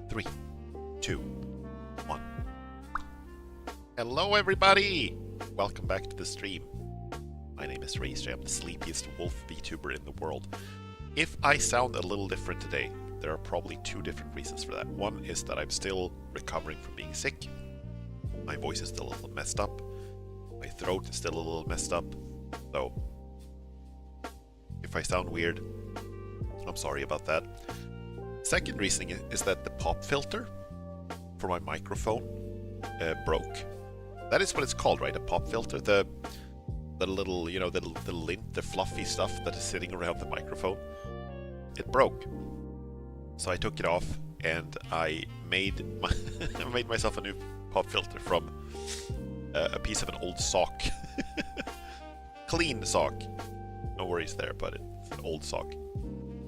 3, 2, 1. Hello everybody! Welcome back to the stream. My name is Restful. I'm the sleepiest wolf VTuber in the world. If I sound a little different today, there are probably two different reasons for that. One is that I'm still recovering from being sick. My voice is still a little messed up. My throat is still a little messed up. So, if I sound weird, I'm sorry about that. Second reason is that the pop filter for my microphone broke. That is what it's called, right? A pop filter. The little, you know, the lint, the fluffy stuff that is sitting around the microphone. It broke. So I took it off and I made myself a new pop filter from a piece of an old sock. Clean sock. No worries there, but it's an old sock.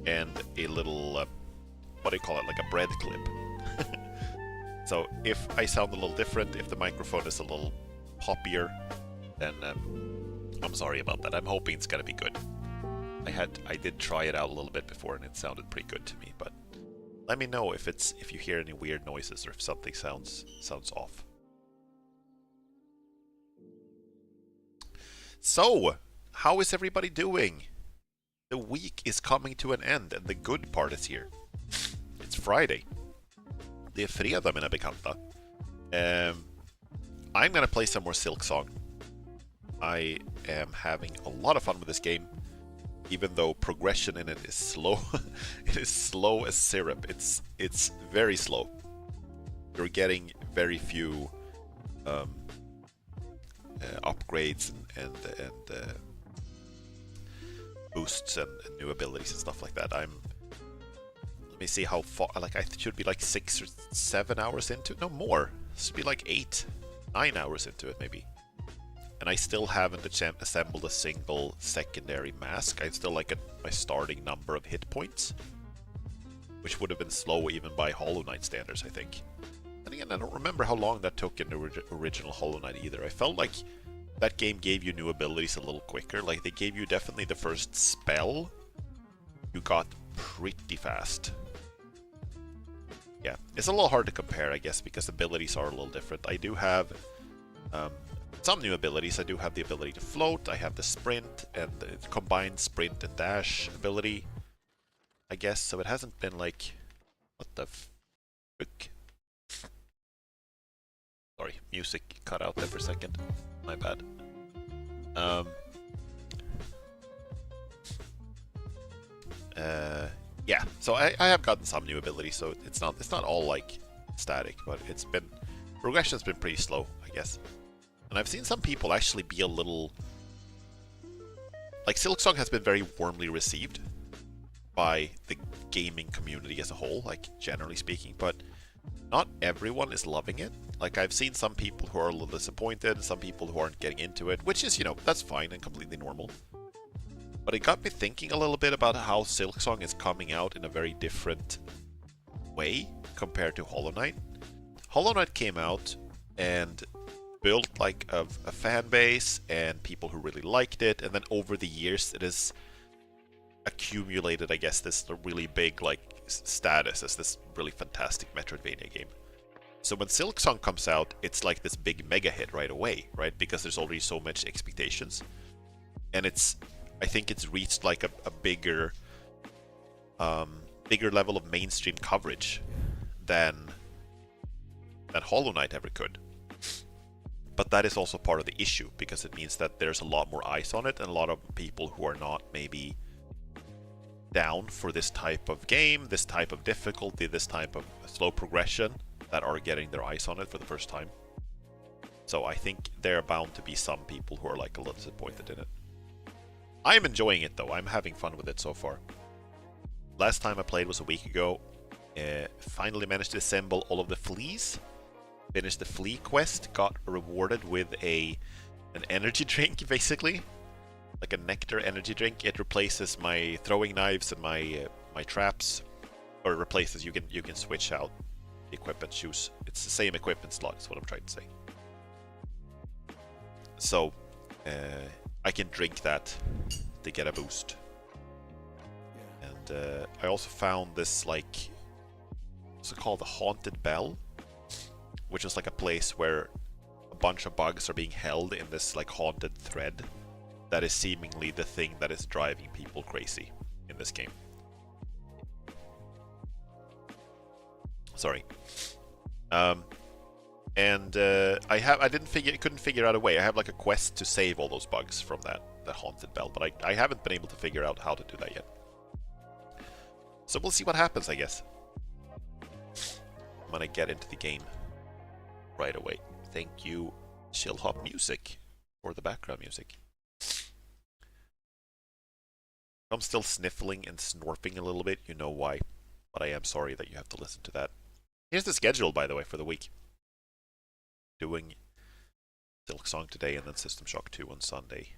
And a little, what do you call it, like a bread clip. So if I sound a little different, if the microphone is a little poppier, then I'm sorry about that. I'm hoping it's gonna be good. I did try it out a little bit before and it sounded pretty good to me, but let me know if you hear any weird noises or if something sounds off. So, how is everybody doing? The week is coming to an end and the good part is here. It's Friday. Det är fredag, mina bekanta. I'm gonna play some more Silksong. I am having a lot of fun with this game, even though progression in it is slow. It is slow as syrup. It's very slow. You're getting very few upgrades and boosts and new abilities and stuff like that. Let me see how far. Like I should be like 6 or 7 hours into it. No more. It should be like 8, 9 hours into it maybe. And I still haven't assembled a single secondary mask. I'm still like at my starting number of hit points, which would have been slow even by Hollow Knight standards, I think. And again, I don't remember how long that took in the original Hollow Knight either. I felt like that game gave you new abilities a little quicker. Like they gave you definitely the first spell you got pretty fast. Yeah, it's a little hard to compare, I guess, because abilities are a little different. I do have some new abilities. I do have the ability to float. I have the sprint and the combined sprint and dash ability. I guess, so it hasn't been like... What the fuck? Sorry, music cut out there for a second. My bad. Yeah, so I have gotten some new abilities, so it's not all like static, but it's been... Progression's been pretty slow, I guess. And I've seen some people actually be a little... Like, Silksong has been very warmly received by the gaming community as a whole, like, generally speaking, but not everyone is loving it. Like, I've seen some people who are a little disappointed, and some people who aren't getting into it, which is, you know, that's fine and completely normal. But it got me thinking a little bit about how Silksong is coming out in a very different way compared to Hollow Knight. Hollow Knight came out and built like a fan base and people who really liked it, and then over the years it has accumulated, I guess, this really big like status as this really fantastic Metroidvania game. So when Silksong comes out, it's like this big mega hit right away, right? Because there's already so much expectations, and I think it's reached like a bigger level of mainstream coverage than Hollow Knight ever could. But that is also part of the issue, because it means that there's a lot more eyes on it, and a lot of people who are not maybe down for this type of game, this type of difficulty, this type of slow progression, that are getting their eyes on it for the first time. So I think there are bound to be some people who are like a little disappointed in it. I'm enjoying it though, I'm having fun with it so far. Last time I played was a week ago. Finally managed to assemble all of the fleas. Finished the flea quest, got rewarded with an energy drink, basically. Like a nectar energy drink. It replaces my throwing knives and my traps. Or replaces, you can switch out the equipment, choose. It's the same equipment slot, is what I'm trying to say. So, I can drink that to get a boost. And I also found this, like, what's it called? The Haunted Bell, which is like a place where a bunch of bugs are being held in this like haunted thread that is seemingly the thing that is driving people crazy in this game. Sorry. And I couldn't figure out a way. I have like a quest to save all those bugs from that haunted bell, but I haven't been able to figure out how to do that yet. So we'll see what happens, I guess. I'm gonna get into the game right away. Thank you, Chill Hop Music, for the background music. I'm still sniffling and snorping a little bit, you know why, but I am sorry that you have to listen to that. Here's the schedule, by the way, for the week. Doing Silksong today and then System Shock 2 on Sunday.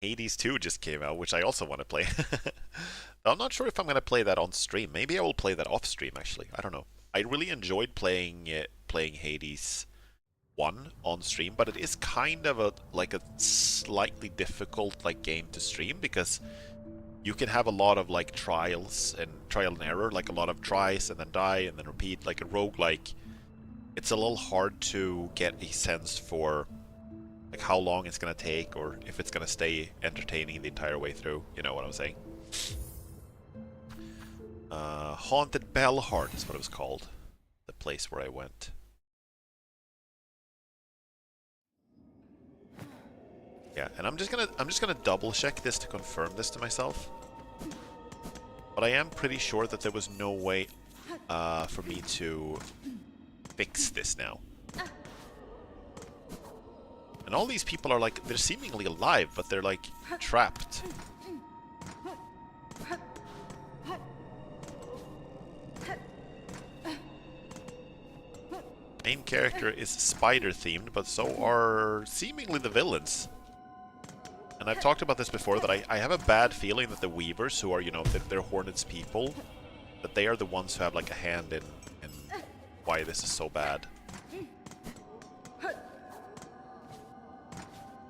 Hades 2 just came out, which I also want to play. I'm not sure if I'm going to play that on stream. Maybe I will play that off stream, actually. I don't know. I really enjoyed playing Hades 1 on stream, but it is kind of a slightly difficult like game to stream, because you can have a lot of like trial and error, like a lot of tries and then die and then repeat, like a roguelike. It's a little hard to get a sense for like how long it's gonna take, or if it's gonna stay entertaining the entire way through. You know what I'm saying? Haunted Bell Heart is what it was called. The place where I went. Yeah, and I'm just gonna double check this to confirm this to myself. But I am pretty sure that there was no way for me to fix this now. And all these people are like, they're seemingly alive, but they're like trapped. Main character is spider themed, but so are seemingly the villains. And I've talked about this before, that I have a bad feeling that the Weavers, who are, you know, they're Hornet's people, that they are the ones who have like a hand in why this is so bad.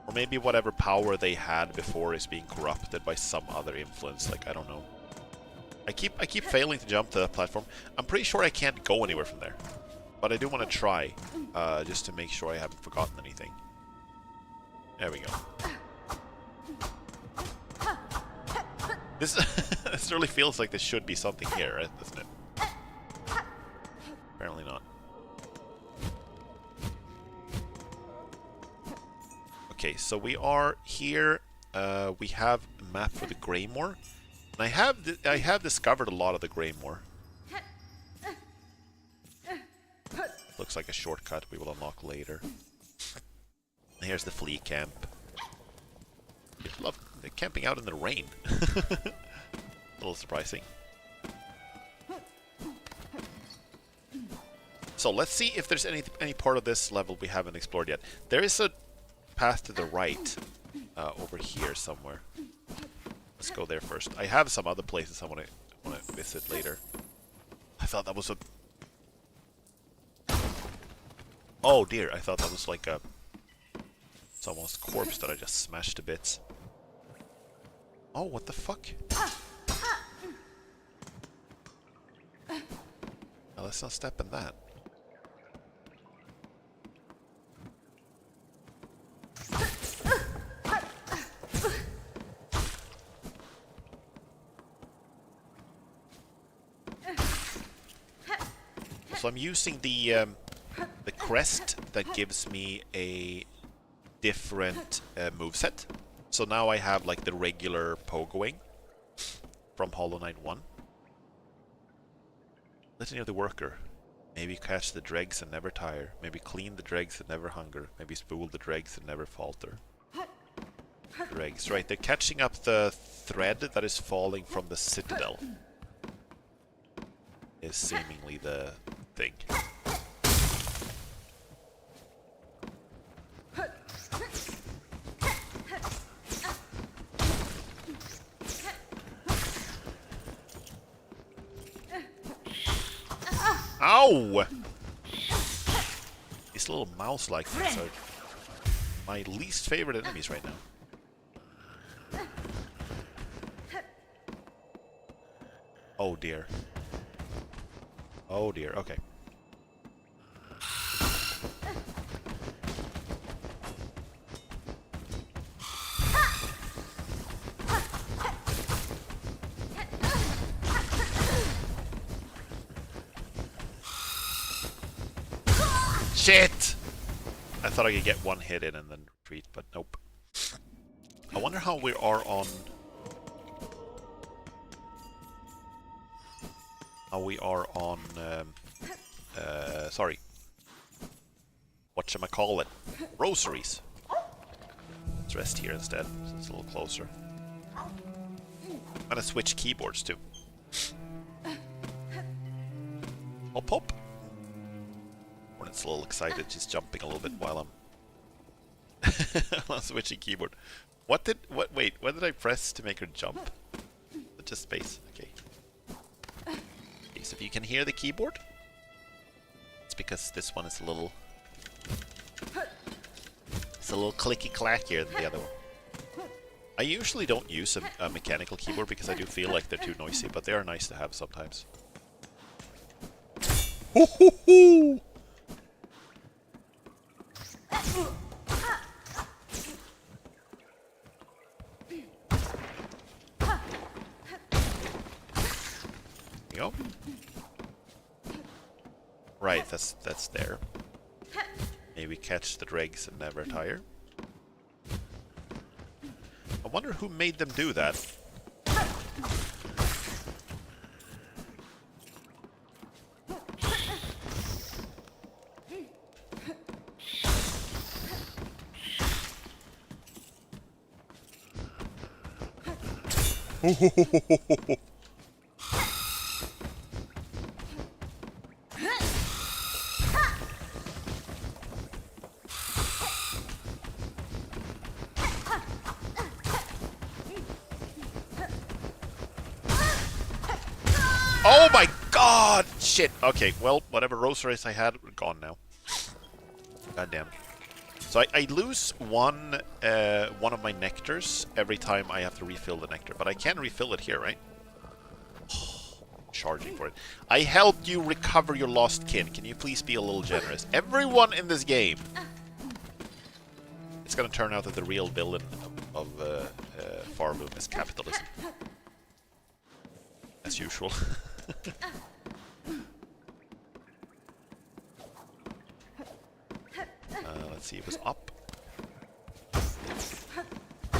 Or maybe whatever power they had before is being corrupted by some other influence, like, I don't know. I keep failing to jump to that platform. I'm pretty sure I can't go anywhere from there. But I do want to try, just to make sure I haven't forgotten anything. There we go. This this really feels like there should be something here, right? Doesn't it? Apparently not. Okay, so we are here. We have a map for the Greymoor. And I have discovered a lot of the Greymoor. Looks like a shortcut we will unlock later. And here's the flea camp. I love camping out in the rain. A little surprising. So let's see if there's any part of this level we haven't explored yet. There is a path to the right over here somewhere. Let's go there first. I have some other places I want to visit later. I thought that was a... Oh dear, I thought that was like a... someone's corpse that I just smashed to bits. Oh, what the fuck? Now, let's not step in that. So I'm using the crest that gives me a different moveset. So now I have like the regular pogoing from Hollow Knight 1. Litany of the Worker. Maybe catch the dregs and never tire. Maybe clean the dregs and never hunger. Maybe spool the dregs and never falter. Dregs, right, they're catching up the thread that is falling from the citadel. Is seemingly the thing. Ow! These little mouse-like things are my least favorite enemies right now. Oh dear. Oh dear, okay. Shit! I thought I could get one hit in and then retreat, but nope. I wonder how we are on... sorry. Whatchamacallit? Rosaries. Let's rest here instead, so it's a little closer. I'm gonna switch keyboards too. Hop hop. It's a little excited, she's jumping a little bit while I'm switching keyboard. Wait, what did I press to make her jump? Just space, okay. Okay, so if you can hear the keyboard, it's because this one is a little clicky clackier than the other one. I usually don't use a mechanical keyboard because I do feel like they're too noisy, but they are nice to have sometimes. Hoo hoo hoo! Go. Right, that's there. Maybe catch the dregs and never tire. I wonder who made them do that. Oh my god! Shit! Okay, well, whatever rosaries I had are gone now. God damn. So I lose one of my nectars every time I have to refill the nectar, but I can refill it here, right? Charging for it. I helped you recover your lost kin. Can you please be a little generous? Everyone in this game! It's gonna turn out that the real villain of Farboom is capitalism. as usual. Let's see, it was up.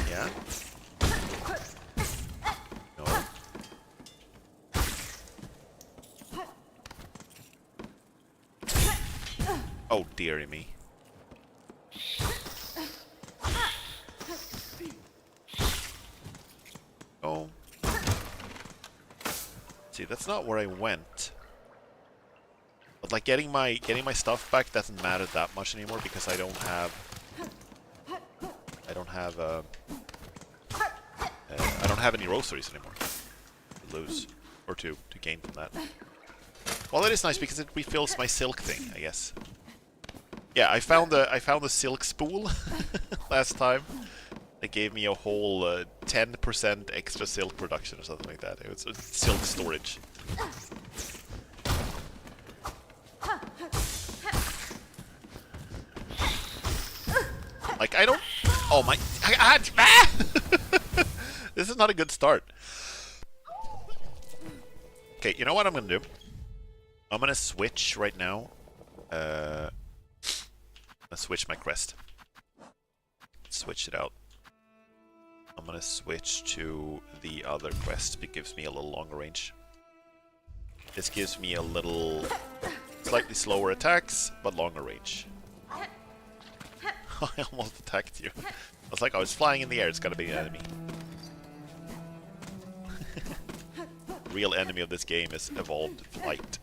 Yeah. No. Oh, dearie me. Oh. See, that's not where I went. But like getting my stuff back doesn't matter that much anymore because I don't have any rosaries anymore to lose or to gain from that. Well, that is nice because it refills my silk thing, I guess. Yeah, I found a silk spool last time. They gave me a whole 10% extra silk production or something like that. It was silk storage. Like, I don't... Oh my... This is not a good start. Okay, you know what I'm gonna do? I'm gonna switch right now. I'm gonna switch my crest. Switch it out. I'm gonna switch to the other quest. It gives me a little longer range. This gives me a little... slightly slower attacks, but longer range. I almost attacked you. I was like, I was flying in the air, it's gotta be an enemy. Real enemy of this game is evolved flight.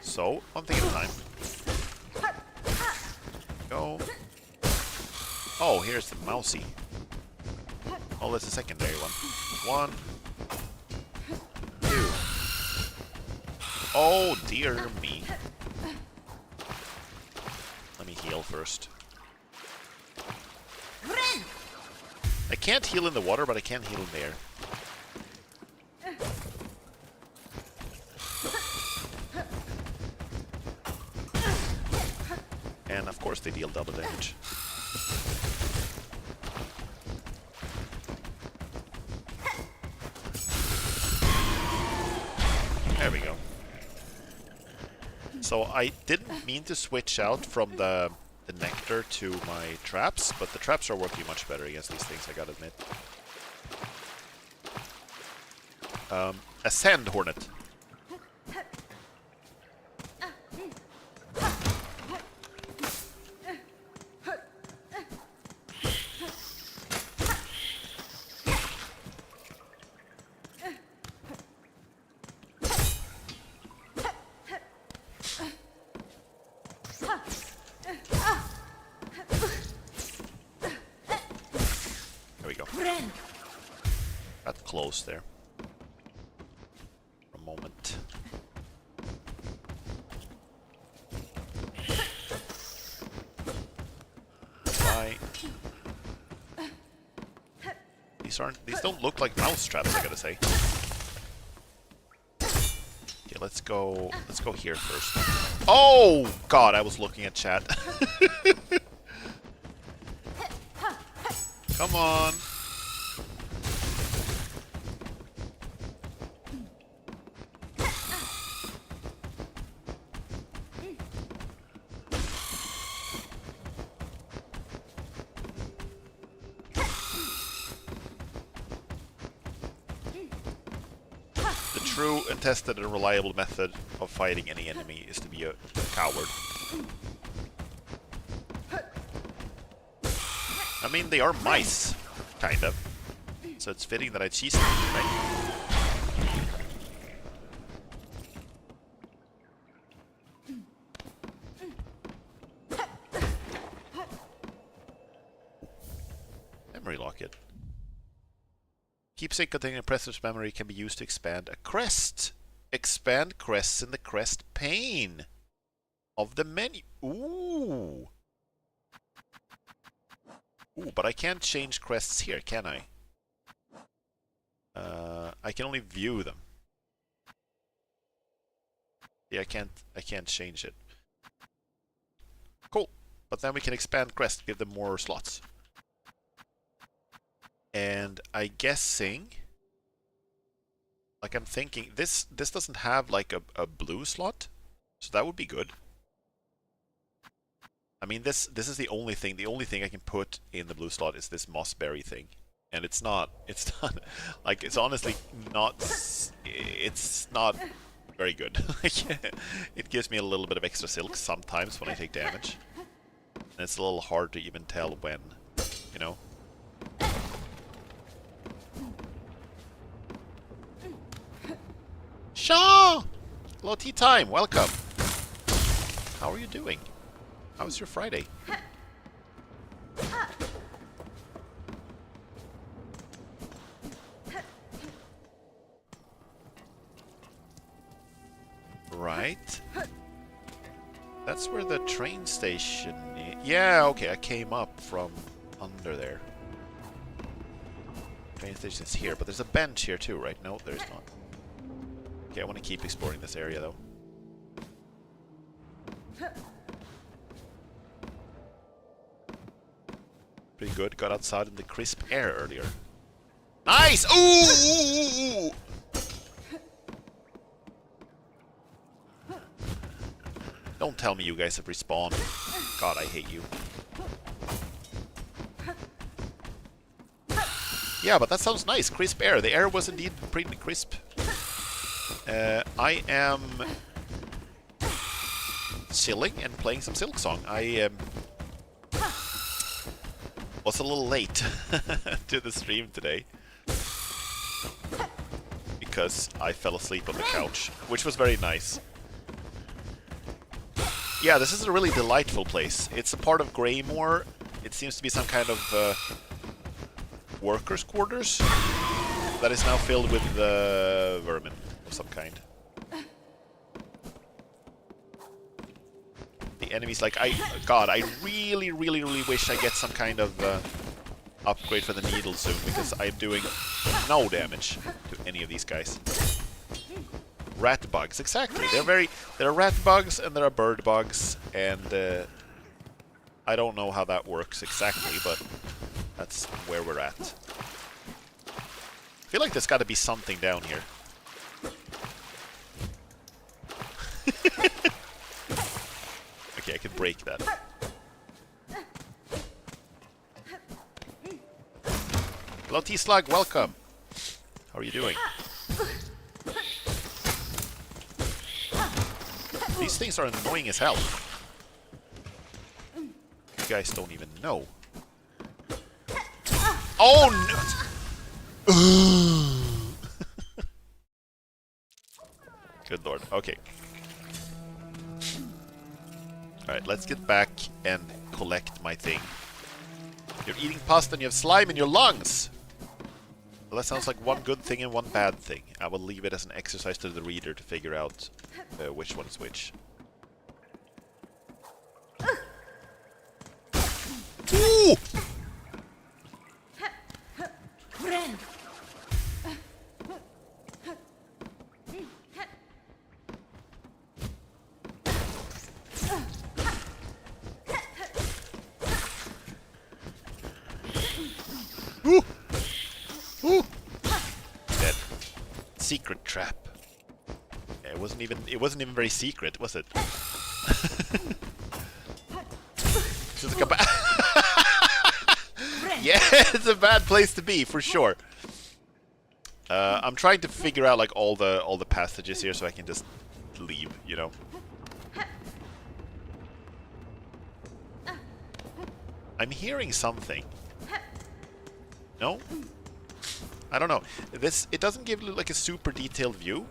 So, one thing at a time. Go. Oh, here's the mousy. Oh, that's a secondary one. 1, 2. Oh, dear me. Let me heal first. I can't heal in the water, but I can heal in the air. And of course they deal double damage. There we go. So I didn't mean to switch out from the nectar to my traps, but the traps are working much better against these things, I gotta admit. Ascend, Hornet. Got close there. For a moment. Why? These don't look like mouse traps, I gotta say. Okay, let's go here first. Oh god, I was looking at chat. Come on. True and tested and reliable method of fighting any enemy is to be a coward. I mean, they are mice, kind of. So it's fitting that I cheese them, right? Memory locket. Keepsake containing a presence memory can be used to expand a crest. Expand crests in the crest pane of the menu. Ooh. Ooh, but I can't change crests here, can I? I can only view them. Yeah, I can't change it. Cool. But then we can expand quest, give them more slots. And I'm guessing, like I'm thinking, this doesn't have like a blue slot, so that would be good. I mean, this is the only thing I can put in the blue slot is this mossberry thing. And it's not, like, it's honestly not, it's not very good. It gives me a little bit of extra silk sometimes when I take damage. And it's a little hard to even tell when, you know? Shaw! Hello, tea time, welcome! How are you doing? How's your Friday? Right. That's where the train station is. Yeah, okay, I came up from under there. Train station is here, but there's a bench here too, right? No, there's not. Okay, I want to keep exploring this area though. Pretty good. Got outside in the crisp air earlier. Nice! Ooh! Don't tell me you guys have respawned. God, I hate you. Yeah, but that sounds nice. Crisp air. The air was indeed pretty crisp. I am chilling and playing some Silksong. I was a little late to the stream today because I fell asleep on the couch, which was very nice. Yeah, this is a really delightful place. It's a part of Greymore. It seems to be some kind of workers' quarters that is now filled with vermin of some kind. The enemies, like, God, I really wish I get some kind of upgrade for the needle soon, because I'm doing no damage to any of these guys. Rat bugs, exactly. There are rat bugs and there are bird bugs, and I don't know how that works exactly, but that's where we're at. I feel like there's got to be something down here. Okay, I can break that. Hello, T-Slug, welcome. How are you doing? These things are annoying as hell. You guys don't even know. Oh no! Good lord. Okay. Alright, let's get back and collect my thing. You're eating pasta and you have slime in your lungs! Well, that sounds like one good thing and one bad thing. I will leave it as an exercise to the reader to figure out which one is which. Ooh! Ooh! Ooh! Dead. Secret trap. Yeah, it wasn't even very secret, was it? It's like a bad yeah, it's a bad place to be for sure. I'm trying to figure out like all the passages here so I can just leave, you know. I'm hearing something. No? I don't know. It doesn't give like a super detailed view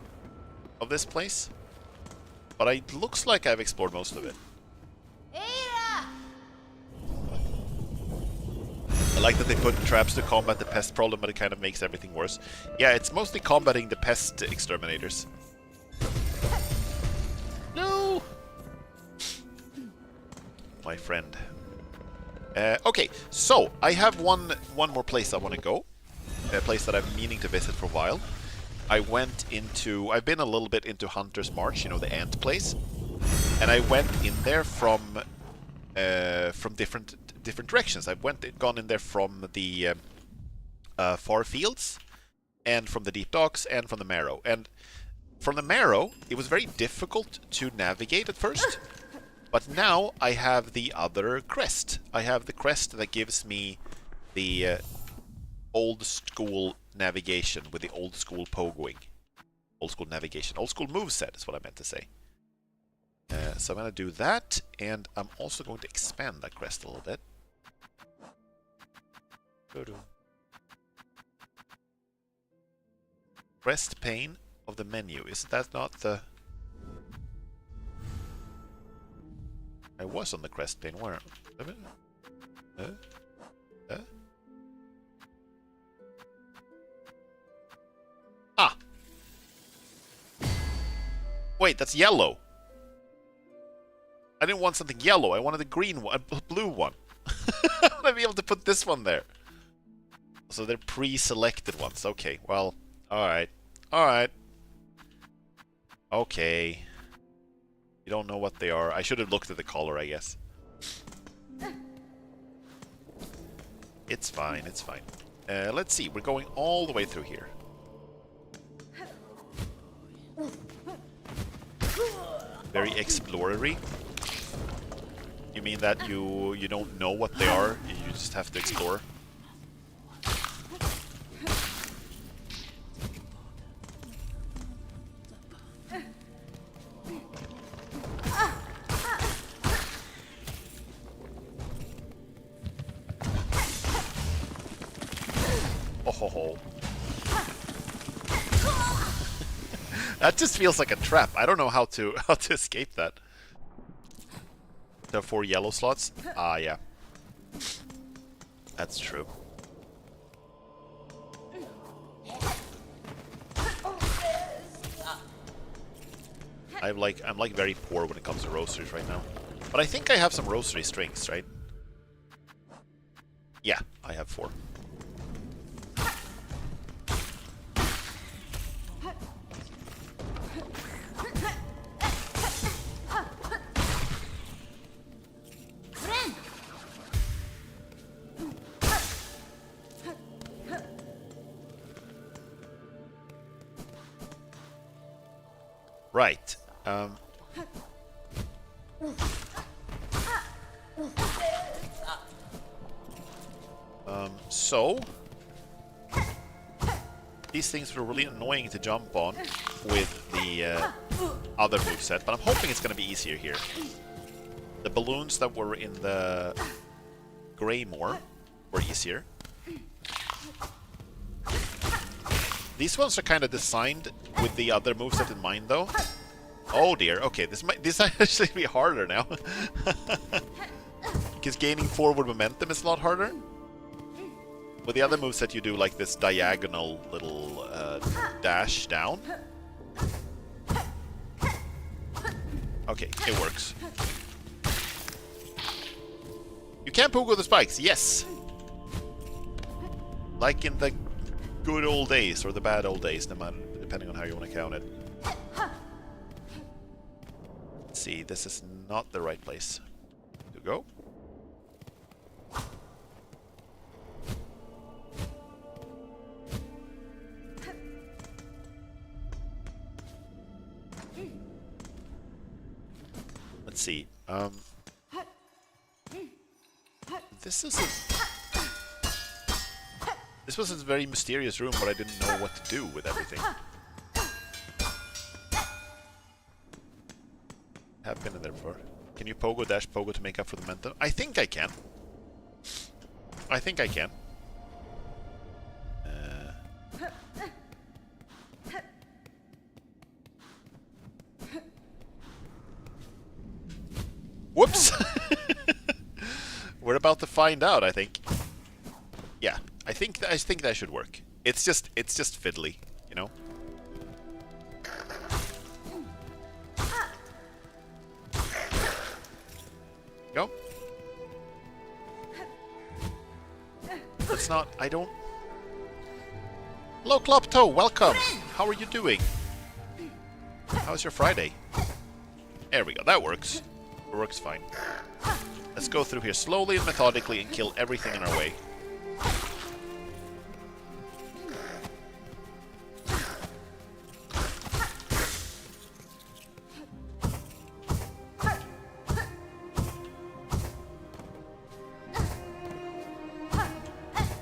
of this place, but it looks like I've explored most of it. I like that they put traps to combat the pest problem, but it kind of makes everything worse. Yeah, it's mostly combating the pest exterminators. No! My friend. Okay, so I have one more place I want to go. A place that I've been meaning to visit for a while. I've been a little bit into Hunter's March, you know, the ant place, and I went in there from different directions. I've gone in there from the far fields, and from the deep docks, and from the marrow. And from the marrow, it was very difficult to navigate at first, but now I have the other crest. I have the crest that gives me the old school navigation with the old school pogoing. Old school navigation. Old school moveset is what I meant to say. So I'm going to do that, and I'm also going to expand that crest a little bit. Crest pane of the menu. Is that not the... I was on the crest pane. Where? Ah! Wait, that's yellow. I didn't want something yellow. I wanted a green one, a blue one. I want to be able to put this one there. So they're pre-selected ones. Okay, well, alright. Alright. Okay. You don't know what they are. I should have looked at the color, I guess. It's fine, it's fine. Let's see, we're going all the way through here. Very explorery. You mean that you don't know what they are, you just have to explore? Oh ho ho. That just feels like a trap. I don't know how to escape that. There are 4 yellow slots? Ah, yeah. That's true. I'm like very poor when it comes to rosaries right now. But I think I have some rosary strings, right? Yeah, I have 4. Right. So these things were really annoying to jump on with the other moveset, but I'm hoping it's going to be easier here. The balloons that were in the Greymore were easier. These ones are kind of designed with the other moveset in mind, though. Oh dear. Okay, this might actually be harder now. Because gaining forward momentum is a lot harder. With the other moveset, you do like this diagonal little dash down. Okay, it works. You can pogo the spikes, yes! Like in the good old days, or the bad old days, depending on how you want to count it. Let's see, this is not the right place to go. Let's see. This was a very mysterious room, but I didn't know what to do with everything. Have been in there before. Can you pogo dash pogo to make up for the momentum? I think I can. I think I can. Whoops! We're about to find out, I think. Yeah, I think that should work. It's just fiddly, you know. Go. It's not. I don't. Hello, Klopto. Welcome. how are you doing? How's your Friday? There we go, that works. It works fine. Let's go through here slowly and methodically and kill everything in our way.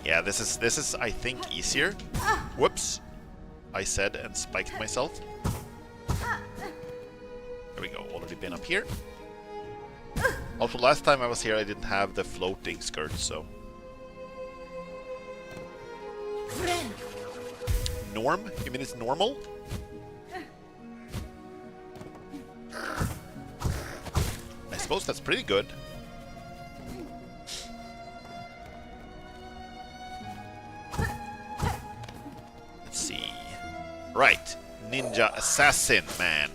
Yeah, this is I think easier. Whoops. I said and spiked myself. There we go, already been up here. Also, last time I was here I didn't have the floating skirt, so... Norm? You mean it's normal? I suppose that's pretty good. Let's see... Right. Ninja Assassin, man.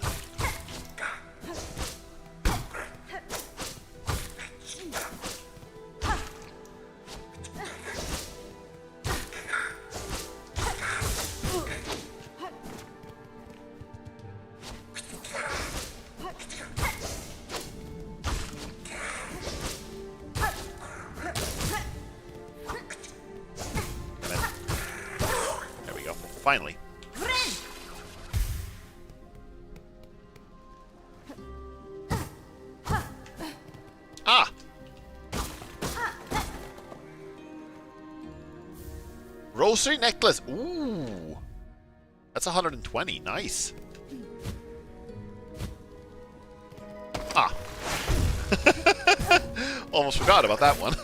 Finally. Ah! Rosary necklace. Ooh. That's 120. Nice. Ah. Almost forgot about that one.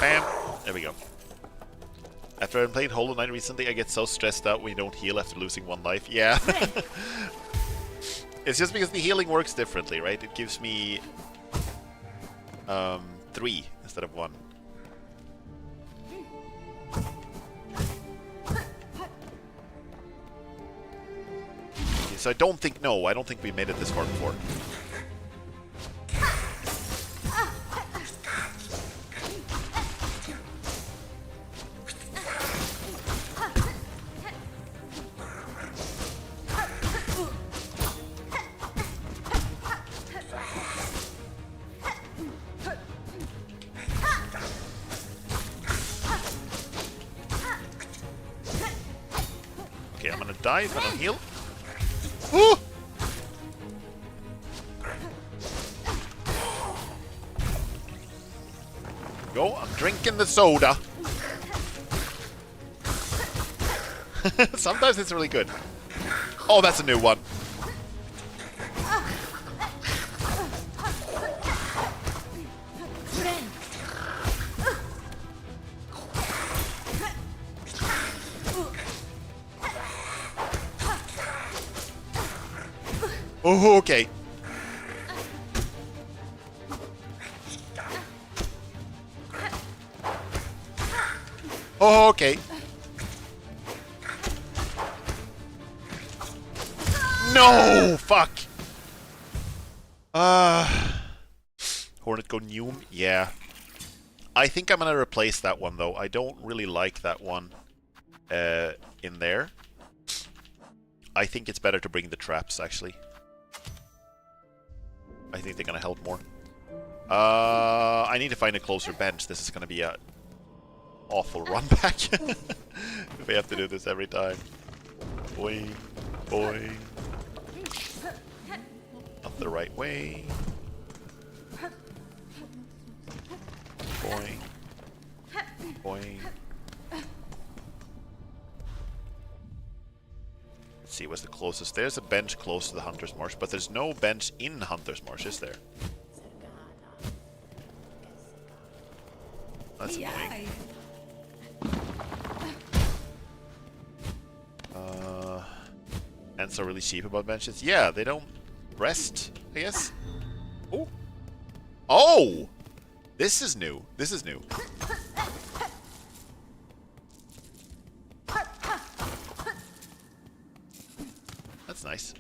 Bam. There we go. After I played Hollow Knight recently, I get so stressed out when you don't heal after losing one life. Yeah. It's just because the healing works differently, right? It gives me 3 instead of 1. Okay, so I don't think we made it this far before. Okay, I'm gonna die if I don't heal. Woo! Go, I'm drinking the soda. Sometimes it's really good. Oh, that's a new one. Oh, okay. Oh, okay. No! Fuck! Hornet go Neum? Yeah. I think I'm gonna replace that one, though. I don't really like that one in there. I think it's better to bring the traps, actually. I think they're gonna help more. I need to find a closer bench. This is gonna be a awful run back. If we have to do this every time. Boing, boing. Not the right way. Boing. Boing. Let's see, what's the closest? There's a bench close to the Hunter's Marsh, but there's no bench in Hunter's Marsh, is there? That's annoying. Ants are really cheap about benches. Yeah, they don't rest, I guess. Oh! Oh! This is new. This is new. That's nice.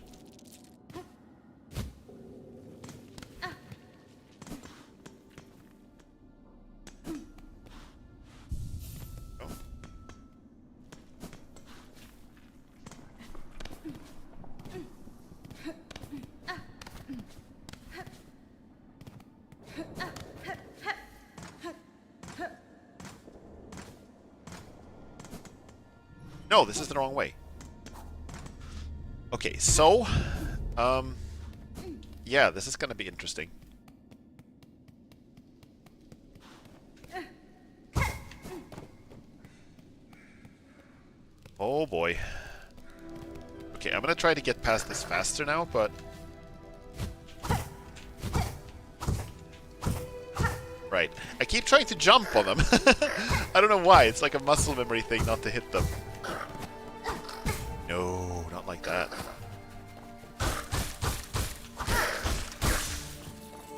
No, this is the wrong way. Okay, so, yeah, this is gonna be interesting. Oh boy. Okay, I'm gonna try to get past this faster now, but... Right. I keep trying to jump on them. I don't know why, it's like a muscle memory thing not to hit them. No, not like that.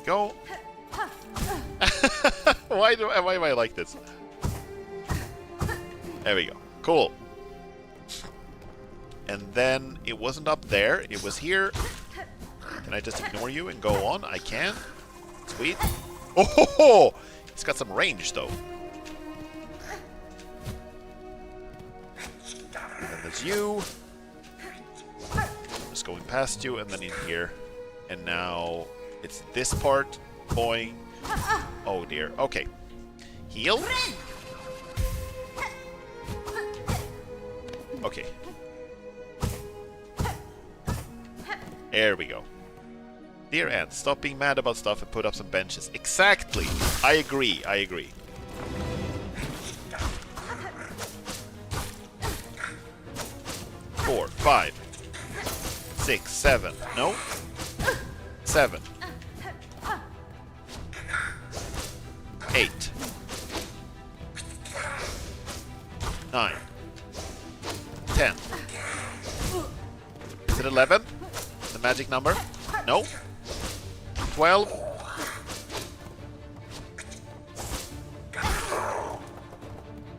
Go. Why am I like this? There we go. Cool. And then it wasn't up there, it was here. Can I just ignore you and go on? I can. Sweet. Oh ho ho! It's got some range though. And then there's you. Just going past you and then in here. And now it's this part. Boing. Oh dear. Okay. Heal. Okay. There we go. Dear Ant, stop being mad about stuff and put up some benches. Exactly! I agree, I agree. Four, 5, 6, 7. No? 7. 8. 9. 10. Is it 11? The magic number? No? 12.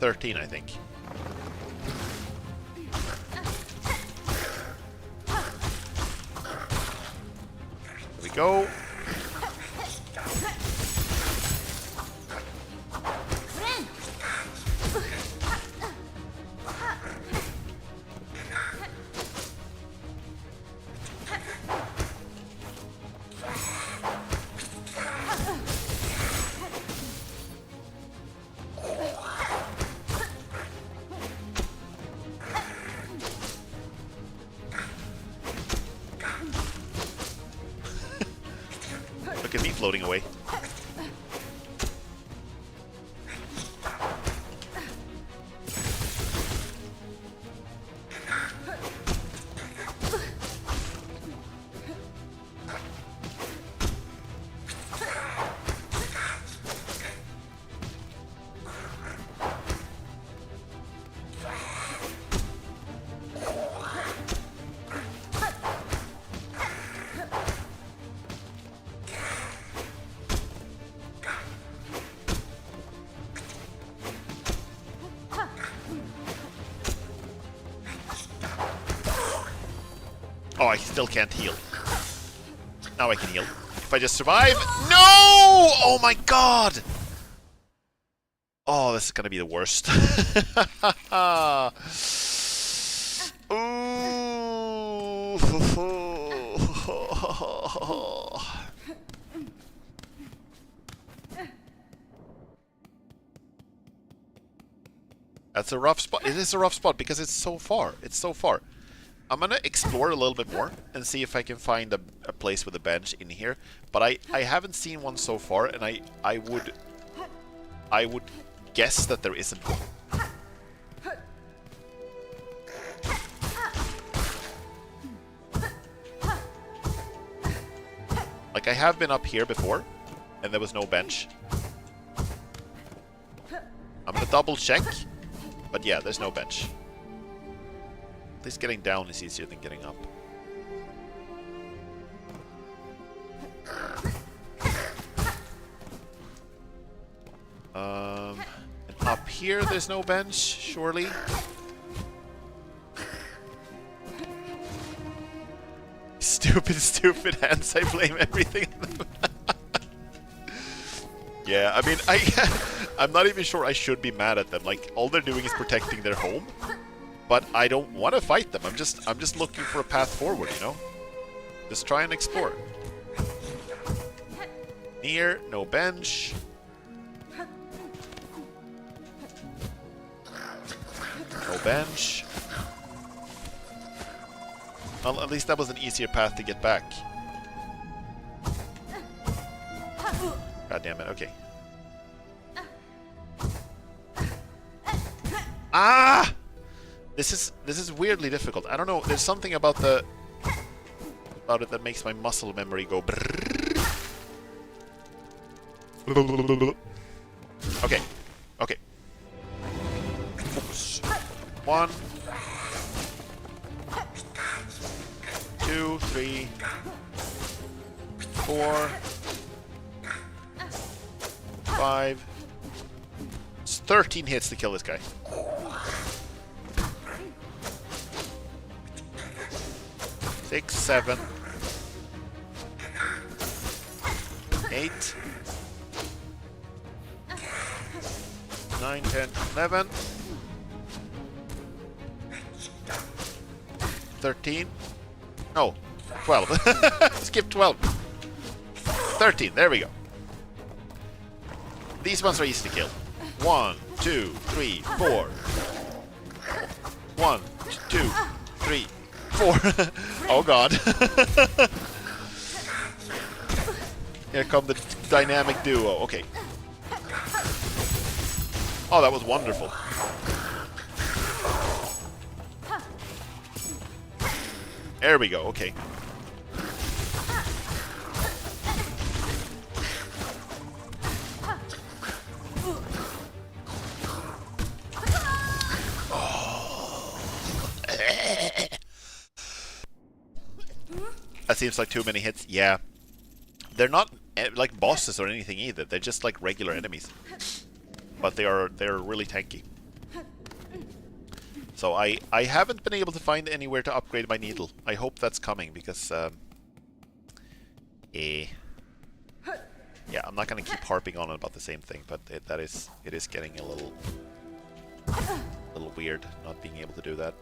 13, I think. Here we go. Look at me floating away. Oh, I still can't heal. Now I can heal. If I just survive... No! Oh my god! Oh, this is gonna be the worst. Ooh. That's a rough spot. It is a rough spot because it's so far. It's so far. I'm gonna explore a little bit more and see if I can find a place with a bench in here. But I haven't seen one so far, and I would guess that there isn't one. Like, I have been up here before, and there was no bench. I'm gonna double check, but yeah, there's no bench. At least getting down is easier than getting up. And up here, there's no bench, surely. Stupid hands. I blame everything. Yeah, I mean, I'm not even sure I should be mad at them. Like, all they're doing is protecting their home, but I don't want to fight them. I'm just looking for a path forward, you know? Just try and explore. Near, no bench. No bench. Well, at least that was an easier path to get back. God damn it, okay. Ah! This is weirdly difficult. I don't know, there's something about it that makes my muscle memory go brrrr. Okay. Okay. Focus. 1 2 3 4 5 It's 13 hits to kill this guy. 6 7 8 9 10 11 13 No, 12. Skip 12. 13, there we go. These ones are easy to kill. 1 2 3 4 1 2 3 4 Oh god. Here come the dynamic duo. Okay. Oh, that was wonderful. There we go, okay. That seems like too many hits. Yeah. They're not like bosses or anything either. They're just like regular enemies. But they're really tanky. So I haven't been able to find anywhere to upgrade my needle. I hope that's coming because yeah, I'm not gonna keep harping on about the same thing, but it is getting a little weird not being able to do that.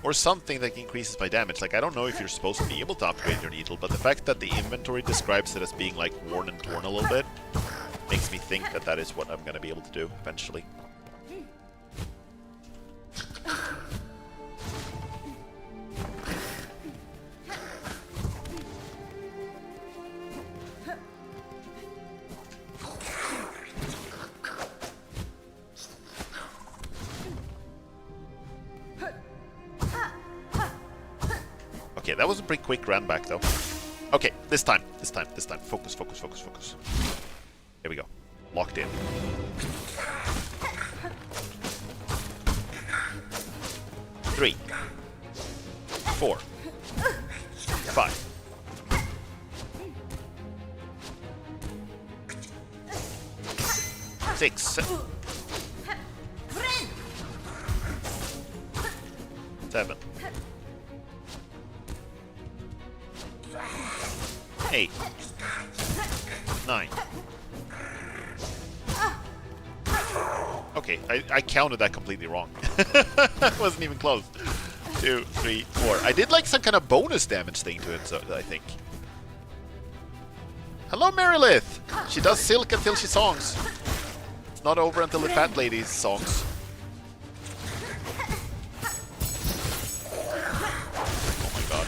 Or something that increases my damage. Like, I don't know if you're supposed to be able to upgrade your needle, but the fact that the inventory describes it as being like worn and torn a little bit makes me think that that is what I'm gonna be able to do eventually. Okay, that was a pretty quick run back though. Okay, this time. Focus. Here we go. Locked in. Three. 4. 5. 6. 7. 8. 9. Okay, I counted that completely wrong. Wasn't even close. 2, 3, 4. I did like some kind of bonus damage thing to it, so I think. Hello, Merilith! She does silk until she songs. It's not over until the fat lady songs. Oh my god.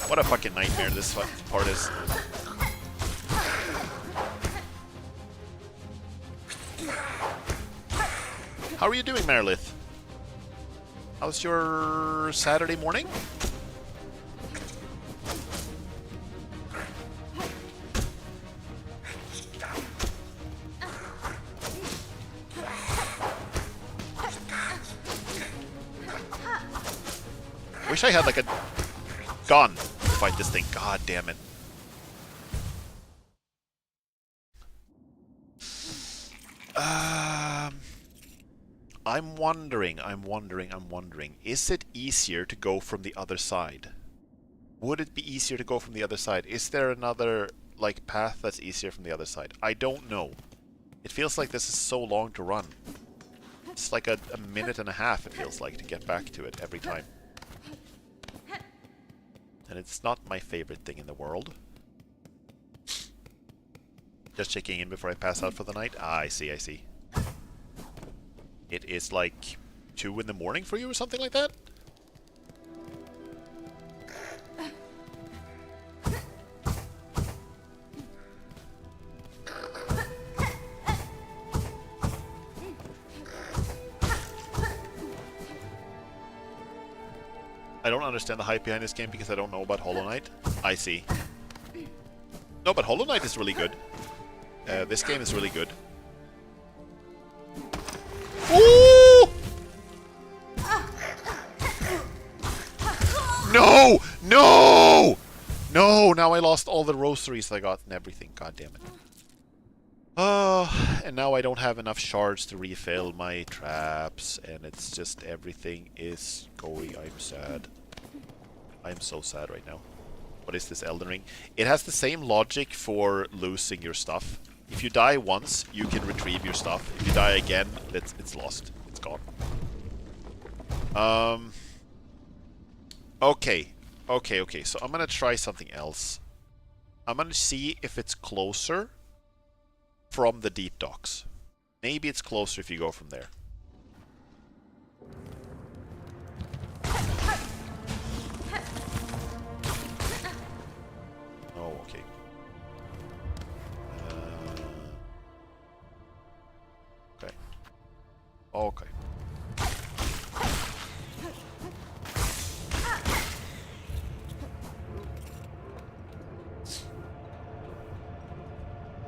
What a fucking nightmare this part is. How are you doing, Merilith? How's your Saturday morning? Wish I had like a gun to fight this thing. God damn it. I'm wondering. Is it easier to go from the other side? Would it be easier to go from the other side? Is there another, like, path that's easier from the other side? I don't know. It feels like this is so long to run. It's like a minute and a half, it feels like, to get back to it every time. And it's not my favorite thing in the world. Just checking in before I pass out for the night? Ah, I see. It is like 2 in the morning for you or something like that? I don't understand the hype behind this game because I don't know about Hollow Knight. I see. No, but Hollow Knight is really good. This game is really good. Ooh! No! No! No! Now I lost all the rosaries I got and everything. God damn it. And now I don't have enough shards to refill my traps, and it's just everything is going. I'm sad. I'm so sad right now. What is this Elden Ring? It has the same logic for losing your stuff. If you die once, you can retrieve your stuff. If you die again, it's lost. It's gone. Okay. So I'm gonna try something else. I'm gonna see if it's closer from the deep docks. Maybe it's closer if you go from there. Oh, okay. Okay.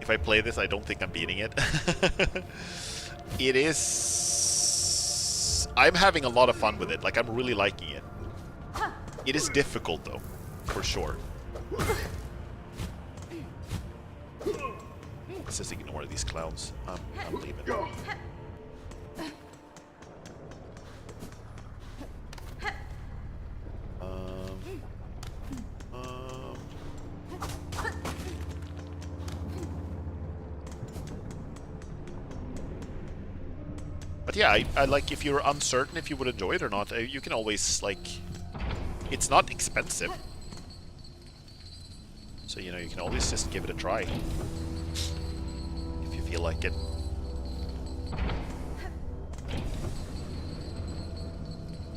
If I play this, I don't think I'm beating it. It is... I'm having a lot of fun with it. Like, I'm really liking it. It is difficult, though. For sure. Let's just ignore these clowns. I'm leaving. But yeah, I like, if you're uncertain if you would enjoy it or not, you can always, like... It's not expensive. So, you know, you can always just give it a try. If you feel like it.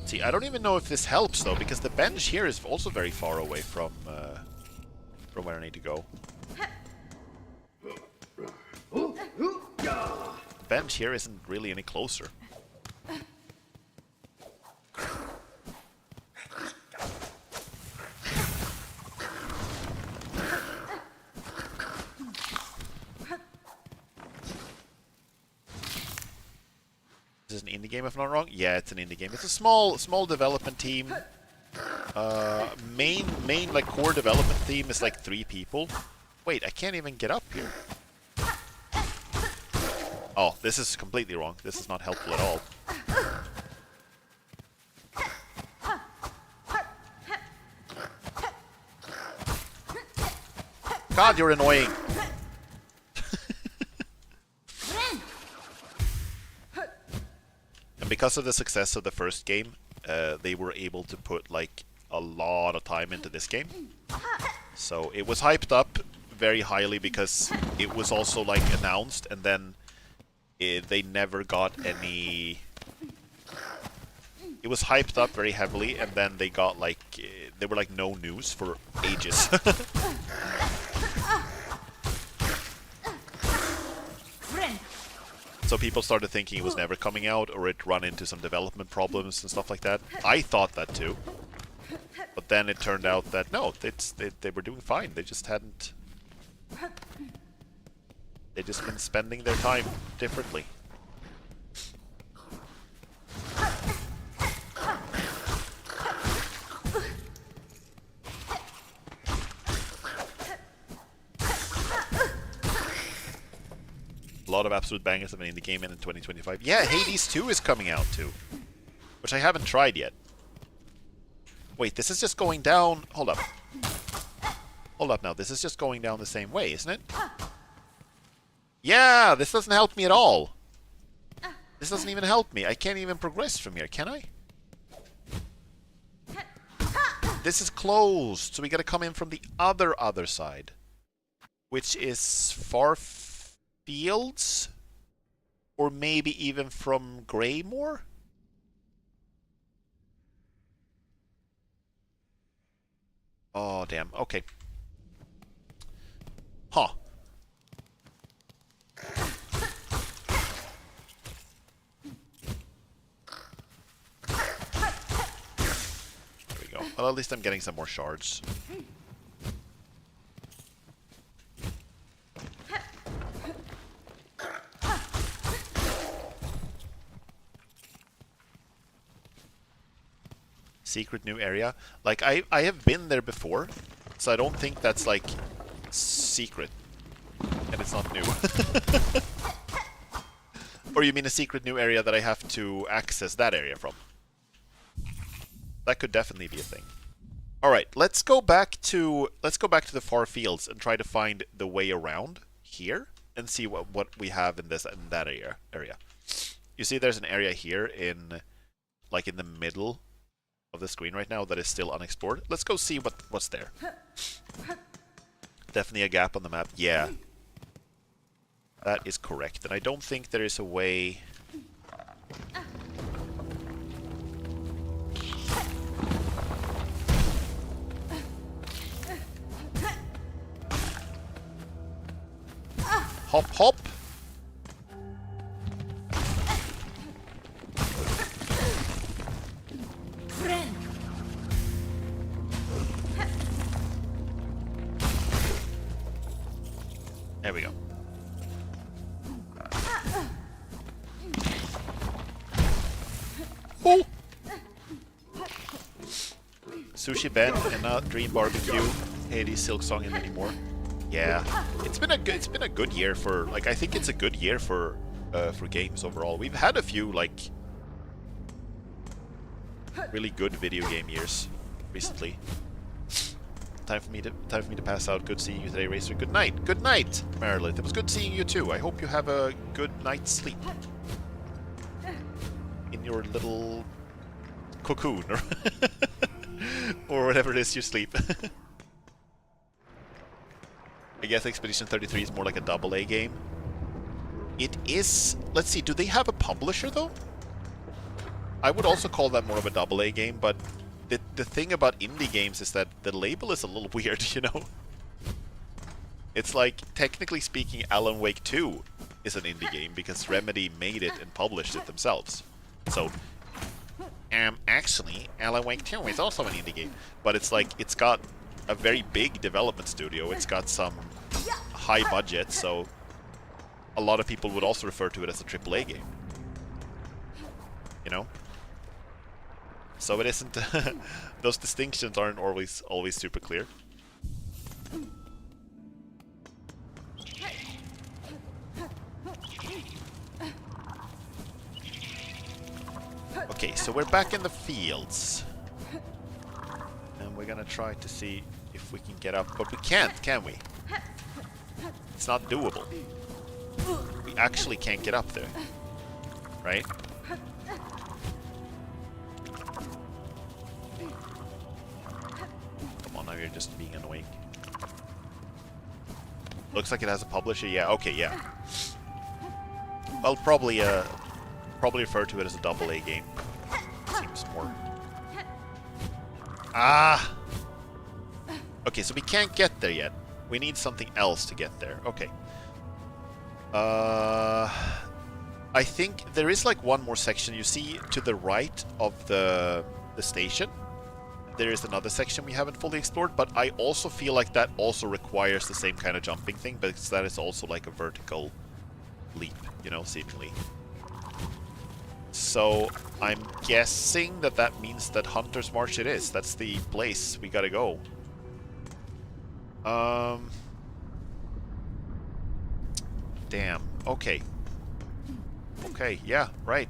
See, I don't even know if this helps, though, because the bench here is also very far away from where I need to go. The bench here isn't really any closer. This is an indie game, if I'm not wrong. Yeah, it's an indie game. It's a small development team. Main like core development team is like 3 people. Wait, I can't even get up here. Oh, this is completely wrong. This is not helpful at all. God, you're annoying. And because of the success of the first game, they were able to put like a lot of time into this game. So it was hyped up very highly because it was also like announced, and then they never got any... It was hyped up very heavily, and then they got like... there were like no news for ages. So people started thinking it was never coming out, or it run into some development problems and stuff like that. I thought that too. But then it turned out that no, they were doing fine. They just hadn't... They just been spending their time differently. A lot of absolute bangers have been in the game in 2025. Yeah, Hades 2 is coming out too. Which I haven't tried yet. Wait, this is just going down... Hold up. Hold up now. This is just going down the same way, isn't it? Yeah, this doesn't help me at all. This doesn't even help me. I can't even progress from here, can I? This is closed, so we gotta come in from the other side. Which is Far Fields? Or maybe even from Greymore? Oh, damn. Okay. Huh. There we go. Well, at least I'm getting some more shards. Secret new area. Like, I have been there before, so I don't think that's, like, secret. And it's not new. Or you mean a secret new area that I have to access that area from? That could definitely be a thing. Alright, let's go back to the far fields and try to find the way around here and see what we have in that area. You see there's an area here in the middle of the screen right now that is still unexplored. Let's go see what's there. Definitely a gap on the map. Yeah. That is correct. And I don't think there is a way... Hop, hop! There we go. Oh! Sushi Ben and not Dream Barbecue, Hades, Silksong, and many more. Yeah, it's been a good year for, like, I think it's a good year for games overall. We've had a few like really good video game years recently. Time for me to pass out. Good seeing you today, Racer. Good night. Good night, Marilyn. It was good seeing you too. I hope you have a good night's sleep in your little cocoon or or whatever it is you sleep. I guess Expedition 33 is more like a AA game. It is... Let's see, do they have a publisher though? I would also call that more of a AA game, but the thing about indie games is that the label is a little weird, you know? It's like, technically speaking, Alan Wake 2 is an indie game because Remedy made it and published it themselves. So, actually, Alan Wake 2 is also an indie game. But it's like, it's got a very big development studio. It's got some high budget, so a lot of people would also refer to it as a AAA game. You know? So it isn't... those distinctions aren't always super clear. Okay, so we're back in the fields. And we're gonna try to see if we can get up, but we can't, can we? It's not doable. We actually can't get up there. Right? Come on, now you're just being annoying. Looks like it has a publisher. Yeah, okay, yeah. I'll probably refer to it as a AA game. Seems more... Ah! Okay, so we can't get there yet. We need something else to get there. Okay. I think there is like one more section. You see to the right of the station, there is another section we haven't fully explored, but I also feel like that also requires the same kind of jumping thing, because that is also like a vertical leap, you know, seemingly. So I'm guessing that that means that Hunter's March it is. That's the place we gotta go. Damn. Okay. Okay, yeah, right.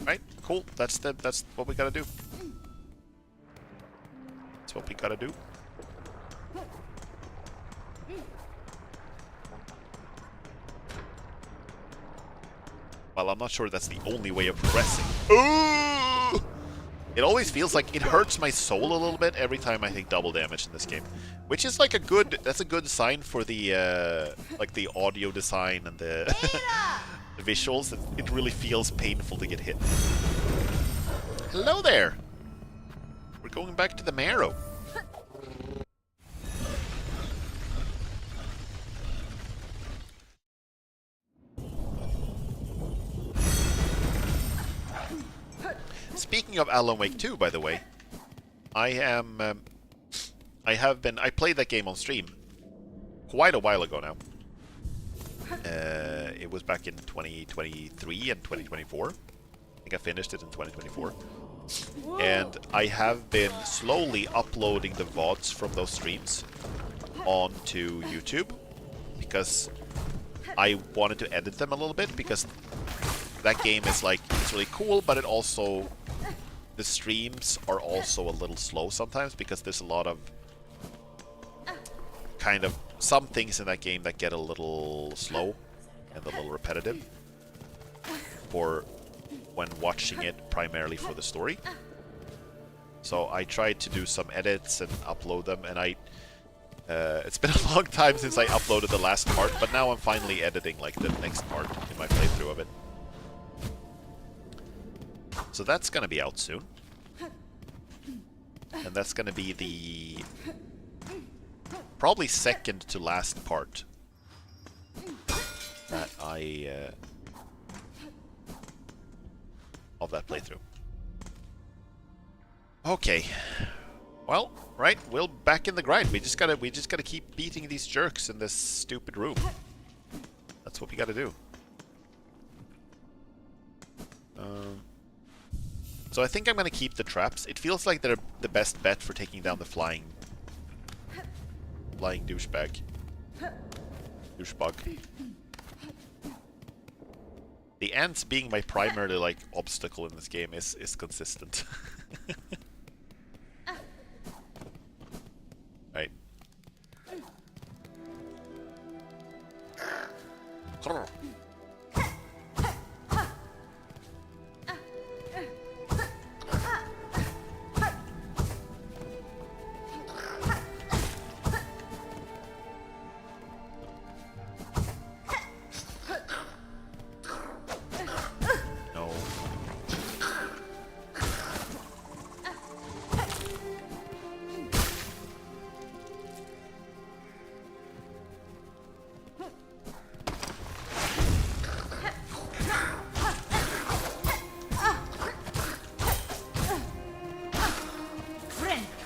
Right, cool. That's what we gotta do. That's what we gotta do. Well, I'm not sure that's the only way of progressing. Ooh! It always feels like it hurts my soul a little bit every time I take double damage in this game, which is like that's a good sign for the like the audio design and the, the visuals. It really feels painful to get hit. Hello there. We're going back to the marrow. Speaking of Alan Wake 2, by the way, I played that game on stream quite a while ago now. It was back in 2023 and 2024. I think I finished it in 2024. And I have been slowly uploading the VODs from those streams onto YouTube because I wanted to edit them a little bit, because that game is like, it's really cool, but it also, the streams are also a little slow sometimes because there's a lot of kind of some things in that game that get a little slow and a little repetitive for when watching it primarily for the story. So I tried to do some edits and upload them, and it's been a long time since I uploaded the last part, but now I'm finally editing like the next part in my playthrough of it. So that's gonna be out soon. And that's gonna be the probably second to last part that of that playthrough. Okay. Well, right, we're back in the grind. We just gotta keep beating these jerks in this stupid room. That's what we gotta do. So I think I'm gonna keep the traps. It feels like they're the best bet for taking down the flying douchebag. Douchebug. The ants being my primary like obstacle in this game is consistent. Right.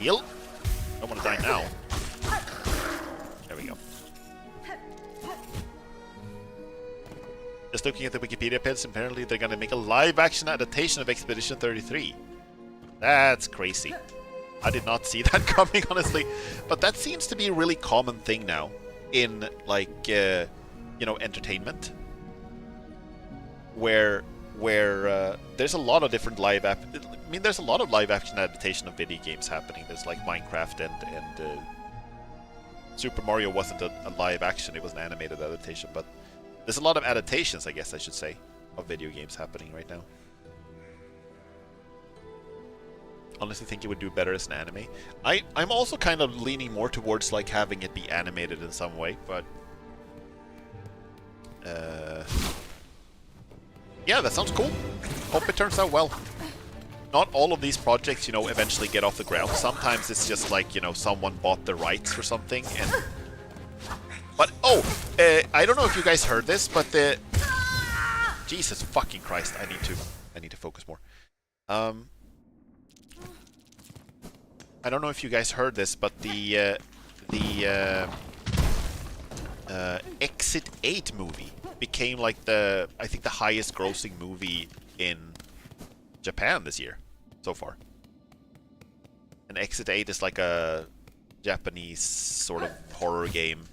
Heal. Don't want to die now. There we go. Just looking at the Wikipedia page, apparently they're gonna make a live-action adaptation of Expedition 33. That's crazy. I did not see that coming, honestly. But that seems to be a really common thing now in, like, you know, entertainment, where there's a lot of different there's a lot of live-action adaptation of video games happening. There's like Minecraft and Super Mario wasn't a live-action; it was an animated adaptation. But there's a lot of adaptations, I guess I should say, of video games happening right now. Honestly, think it would do better as an anime. I'm also kind of leaning more towards like having it be animated in some way, but yeah, that sounds cool. Hope it turns out well. Not all of these projects, you know, eventually get off the ground. Sometimes it's just like, you know, someone bought the rights for something and... But, I don't know if you guys heard this, but the... Jesus fucking Christ, I need to focus more. I don't know if you guys heard this, but the Exit 8 movie became like I think the highest grossing movie in Japan this year so far. And Exit 8 is like a Japanese sort of horror game.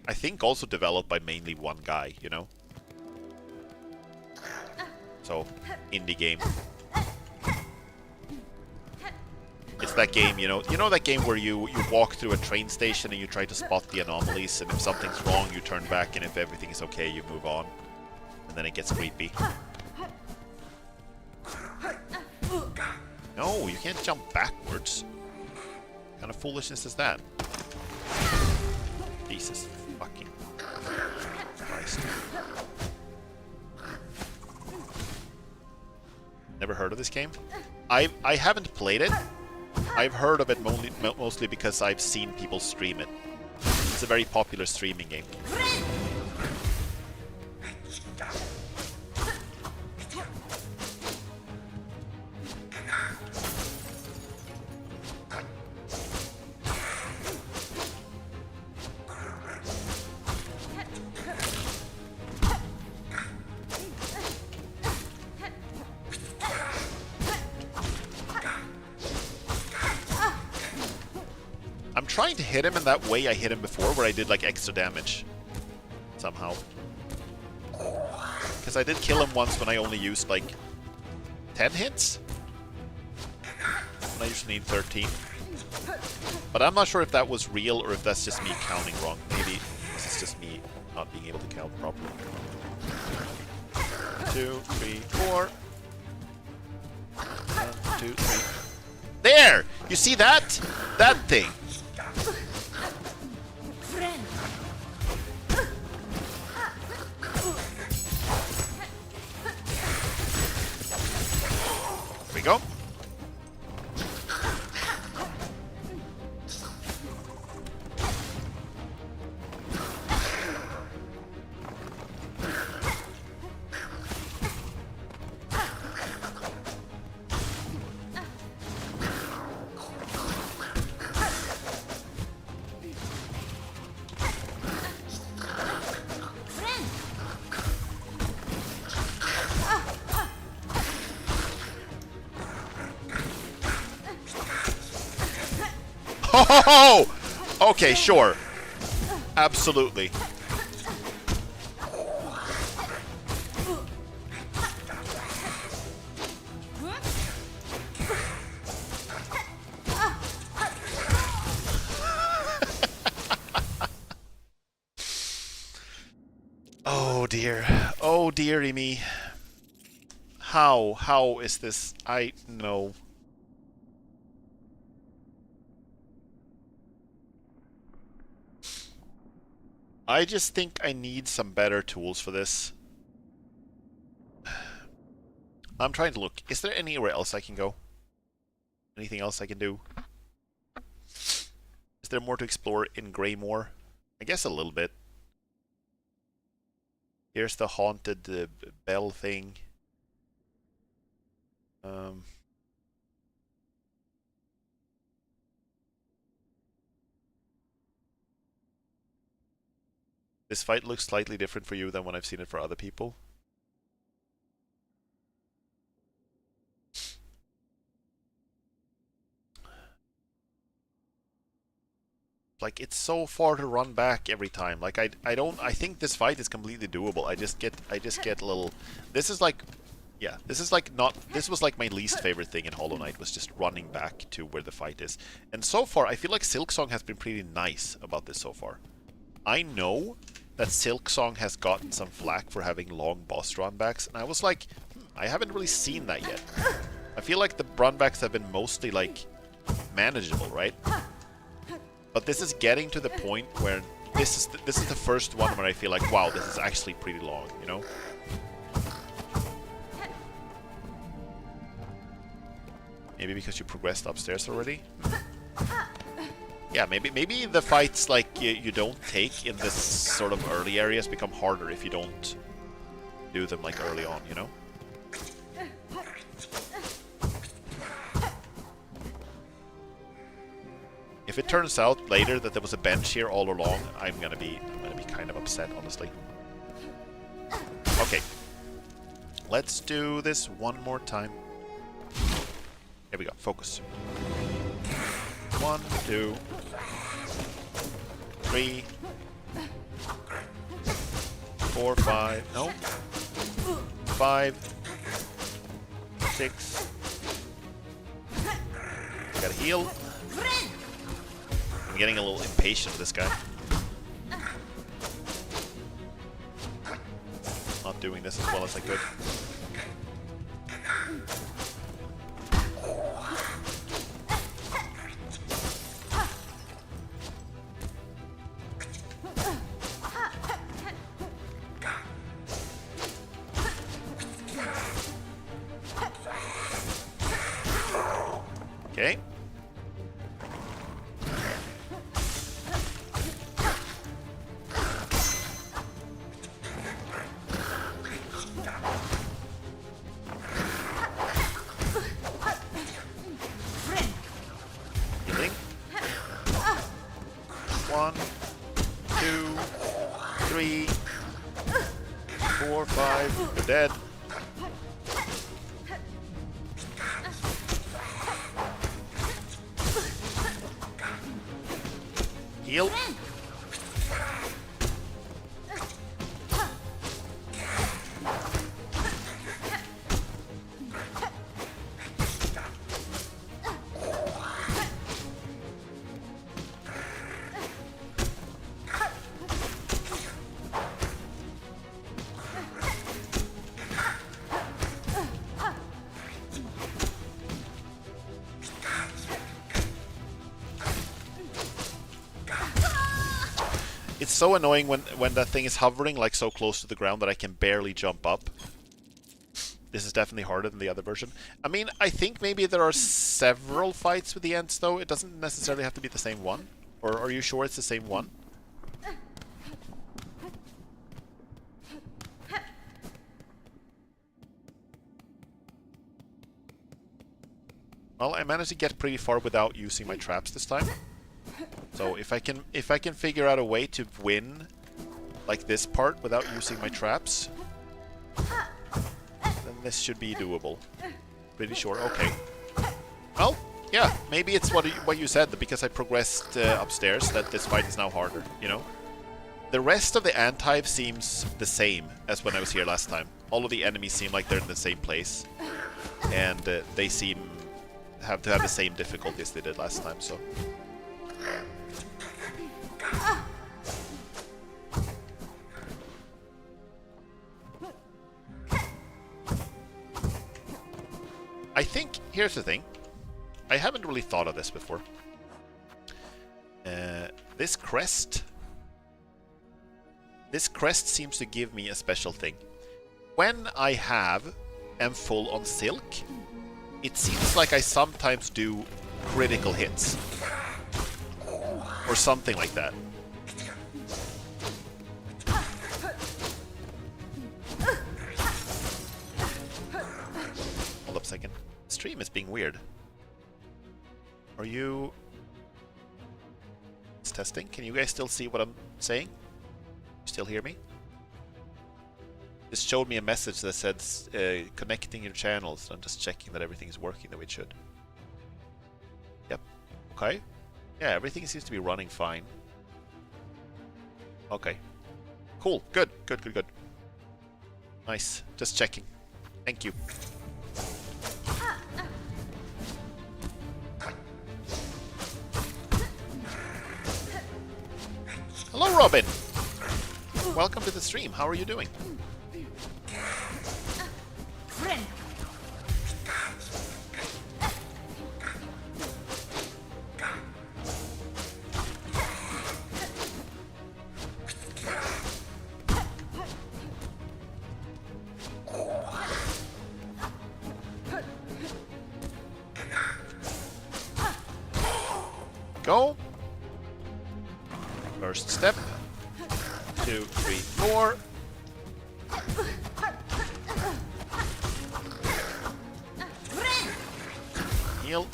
I think also developed by mainly one guy, you know? So, indie game. It's that game, you know that game where you walk through a train station and you try to spot the anomalies, and if something's wrong, you turn back, and if everything is okay, you move on. And then it gets creepy. No, you can't jump backwards. What kind of foolishness is that? Jesus fucking Christ. Never heard of this game? I haven't played it. I've heard of it mostly because I've seen people stream it. It's a very popular streaming game. I'm trying to hit him in that way I hit him before, where I did like extra damage. Somehow. Because I did kill him once when I only used like 10 hits. And I usually need 13. But I'm not sure if that was real or if that's just me counting wrong. Maybe this is just me not being able to count properly. 2, 3, 4. 1, 2, 3. There! You see that? That thing. There we go. Oh! Okay, sure. Absolutely. Oh dear. Oh dearie me. How is this? I know. I just think I need some better tools for this. I'm trying to look. Is there anywhere else I can go? Anything else I can do? Is there more to explore in Greymoor? I guess a little bit. Here's the haunted bell thing. This fight looks slightly different for you than when I've seen it for other people. Like, it's so far to run back every time. Like, I think this fight is completely doable. I just get a little... This is like... Yeah, this is like not... This was like my least favorite thing in Hollow Knight, was just running back to where the fight is. And so far, I feel like Silksong has been pretty nice about this so far. I know that Silksong has gotten some flack for having long boss runbacks, and I was like, I haven't really seen that yet. I feel like the runbacks have been mostly, like, manageable, right? But this is getting to the point where this is the first one where I feel like, wow, this is actually pretty long, you know? Maybe because you progressed upstairs already? Yeah, maybe the fights like you don't take in this sort of early areas become harder if you don't do them like early on, you know? If it turns out later that there was a bench here all along, I'm gonna be kind of upset, honestly. Okay. Let's do this one more time. Here we go. Focus. 1, 2, 3, 4, 5, no. 5, 6. Gotta heal. I'm getting a little impatient with this guy. Not doing this as well as I could. Okay. Healing. 1, 2, 3, 4, 5. You're dead. Heal. It's so annoying when that thing is hovering like so close to the ground that I can barely jump up. This is definitely harder than the other version. I mean, I think maybe there are several fights with the Ents though. It doesn't necessarily have to be the same one. Or are you sure it's the same one? Well, I managed to get pretty far without using my traps this time. So if I can figure out a way to win like this part without using my traps, then this should be doable. Pretty sure. Okay. Well, yeah, maybe it's what you said, that because I progressed upstairs that this fight is now harder, you know? The rest of the ant hive seems the same as when I was here last time. All of the enemies seem like they're in the same place. And they seem have to have the same difficulty as they did last time, so... I think, here's the thing. I haven't really thought of this before. This crest seems to give me a special thing. When I am full on silk, it seems like I sometimes do critical hits. Or something like that. Hold up a second. The stream is being weird. Are you... It's testing. Can you guys still see what I'm saying? You still hear me? Just showed me a message that said connecting your channels. I'm just checking that everything is working the way it should. Yep. Okay. Yeah, everything seems to be running fine. Okay. Cool. Good. Good, good, good. Nice. Just checking. Thank you. Hello, Robin! Welcome to the stream. How are you doing? Go. First step. 2, 3, 4. Heal.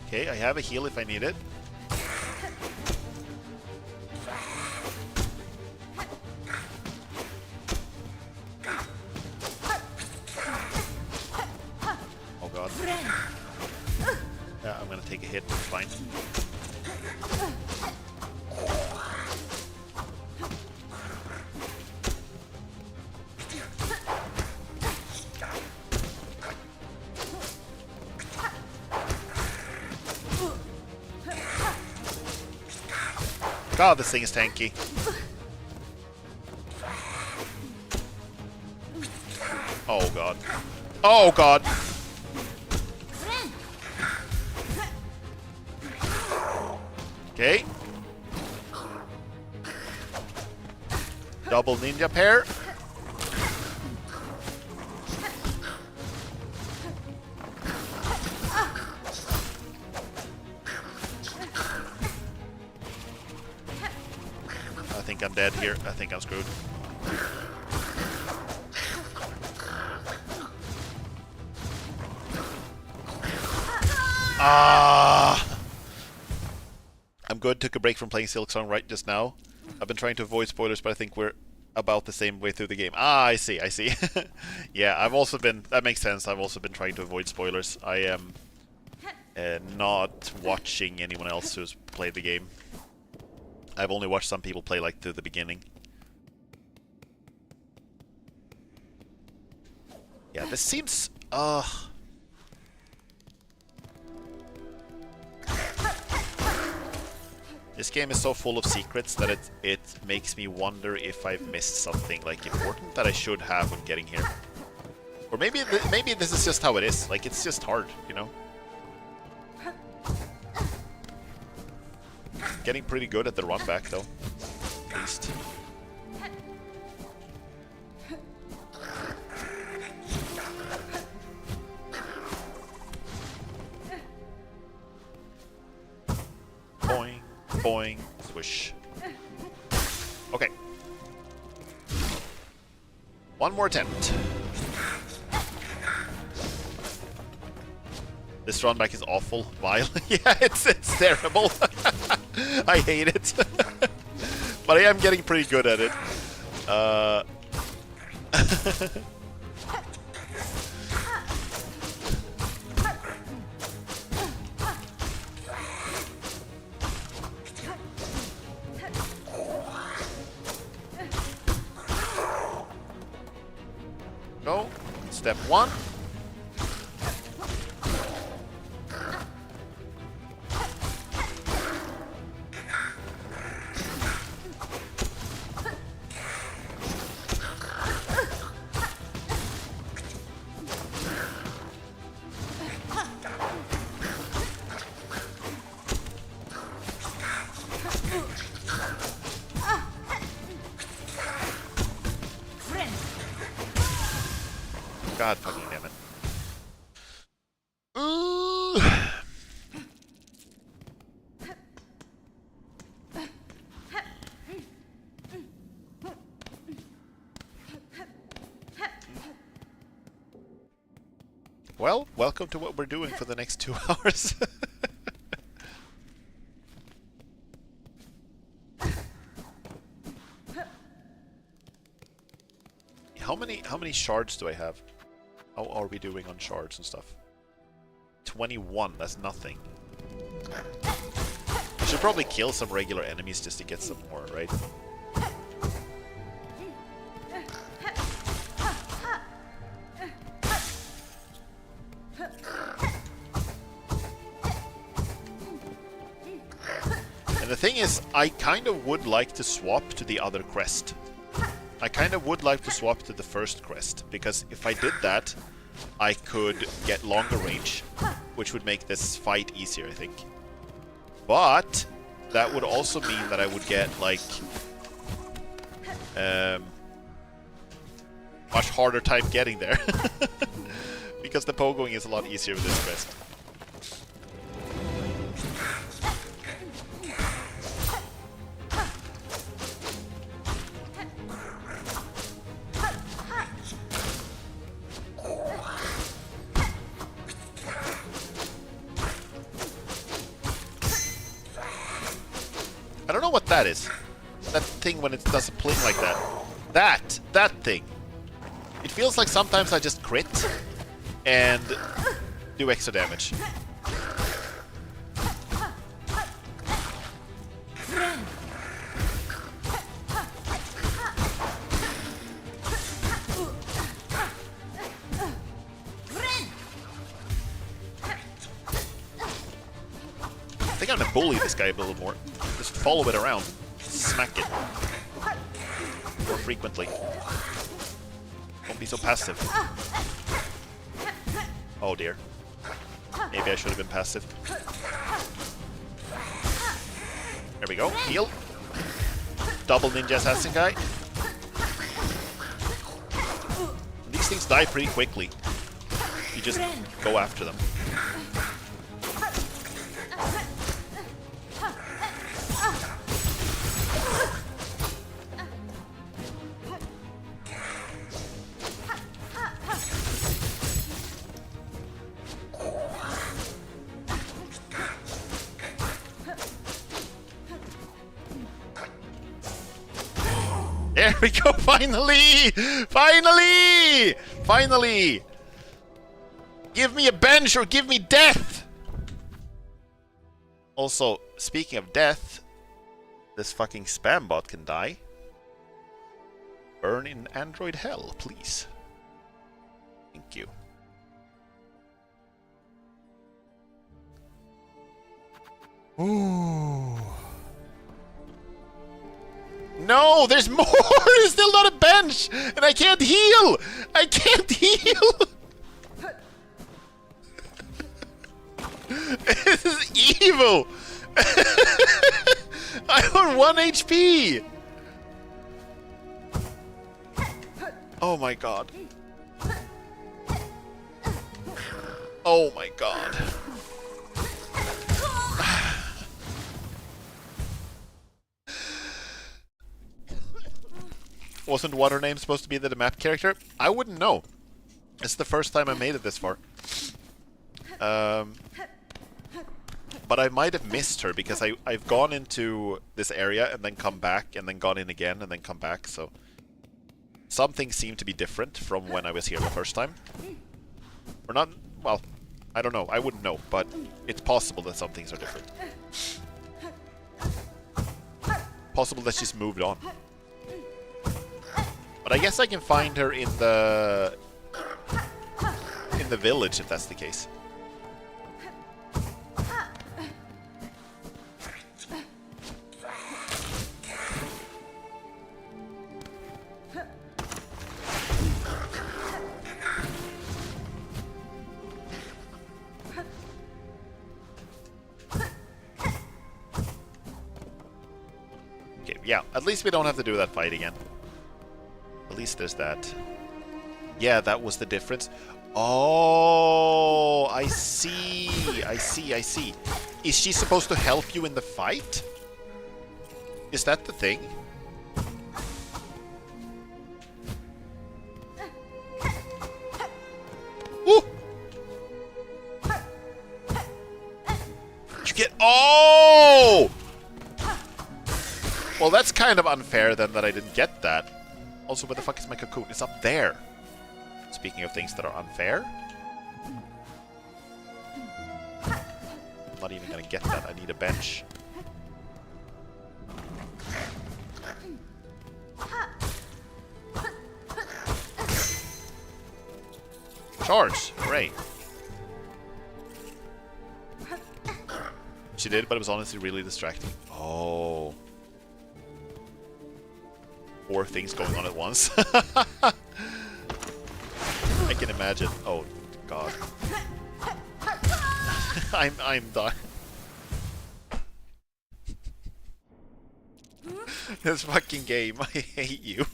Okay, I have a heal if I need it. God, this thing is tanky. Oh god. Oh god! Okay. Double ninja pair. I think I'm dead here. I think I'm screwed. I'm good. Took a break from playing Silksong right just now. I've been trying to avoid spoilers, but I think we're about the same way through the game. I see, I see. Yeah, I've also been... That makes sense. I've also been trying to avoid spoilers. I am not watching anyone else who's played the game. I've only watched some people play, like, to the beginning. Yeah, this seems... This game is so full of secrets that it makes me wonder if I've missed something, like, important that I should have when getting here. Or maybe maybe this is just how it is. Like, it's just hard, you know? Getting pretty good at the run back, though. At least. Boing, boing, swish. Okay. One more attempt. This run back is awful. Vile. Yeah, it's terrible. I hate it. But I am getting pretty good at it. Go. Step one. God fucking damn it. Ooh. Well, welcome to what we're doing for the next 2 hours. How many shards do I have? How are we doing on shards and stuff? 21, that's nothing. I should probably kill some regular enemies just to get some more, right? And the thing is, I kind of would like to swap to the other crest. I kind of would like to swap to the first crest, because if I did that, I could get longer range, which would make this fight easier, I think. But that would also mean that I would get, like, much harder time getting there. Because the pogoing is a lot easier with this crest. I don't know what that is. That thing when it does a pling like that. That thing. It feels like sometimes I just crit and do extra damage. I think I'm gonna bully this guy a little more. Just follow it around. smack it. More frequently. Don't be so passive. Oh dear. Maybe I should have been passive. There we go. Heal. Double ninja assassin guy. These things die pretty quickly. You just go after them. There we go, finally! Finally! Finally! Give me a bench or give me death! Also, speaking of death, this fucking spam bot can die. Burn in Android hell, please. Thank you. Ooh. No, there's more! There's still not a bench! And I can't heal! I can't heal! This is evil! I'm on 1 HP! Oh my god. Oh my god. Wasn't What Her Name supposed to be the map character? I wouldn't know. It's the first time I made it this far. But I might have missed her because I've gone into this area and then come back and then gone in again and then come back, so... Something seemed to be different from when I was here the first time. Or not... well, I don't know. I wouldn't know, but it's possible that some things are different. Possible that she's moved on. But I guess I can find her in the village if that's the case. Okay, yeah, at least we don't have to do that fight again. At least there's that. Yeah, that was the difference. Oh, I see. I see, I see. Is she supposed to help you in the fight? Is that the thing? Woo! You get... oh! Well, that's kind of unfair then that I didn't get that. Also, where the fuck is my cocoon? It's up there. Speaking of things that are unfair. I'm not even gonna get that. I need a bench. Charge! Hooray. She did, but it was honestly really distracting. Oh. 4 things going on at once. I can imagine. Oh god. I'm done. This fucking game, I hate you.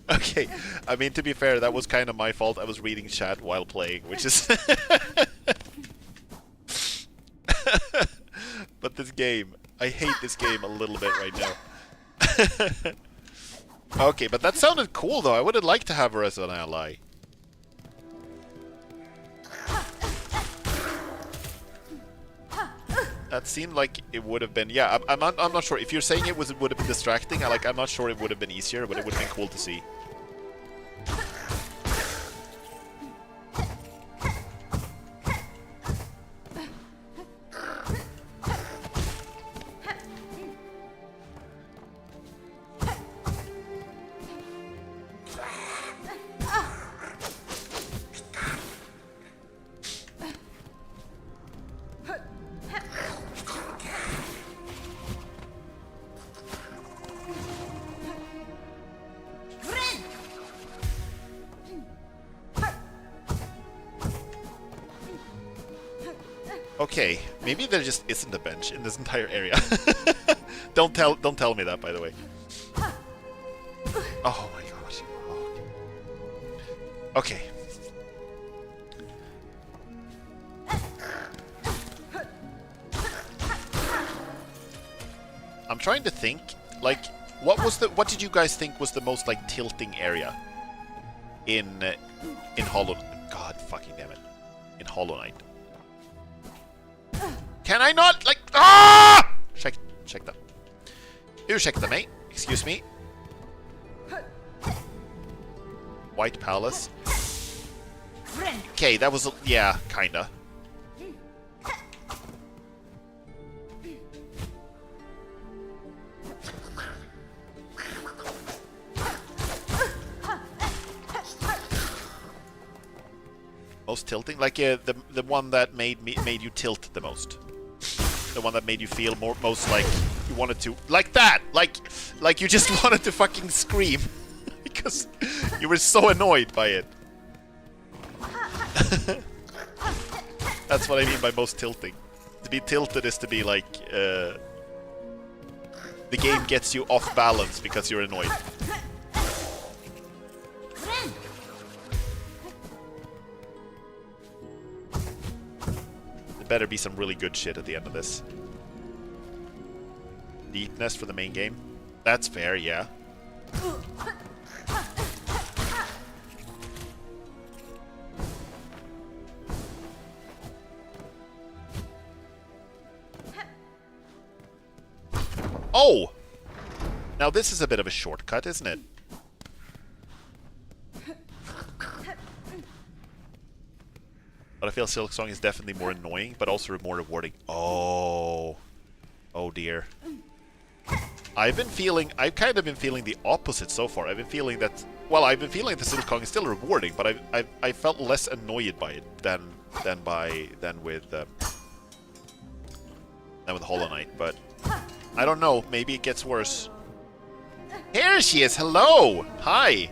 Okay, I mean, to be fair, that was kind of my fault. I was reading chat while playing, which is... But this game, I hate this game a little bit right now. Okay, but that sounded cool though. I would have liked to have her as an ally. That seemed like it would have been... yeah, I'm not sure. If you're saying it would have been distracting, I'm not sure it would have been easier, but it would have been cool to see. Okay, maybe there just isn't a bench in this entire area. Don't tell me that, by the way. Oh my gosh. Oh. Okay. I'm trying to think, like, what did you guys think was the most, like, tilting area in Hollow... God fucking damn it. In Hollow Knight. Can I not, like... Ah! Check that. Ursäkta mig. Excuse me. White Palace. Okay, that was... Yeah, kinda. Most tilting? Like the one that made you tilt the most. The one that made you feel most like you wanted to... Like that! Like you just wanted to fucking scream. Because you were so annoyed by it. That's what I mean by most tilting. To be tilted is to be like... the game gets you off balance because you're annoyed. There better be some really good shit at the end of this. Deepness for the main game. That's fair, yeah. Oh! Now this is a bit of a shortcut, isn't it? But I feel Silksong is definitely more annoying, but also more rewarding. Oh. Oh dear. I've kind of been feeling the opposite so far. I've been feeling that... Well, I've been feeling that Silksong is still rewarding, but I felt less annoyed by it than with Hollow Knight, but... I don't know, maybe it gets worse. Here she is! Hello! Hi!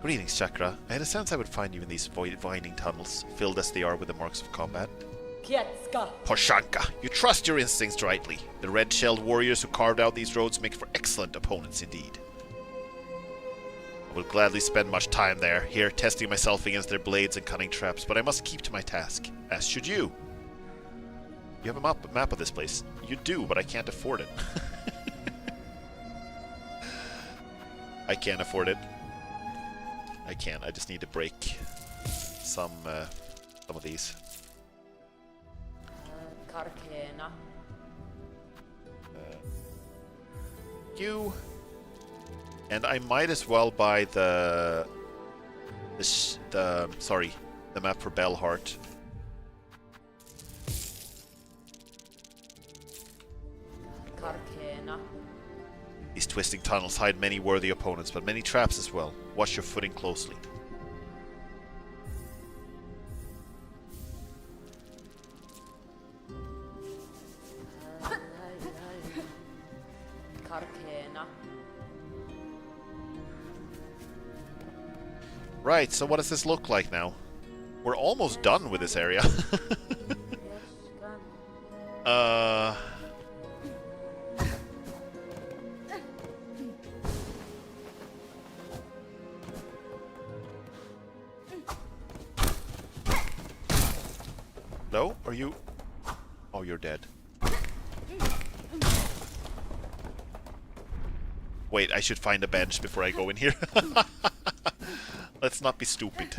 Greetings, Chakra. I had a sense I would find you in these winding tunnels, filled as they are with the marks of combat. Poshanka, you trust your instincts rightly. The red-shelled warriors who carved out these roads make for excellent opponents indeed. I would gladly spend much time there, here testing myself against their blades and cunning traps, but I must keep to my task, as should you. You have a map of this place. You do, but I can't afford it. I can't afford it. I can't. I just need to break some of these. You. And I might as well buy the map for Bellheart. These twisting tunnels hide many worthy opponents, but many traps as well. Watch your footing closely. Right, so what does this look like now? We're almost done with this area. No? Are you... Oh, you're dead. Wait, I should find a bench before I go in here. Let's not be stupid.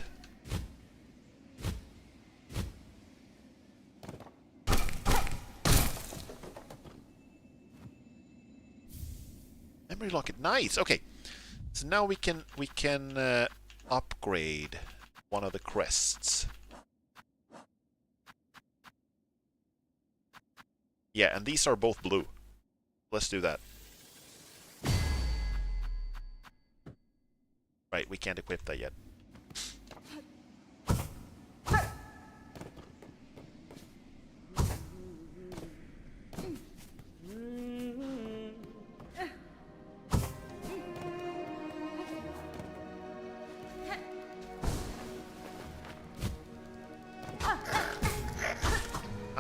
Memory locket, nice. Okay, so now we can upgrade one of the crests. Yeah, and these are both blue. Let's do that. Right, we can't equip that yet.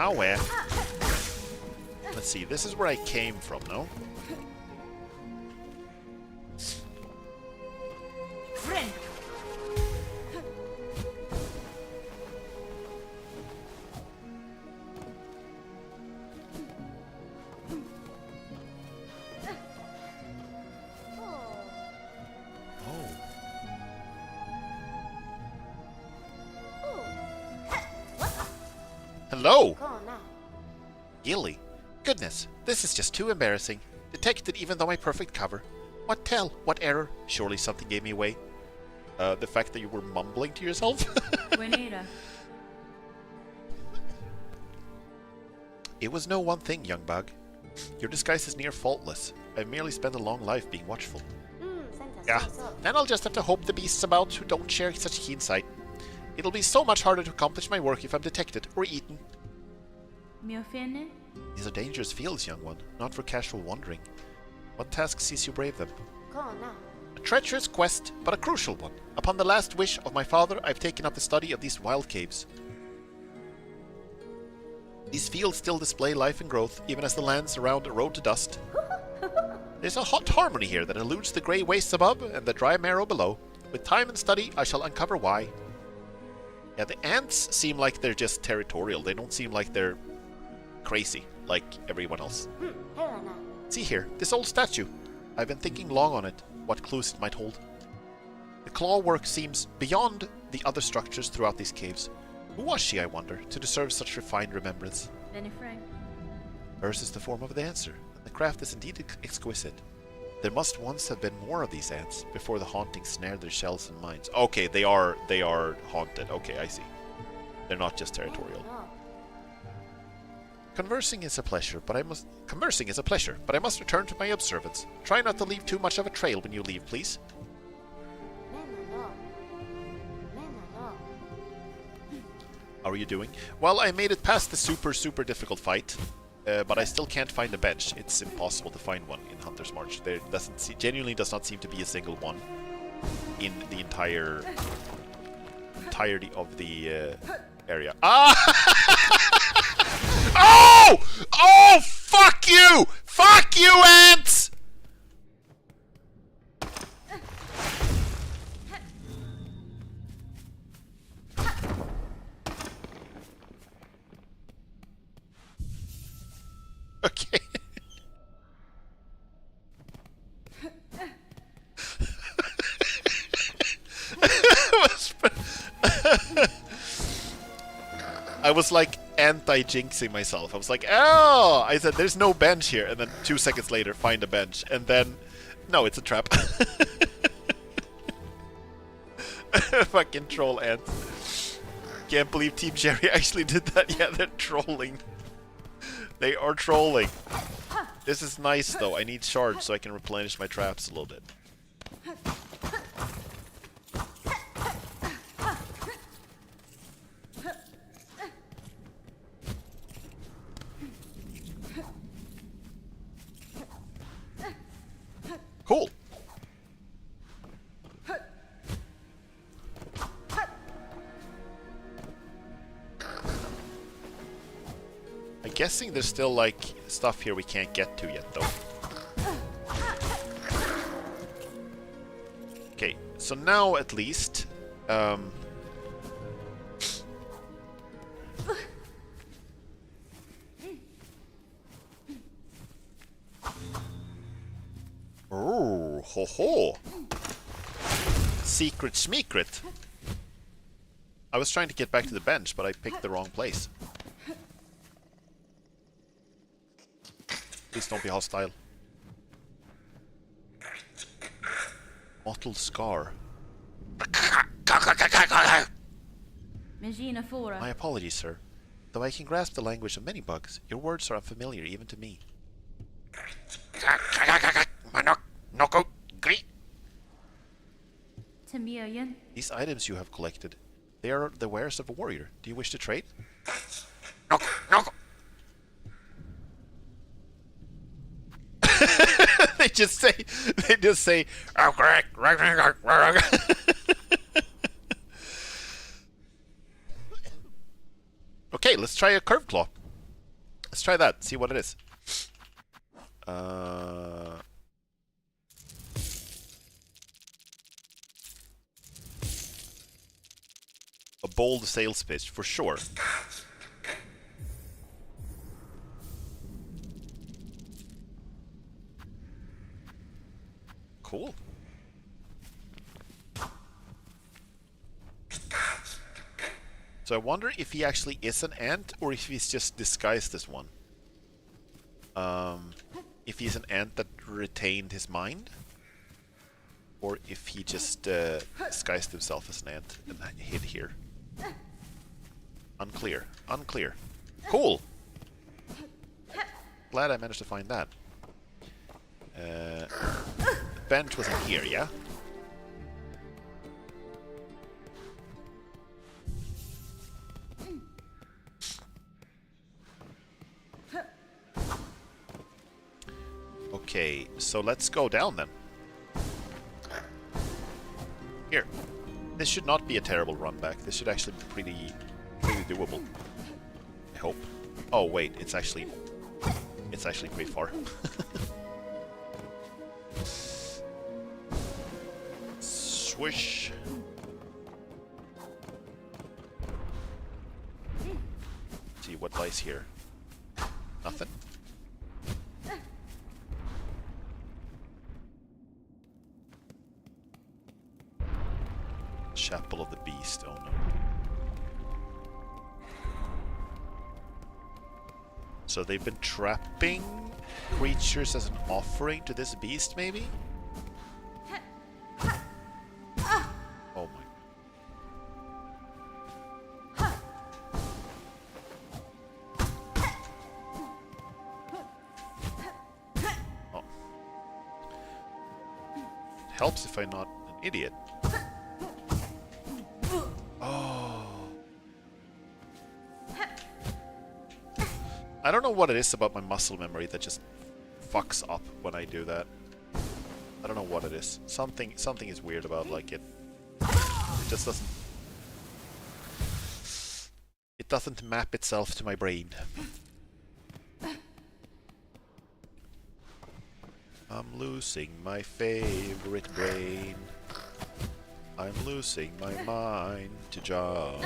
Ow, Let's see, this is where I came from, no? Friend. Hello! Gilly. Goodness, this is just too embarrassing. Detected even though my perfect cover. What tell? What error? Surely something gave me away. The fact that you were mumbling to yourself? It was no one thing, young bug. Your disguise is near faultless. I've merely spent a long life being watchful. Yeah, then I'll just have to hope the beasts about who don't share such keen sight. It'll be so much harder to accomplish my work if I'm detected or eaten. These are dangerous fields, young one, not for casual wandering. What task sees you brave them? A treacherous quest, but a crucial one. Upon the last wish of my father, I've taken up the study of these wild caves. These fields still display life and growth, even as the lands around erode to dust. There's a hot harmony here that eludes the grey wastes above and the dry marrow below. With time and study, I shall uncover why. Yeah, the ants seem like they're just territorial. They don't seem like they're crazy, like everyone else. See here, this old statue. I've been thinking long on it, what clues it might hold. The claw work seems beyond the other structures throughout these caves. Who was she, I wonder, to deserve such refined remembrance? Hers is the form of the answer, and the craft is indeed exquisite. There must once have been more of these ants, before the hauntings snared their shells and minds. Okay, they are haunted. Okay, I see. They're not just territorial. Conversing is a pleasure, but I must return to my observance. Try not to leave too much of a trail when you leave, please. How are you doing? Well, I made it past the super difficult fight, but I still can't find a bench. It's impossible to find one in Hunter's March. There genuinely does not seem to be a single one in the entirety of the area. Ah! Oh! Oh! Fuck you! Fuck you, ants! Okay. I was like anti-jinxing myself. I was like, oh! I said, there's no bench here. And then 2 seconds later, find a bench. And then, no, it's a trap. Fucking troll ants. Can't believe Team Jerry actually did that. Yeah, they're trolling. They are trolling. This is nice, though. I need shards so I can replenish my traps a little bit. Cool. I'm guessing there's still, like, stuff here we can't get to yet, though. Okay, so now, at least, oh, ho ho! Secret schmeekret! I was trying to get back to the bench, but I picked the wrong place. Please don't be hostile. Mottled scar. My apologies, sir. Though I can grasp the language of many bugs, your words are unfamiliar even to me. These items you have collected, they are the wares of a warrior. Do you wish to trade? They just say, oh, correct. Okay, let's try a curved claw. Let's try that. See what it is. A bold sales pitch, for sure. Cool. So I wonder if he actually is an ant, or if he's just disguised as one. If he's an ant that retained his mind, or if he just disguised himself as an ant and hid here. Unclear. Unclear. Cool! Glad I managed to find that. The bench was in here, yeah? Okay, so let's go down then. Here. This should not be a terrible run back. This should actually be pretty doable. I hope. Oh wait, it's actually pretty far. Swish. Let's see what lies here. Nothing. Chapel of the Beast, oh no. So they've been trapping creatures as an offering to this beast, maybe? Oh my. Oh. It helps if I'm not an idiot. I don't know what it is about my muscle memory that just fucks up when I do that. I don't know what it is. Something is weird about like it. It just doesn't. It doesn't map itself to my brain. I'm losing my favorite brain. I'm losing my mind to jump.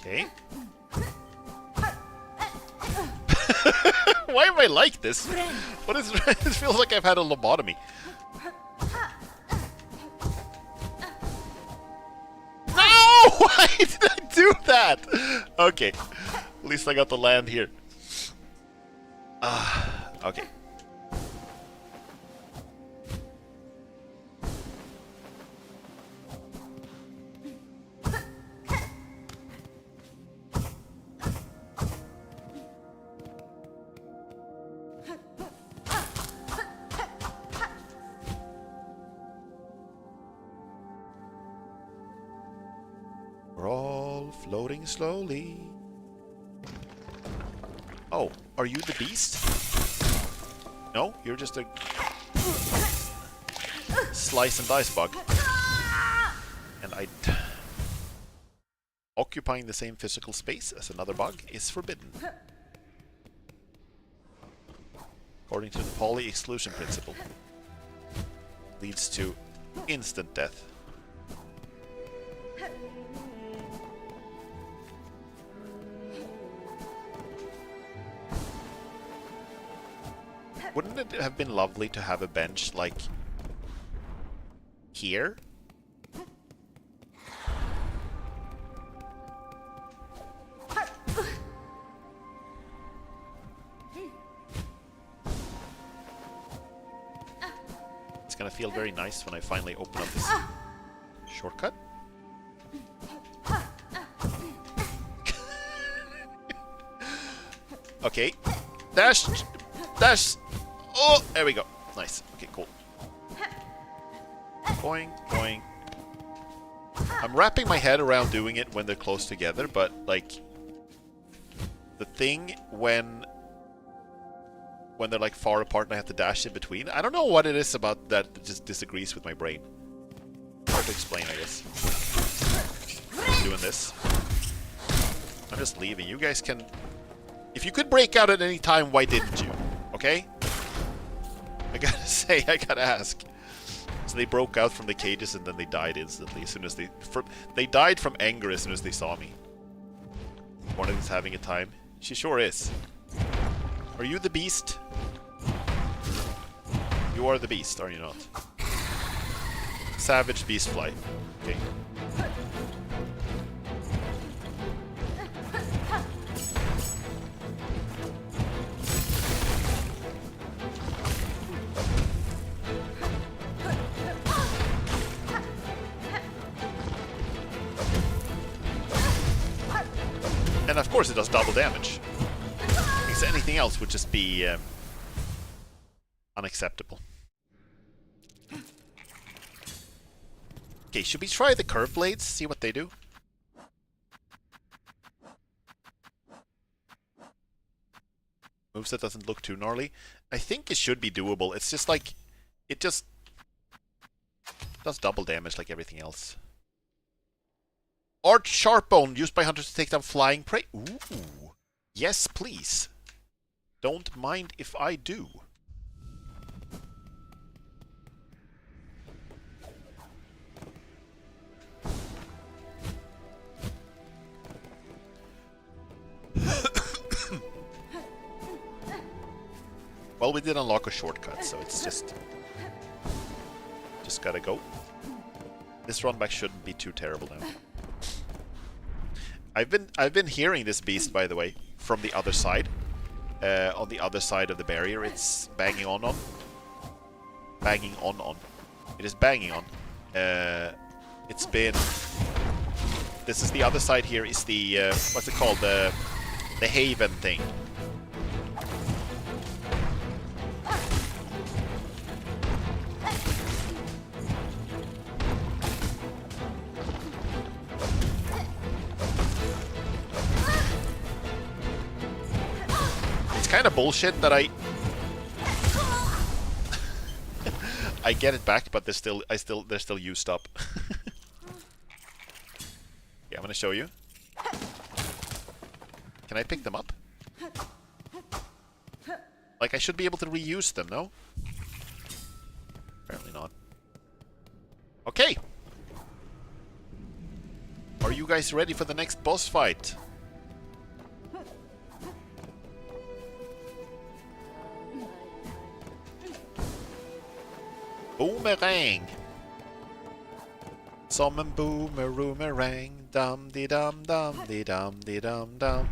Okay. Why am I like this? What is it? Feels like I've had a lobotomy. No! Why did I do that? Okay. At least I got the land here. Okay. We're all floating slowly. Oh, are you the beast? No, you're just a slice and dice bug. And occupying the same physical space as another bug is forbidden. According to the Pauli exclusion principle. Leads to instant death. Wouldn't it have been lovely to have a bench like here? It's gonna feel very nice when I finally open up this shortcut. Okay. Dash! Dash! Oh! There we go. Nice. Okay, cool. Boing, boing. I'm wrapping my head around doing it when they're close together, but, like... The thing when they're, like, far apart and I have to dash in between, I don't know what it is about that just disagrees with my brain. Hard to explain, I guess. I'm doing this. I'm just leaving. You guys can... If you could break out at any time, why didn't you? Okay? I gotta say, I gotta ask. So they broke out from the cages and then they died instantly as soon as they... They died from anger as soon as they saw me. One of them's having a time. She sure is. Are you the beast? You are the beast, are you not? Savage beast fly. Okay. And of course it does double damage. Because anything else would just be unacceptable. Okay, should we try the curve blades? See what they do? Moves that doesn't look too gnarly. I think it should be doable. It's just like... It just... does double damage like everything else. Arch Sharp Bone, used by hunters to take down flying prey. Ooh. Yes, please. Don't mind if I do. Well, we did unlock a shortcut, so it's just gotta go. This run back shouldn't be too terrible now. I've been hearing this beast, by the way, from the other side. On the other side of the barrier, it's banging on. Banging on. It is banging on. It's been... This is the other side here, is the... what's it called? The Haven thing. Kind of bullshit that I get it back, but they're still used up. Yeah, I'm gonna show you. Can I pick them up? Like, I should be able to reuse them, no? Apparently not. Okay. Are you guys ready for the next boss fight? Boomerang! Som en boomerang, dum-de-dum-dum-de-dum-de-dum-dum.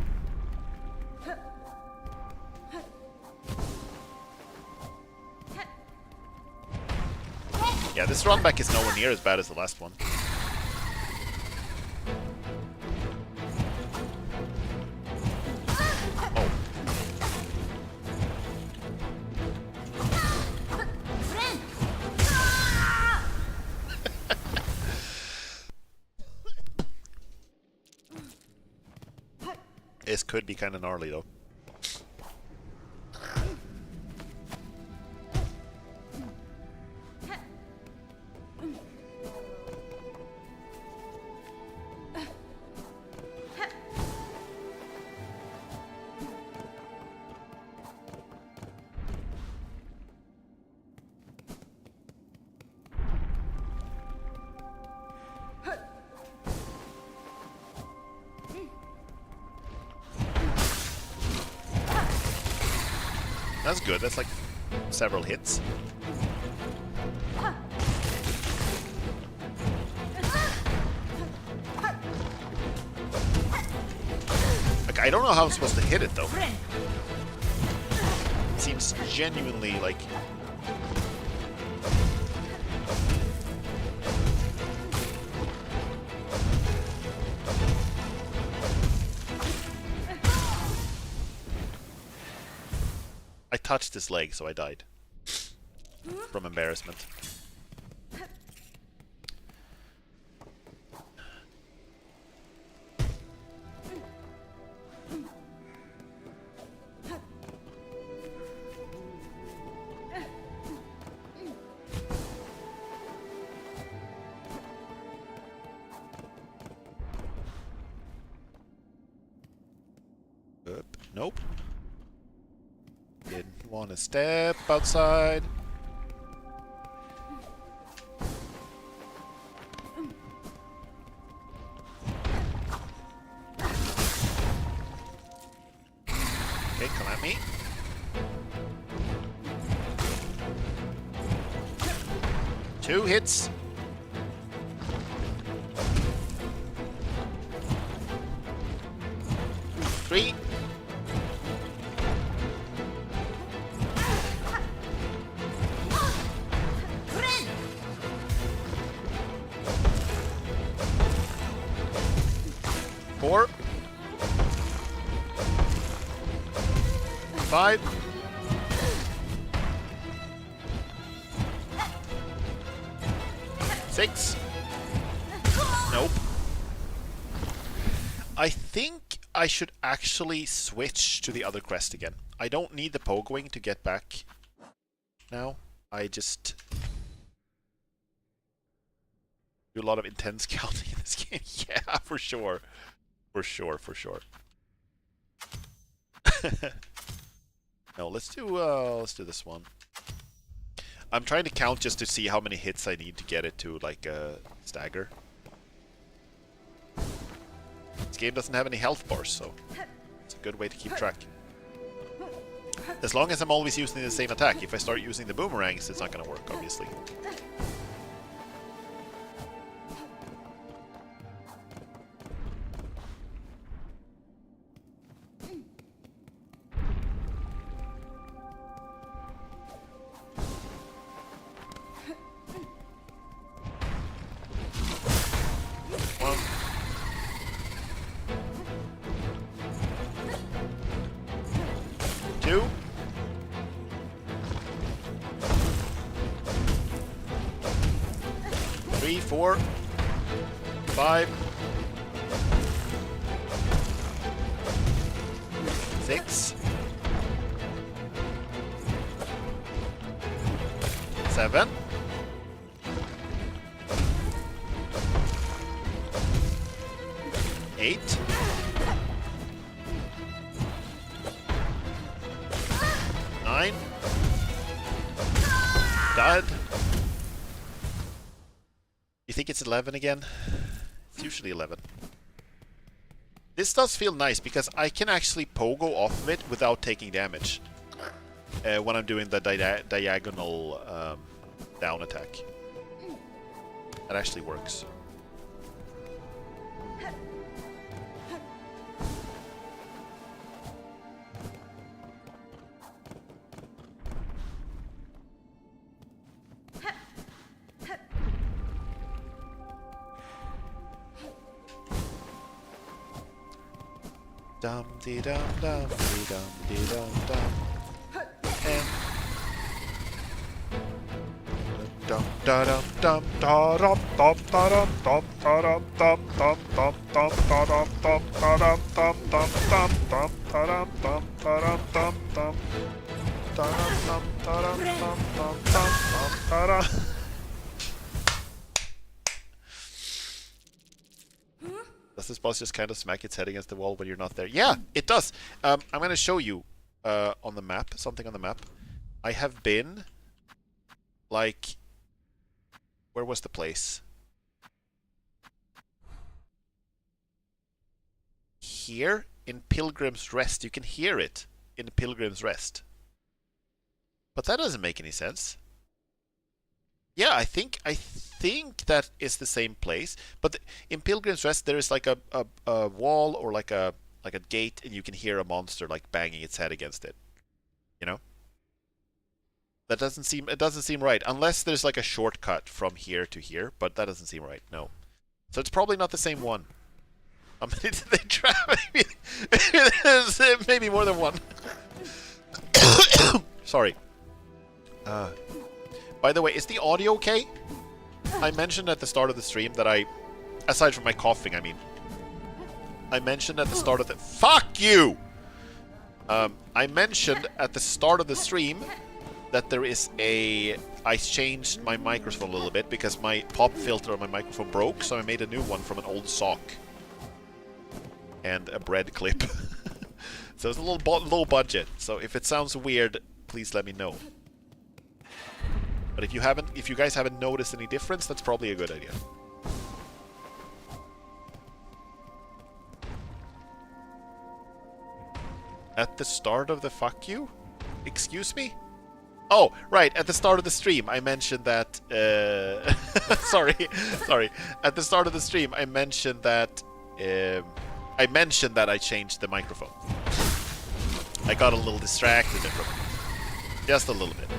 Yeah, this run back is nowhere near as bad as the last one. This could be kind of gnarly, though. That's good. That's like several hits. Like, I don't know how I'm supposed to hit it, though. It seems genuinely, like... touched his leg, so I died. From embarrassment. Nope. Didn't want to step outside. Okay, come at me. Two hits. Three. Four. Five. Six. Nope. I think I should actually switch to the other crest again. I don't need the pogoing to get back now. I just do a lot of intense counting in this game. Yeah, for sure. For sure, for sure. No, let's do this one. I'm trying to count just to see how many hits I need to get it to like a stagger. This game doesn't have any health bars, so it's a good way to keep track. As long as I'm always using the same attack. If I start using the boomerangs, it's not going to work, obviously. Two. Three, four, five, six, seven, eight, nine, done. You think it's 11 again? It's usually 11. This does feel nice because I can actually pogo off of it without taking damage when I'm doing the diagonal down attack. That actually works. Dum dee dum dum dee dum dee dum dum. And dum da dum dum da dum dum da dum dum da dum dum dum dum dum da dum dum da dum dum dum dum dum da dum dum da dum dum dum da dum dum da dum dum dum dum da dum. Does this boss just kind of smack its head against the wall when you're not there? Yeah, it does. I'm going to show you on the map, something on the map. I have been, like, where was the place? Here in Pilgrim's Rest. You can hear it in Pilgrim's Rest. But that doesn't make any sense. Yeah, I think that is the same place. But in Pilgrim's Rest, there is like a wall or like a gate, and you can hear a monster like banging its head against it. You know? It doesn't seem right unless there's like a shortcut from here to here, but that doesn't seem right. No. So it's probably not the same one. They try maybe more than one. Sorry. By the way, is the audio okay? I mentioned at the start of the stream that aside from my coughing, I mean, I mentioned at the start of the... Fuck you! I mentioned at the start of the stream that there is I changed my microphone a little bit because my pop filter on my microphone broke, so I made a new one from an old sock. And a bread clip. So it's a little low budget, so if it sounds weird, please let me know. But if you guys haven't noticed any difference, that's probably a good idea. At the start of the fuck you? Excuse me? Oh, right, at the start of the stream, I mentioned that... sorry. At the start of the stream, I mentioned that... I changed the microphone. I got a little distracted from it. Just a little bit.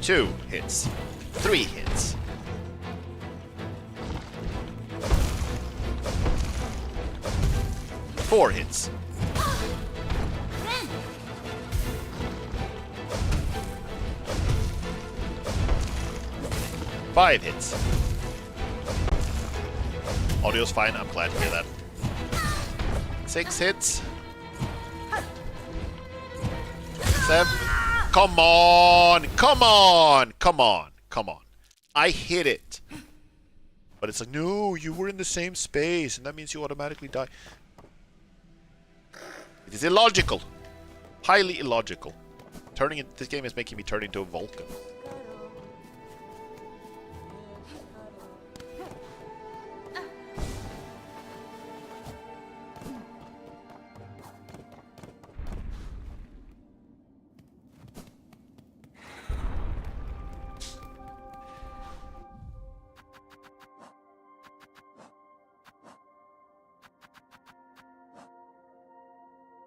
2 hits. 3 hits. Four hits. 5 hits. Audio's fine, I'm glad to hear that. 6 hits. 7. Come on! Come on! Come on! Come on. I hit it. But it's like, no, you were in the same space, and that means you automatically die. It is illogical. Highly illogical. This game is making me turn into a Vulcan.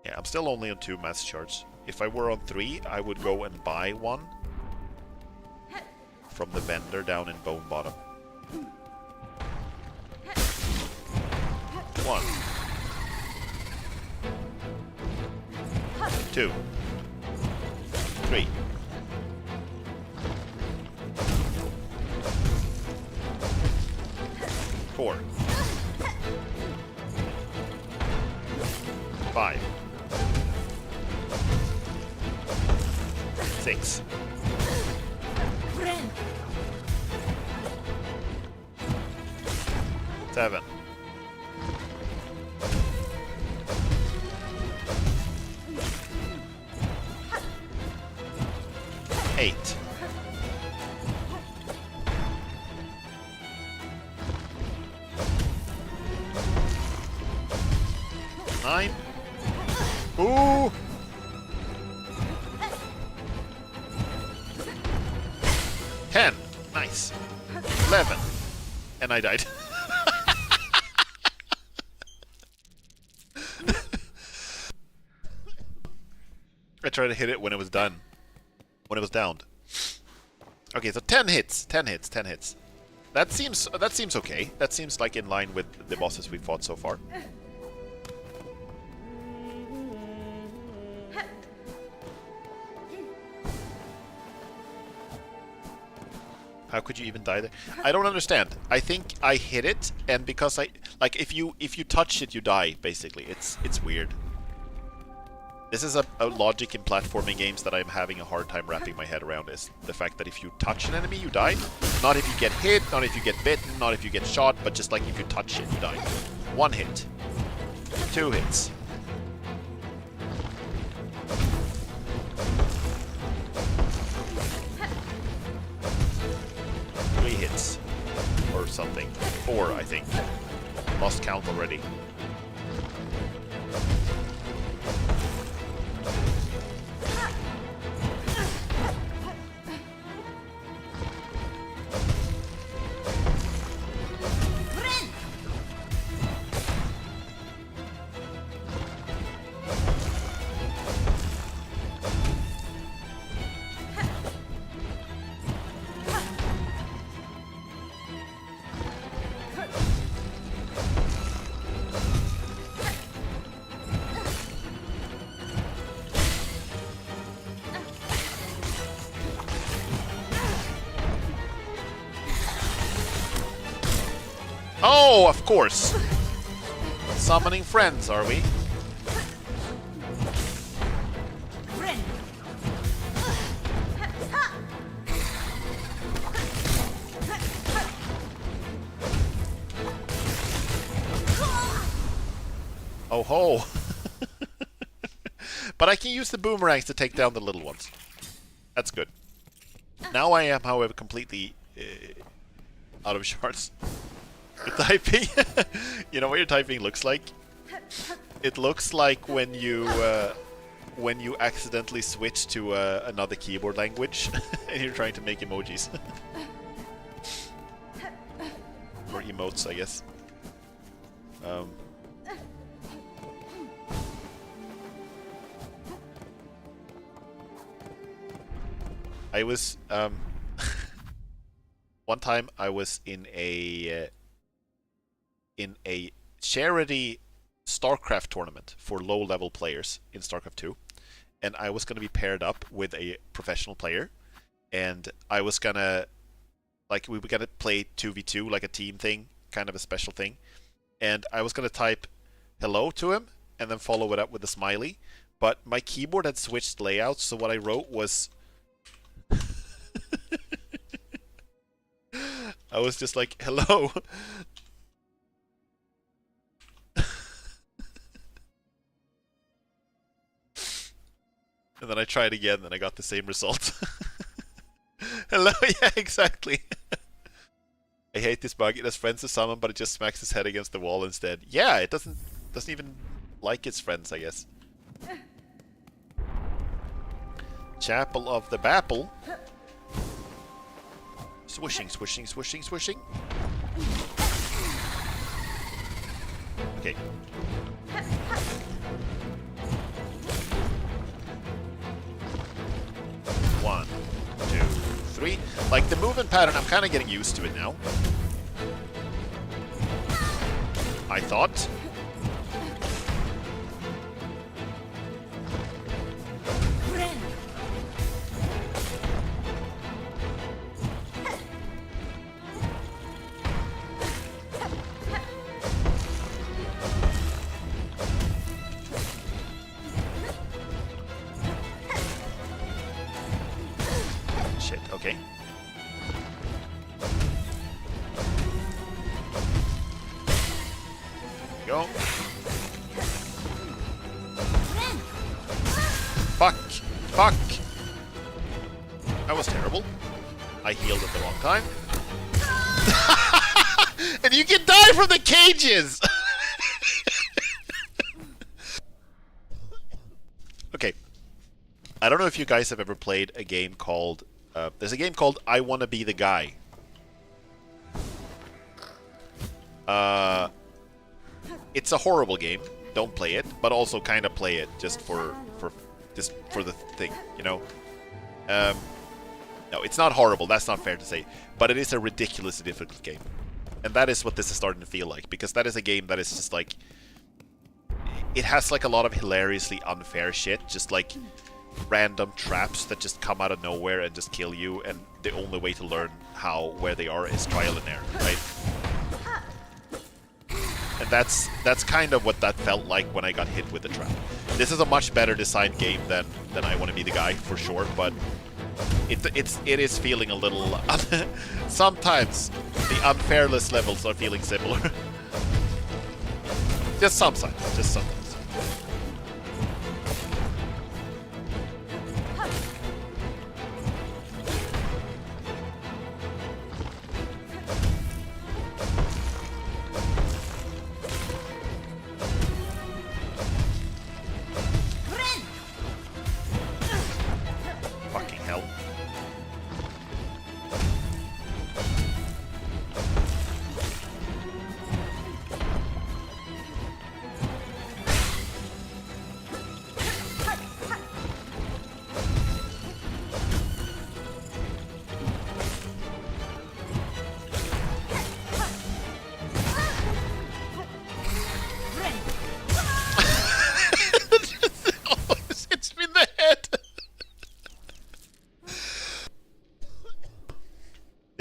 Yeah, I'm still only on 2 mass charts. If I were on 3, I would go and buy one from the vendor down in Bone Bottom. 1. 2. 3. 4. 5. 6. 7. 8. 9. Ooh! 10. Nice. 11. And I died. I tried to hit it when it was done. When it was downed. Okay, so 10 hits. 10 hits. 10 hits. That seems okay. That seems like in line with the bosses we've fought so far. How could you even die there? I don't understand. I think I hit it, and because if you touch it, you die. Basically, it's weird. This is a logic in platforming games that I'm having a hard time wrapping my head around. Is the fact that if you touch an enemy, you die. Not if you get hit, not if you get bitten, not if you get shot, but just like if you touch it, you die. 1 hit, 2 hits. 3 hits. Or something. 4, I think. Lost count already. Oh, of course. Summoning friends, are we? Oh ho! But I can use the boomerangs to take down the little ones. That's good. Now I am, however, completely out of charts. Your typing. You know what your typing looks like? It looks like when you accidentally switch to another keyboard language and you're trying to make emojis. Or emotes, I guess. I was one time I was in a charity StarCraft tournament for low-level players in StarCraft 2, and I was gonna be paired up with a professional player, and I was gonna we were gonna play 2v2 like a team thing, kind of a special thing, and I was gonna type hello to him and then follow it up with a smiley, but my keyboard had switched layouts, so what I wrote was I was just like, hello. And then I tried again, and I got the same result. Hello, yeah, exactly. I hate this bug. It has friends to summon, but it just smacks his head against the wall instead. Yeah, it doesn't even like its friends, I guess. Chapel of the Bapple. Swishing, swishing, swishing, swishing. Okay. One, two, three. Like the movement pattern, I'm kind of getting used to it now. I thought. Okay. Go. Fuck. Fuck. That was terrible. I healed at the wrong time. And you can die from the cages! Okay. I don't know if you guys have ever played a game called there's a game called I Wanna Be the Guy. It's a horrible game. Don't play it, but also kind of play it just for the thing, you know. No, it's not horrible. That's not fair to say, but it is a ridiculously difficult game, and that is what this is starting to feel like, because that is a game that is just like, it has like a lot of hilariously unfair shit, just like random traps that just come out of nowhere and just kill you, and the only way to learn where they are is trial and error, right? And that's kind of what that felt like when I got hit with the trap. This is a much better designed game than I Want to Be the Guy, for sure, but it is feeling a little sometimes the unfairness levels are feeling similar. Just sometimes. Fucking hell.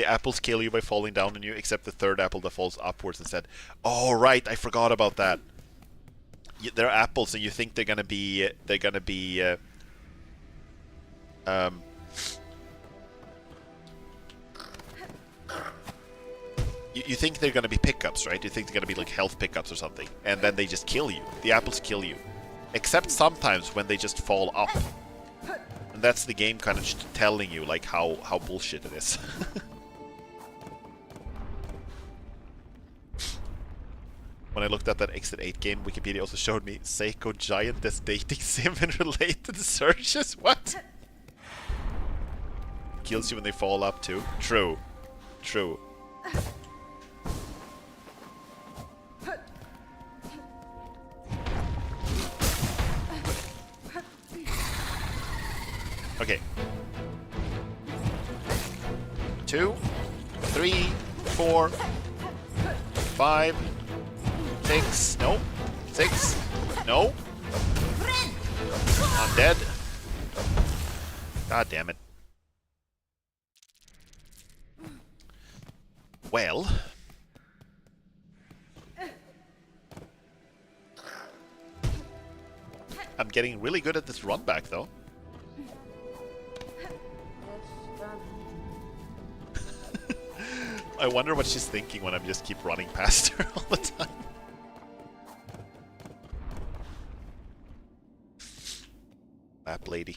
apples kill you by falling down on you, except the third apple that falls upwards instead. Oh, right, I forgot about that. They're apples, and you think they're gonna be... You think they're gonna be pickups, right? You think they're gonna be like health pickups or something. And then they just kill you. The apples kill you. Except sometimes when they just fall up. And that's the game kind of telling you, like, how bullshit it is. When I looked at that Exit 8 game, Wikipedia also showed me Seiko Giantess dating sim and related searches. What? Kills you when they fall up too. True. True. Okay. 2, 3, 4, 5, 6. No. 6. No. I'm dead. God damn it. Well. I'm getting really good at this run back though. I wonder what she's thinking when I just keep running past her all the time. Map lady.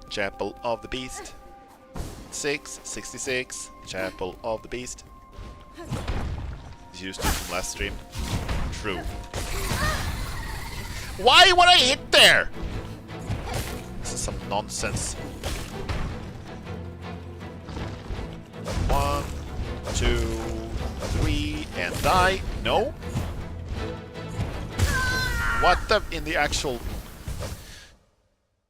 Chapel of the Beast. 666. Chapel of the Beast. Used to from last stream. True. Why would I hit there? This is some nonsense. 1, 2, 3, and die. No. What the in the actual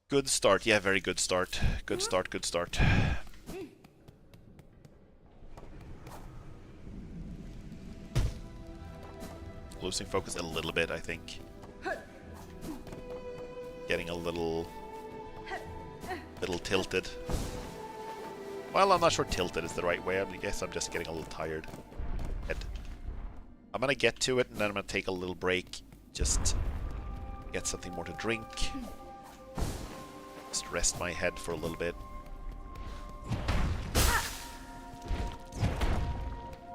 good start. Yeah, very good start. Good start, good start. Losing focus a little bit, I think. Getting a little tilted. Well, I'm not sure tilted is the right way. I guess I'm just getting a little tired. I'm gonna get to it, and then I'm gonna take a little break. Just get something more to drink. Just rest my head for a little bit.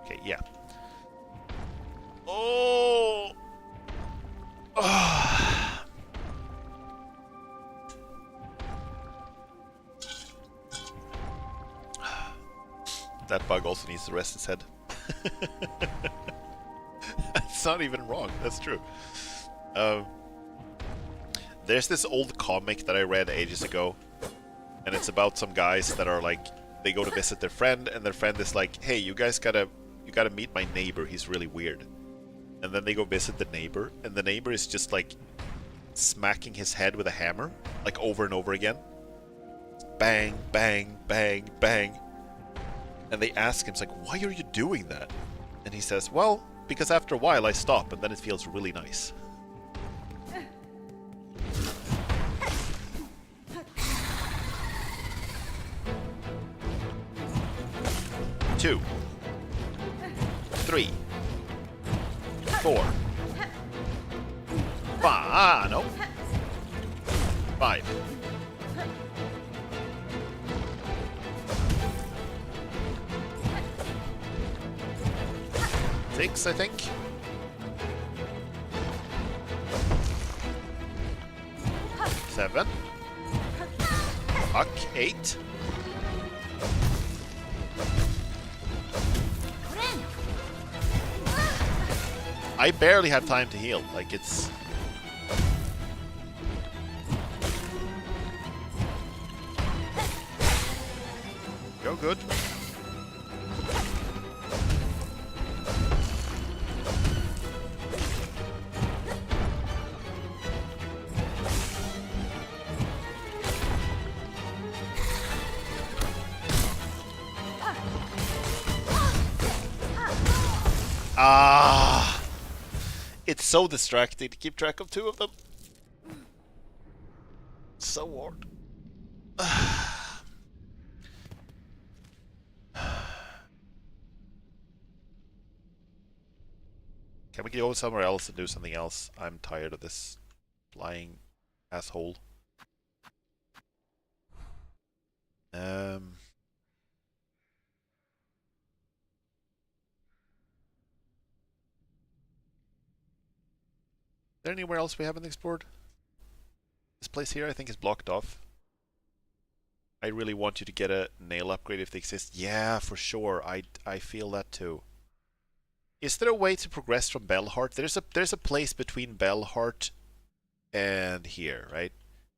Okay, yeah. Oh! Oh. That bug also needs to rest its head. That's not even wrong. That's true. There's this old comic that I read ages ago, and it's about some guys that are like, they go to visit their friend, and their friend is like, "Hey, you gotta meet my neighbor. He's really weird." And then they go visit the neighbor, and the neighbor is just like smacking his head with a hammer, like over and over again. Bang, bang, bang, bang. And they ask him, it's like, "Why are you doing that?" And he says, "Well, because after a while I stop, and then it feels really nice." Two. 3. 4. 5. No. 5. 6, I think. 7. Fuck. 8. I barely have time to heal. Like, it's... Go good. Ah! It's so distracting to keep track of two of them. So hard. Can we go somewhere else and do something else? I'm tired of this flying asshole. Is there anywhere else we haven't explored? This place here I think is blocked off. I really want you to get a nail upgrade if they exist. Yeah, for sure. I feel that too. Is there a way to progress from Bellheart? There's a place between Bellheart and here, right?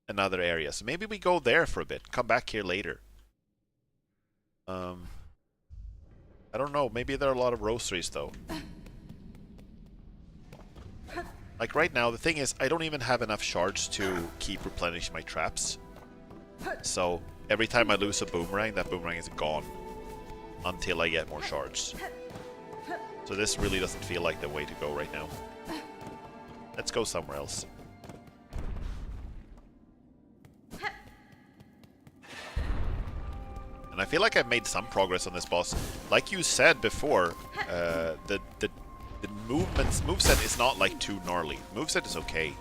Another area. So maybe we go there for a bit. Come back here later. I don't know. Maybe there are a lot of rosaries though. Like right now, the thing is, I don't even have enough shards to keep replenishing my traps. So every time I lose a boomerang, that boomerang is gone until I get more shards. So this really doesn't feel like the way to go right now. Let's go somewhere else. And I feel like I've made some progress on this boss. Like you said before, the moveset is not like too gnarly. Moveset is okay.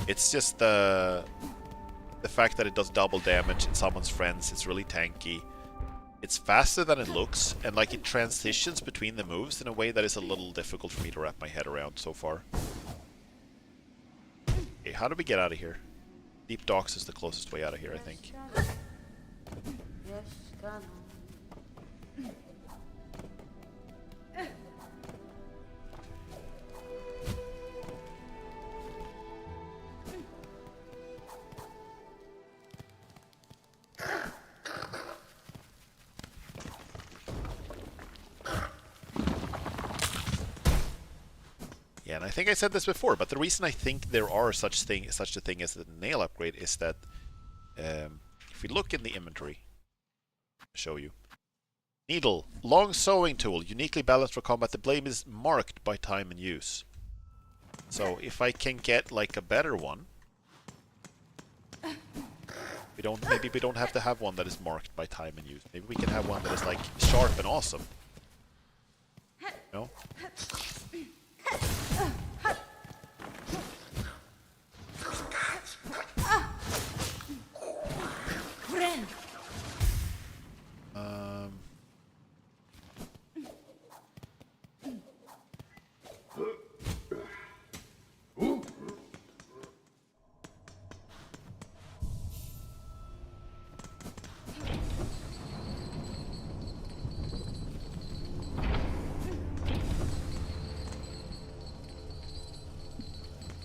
It's just the fact that it does double damage and summons friends. It's really tanky. It's faster than it looks, and like it transitions between the moves in a way that is a little difficult for me to wrap my head around so far. Okay, how do we get out of here? Deep Docks is the closest way out of here, I think. Yeah, and I think I said this before, but the reason I think there are such a thing as a nail upgrade is that if we look in the inventory, I'll show you. Needle, long sewing tool, uniquely balanced for combat. The blade is marked by time and use. So if I can get like a better one, maybe we don't have to have one that is marked by time and use. Maybe we can have one that is like sharp and awesome. No?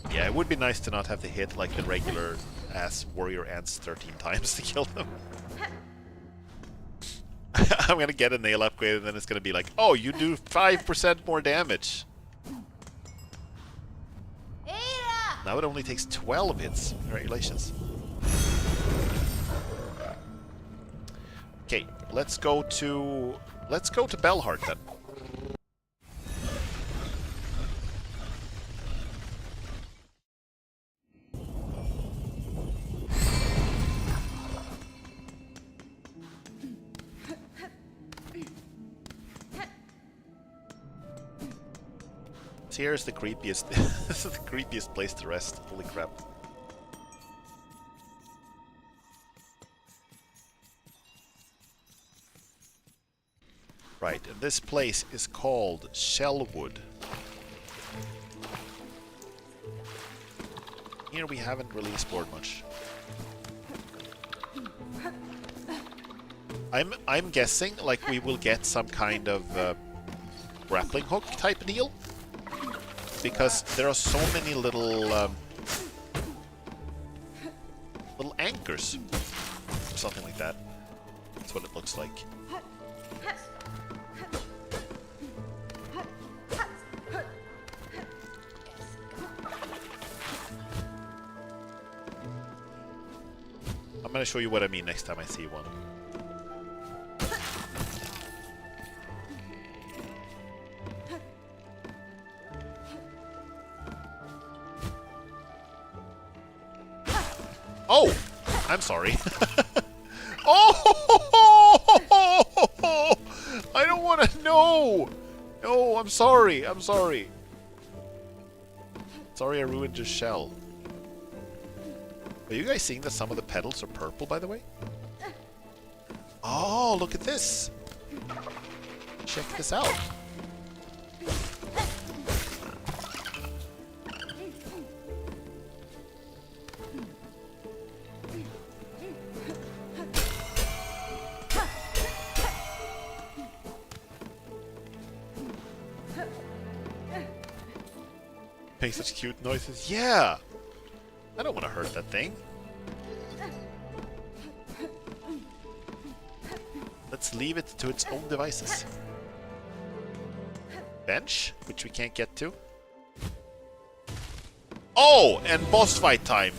Yeah, it would be nice to not have to hit like the regular ass warrior ants 13 times to kill them. I'm gonna get a nail upgrade and then it's gonna be like, oh, you do 5% more damage. Now it only takes 12 hits. Congratulations. Okay, let's go to Bellheart then. Here's the creepiest. This is the creepiest place to rest. Holy crap. Right, and this place is called Shellwood. Here we haven't really explored much. I'm guessing like we will get some kind of grappling hook type deal. Because there are so many little anchors, or something like that. That's what it looks like. I'm gonna show you what I mean next time I see one. Oh! I'm sorry. Oh! I don't want to know. No, I'm sorry. I'm sorry. Sorry I ruined your shell. Are you guys seeing that some of the petals are purple, by the way? Oh, look at this. Check this out. Make such cute noises. Yeah! I don't want to hurt that thing. Let's leave it to its own devices. Bench, which we can't get to. Oh! And boss fight time!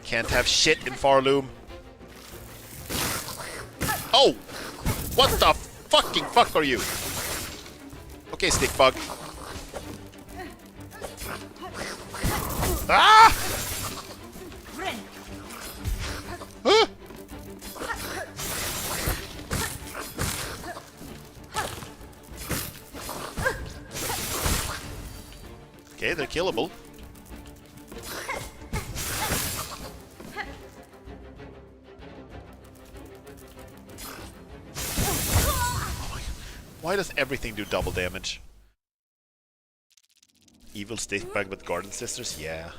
Can't have shit in Farloom. Oh! What the fucking fuck are you? Okay, stick bug. Ah! Huh? Okay, they're killable. Why does everything do double damage? Evil stickbag with Garden Sisters? Yeah.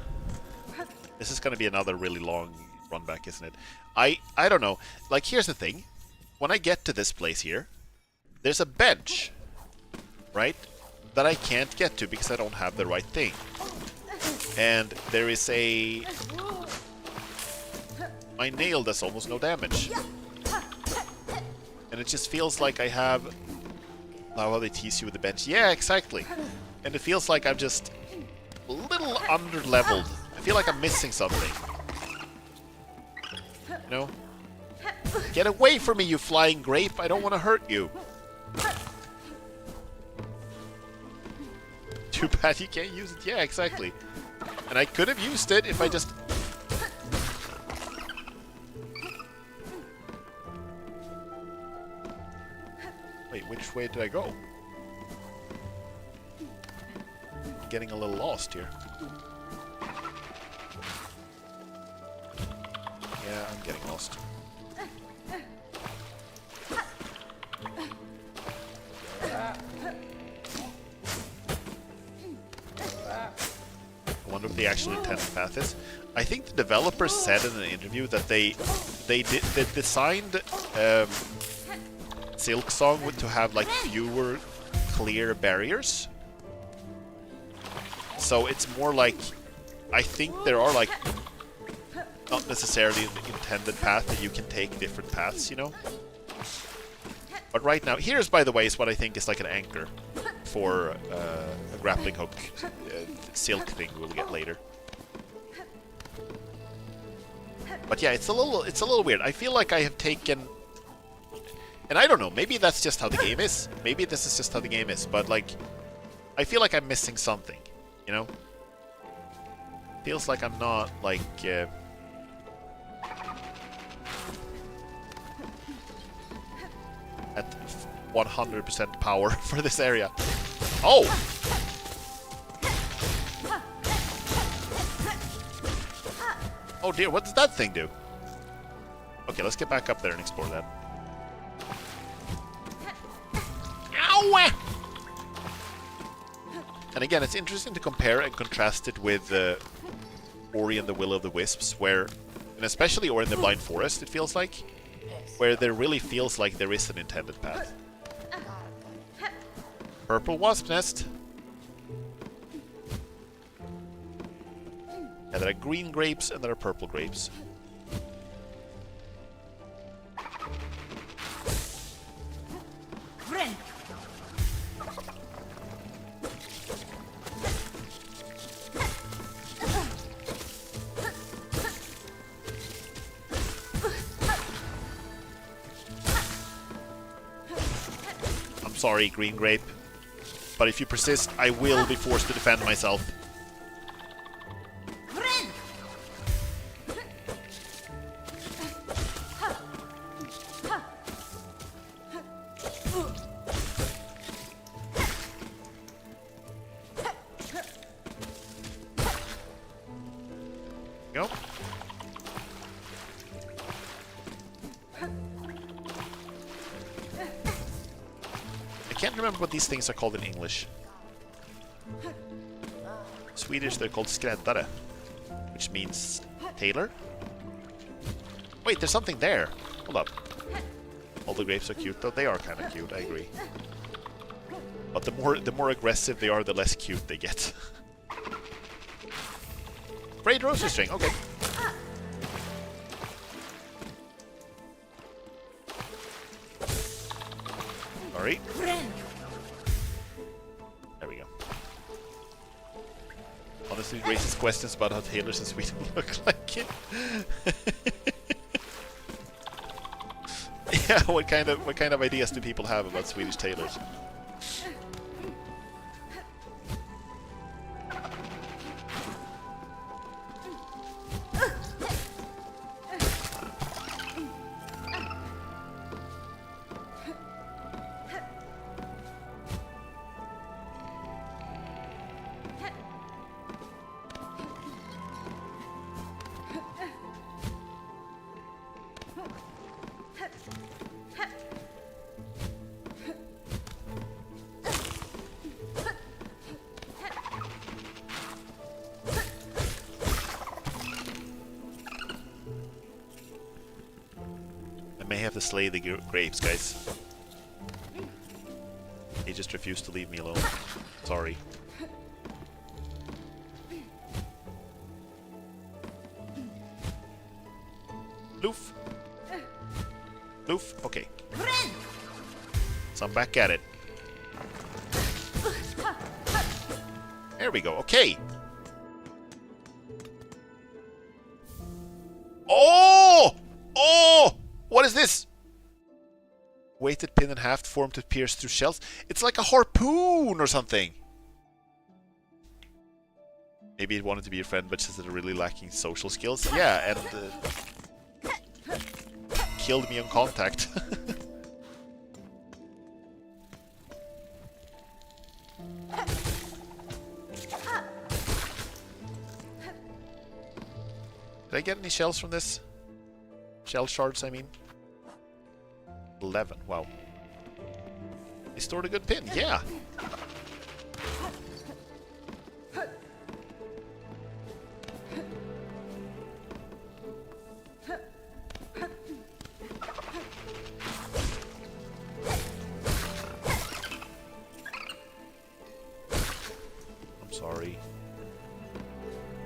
This is gonna be another really long run back, isn't it? I don't know. Like, here's the thing. When I get to this place here, there's a bench, right? That I can't get to because I don't have the right thing. And there is a... My nail does almost no damage. And it just feels like I have... How they tease you with the bench. Yeah, exactly. And it feels like I'm just a little under-leveled. I feel like I'm missing something. You know? Get away from me, you flying grape! I don't want to hurt you. Too bad you can't use it. Yeah, exactly. And I could have used it if I just... Wait, which way did I go? I'm getting a little lost here. Yeah, I'm getting lost. I wonder what the actual intended path is. I think the developers said in an interview that they designed Silksong to have like fewer clear barriers. So it's more like, I think there are like not necessarily an intended path that you can take different paths, you know. But right now, here's by the way is what I think is like an anchor for a grappling hook silk thing we'll get later. But yeah, it's a little weird. I feel like I have taken, and I don't know, maybe that's just how the game is. Maybe this is just how the game is, but like, I feel like I'm missing something, you know? Feels like I'm not, like, at 100% power for this area. Oh! Oh dear, what does that thing do? Okay, let's get back up there and explore that. Ow! And again, it's interesting to compare and contrast it with Ori and the Will of the Wisps, where, and especially Ori and the Blind Forest, it feels like, where there really feels like there is an intended path. Purple wasp nest. And there are green grapes and there are purple grapes. sorry, green grape. But if you persist, I will be forced to defend myself. Go. I can't remember what these things are called in English. Swedish, they're called skräddare, which means tailor. Wait, there's something there. Hold up. All the grapes are cute, though. They are kind of cute, I agree. But the more aggressive they are, the less cute they get. Braid rosary string, okay. Sorry. There we go. Honestly, it raises questions about how tailors in Sweden look like it. Yeah, what kind of ideas do people have about Swedish tailors? May have to slay the grapes, guys. They just refuse to leave me alone. Sorry. Loof. Loof. Okay. So I'm back at it. There we go. Okay. Oh! Oh! What is this? Weighted pin in half, formed to pierce through shells. It's like a harpoon or something. Maybe it wanted to be your friend, but just that really lacking social skills. Yeah, and killed me on contact. Did I get any shells from this? Shell shards, I mean. 11, wow. They stored a good pin, yeah! I'm sorry.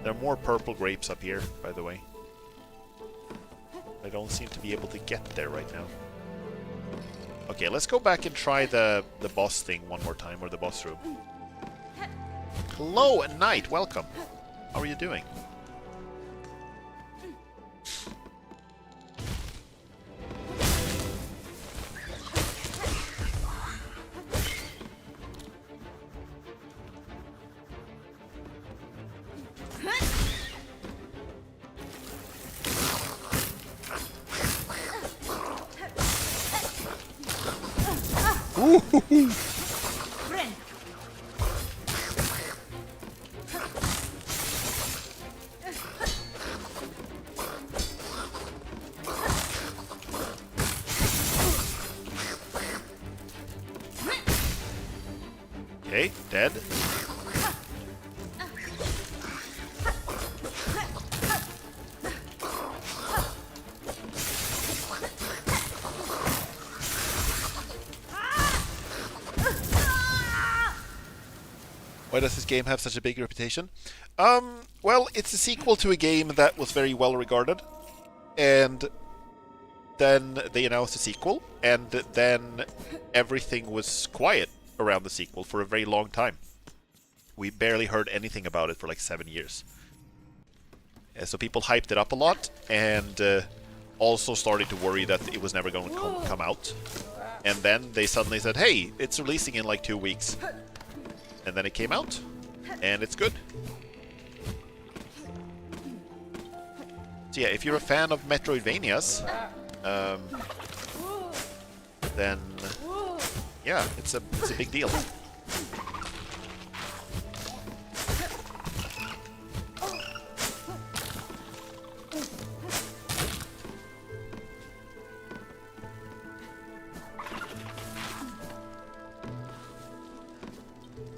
There are more purple grapes up here, by the way. I don't seem to be able to get there right now. Okay, let's go back and try the boss thing one more time, or the boss room. Hello, Knight, welcome. How are you doing? Okay, dead. Why does this game have such a big reputation? Well, it's a sequel to a game that was very well regarded, and then they announced a sequel, and then everything was quiet around the sequel for a very long time. We barely heard anything about it for like 7 years. So people hyped it up a lot, and also started to worry that it was never going to come out. And then they suddenly said, hey, it's releasing in like 2 weeks. And then it came out, and it's good. So yeah, if you're a fan of Metroidvanias, then yeah, it's a big deal.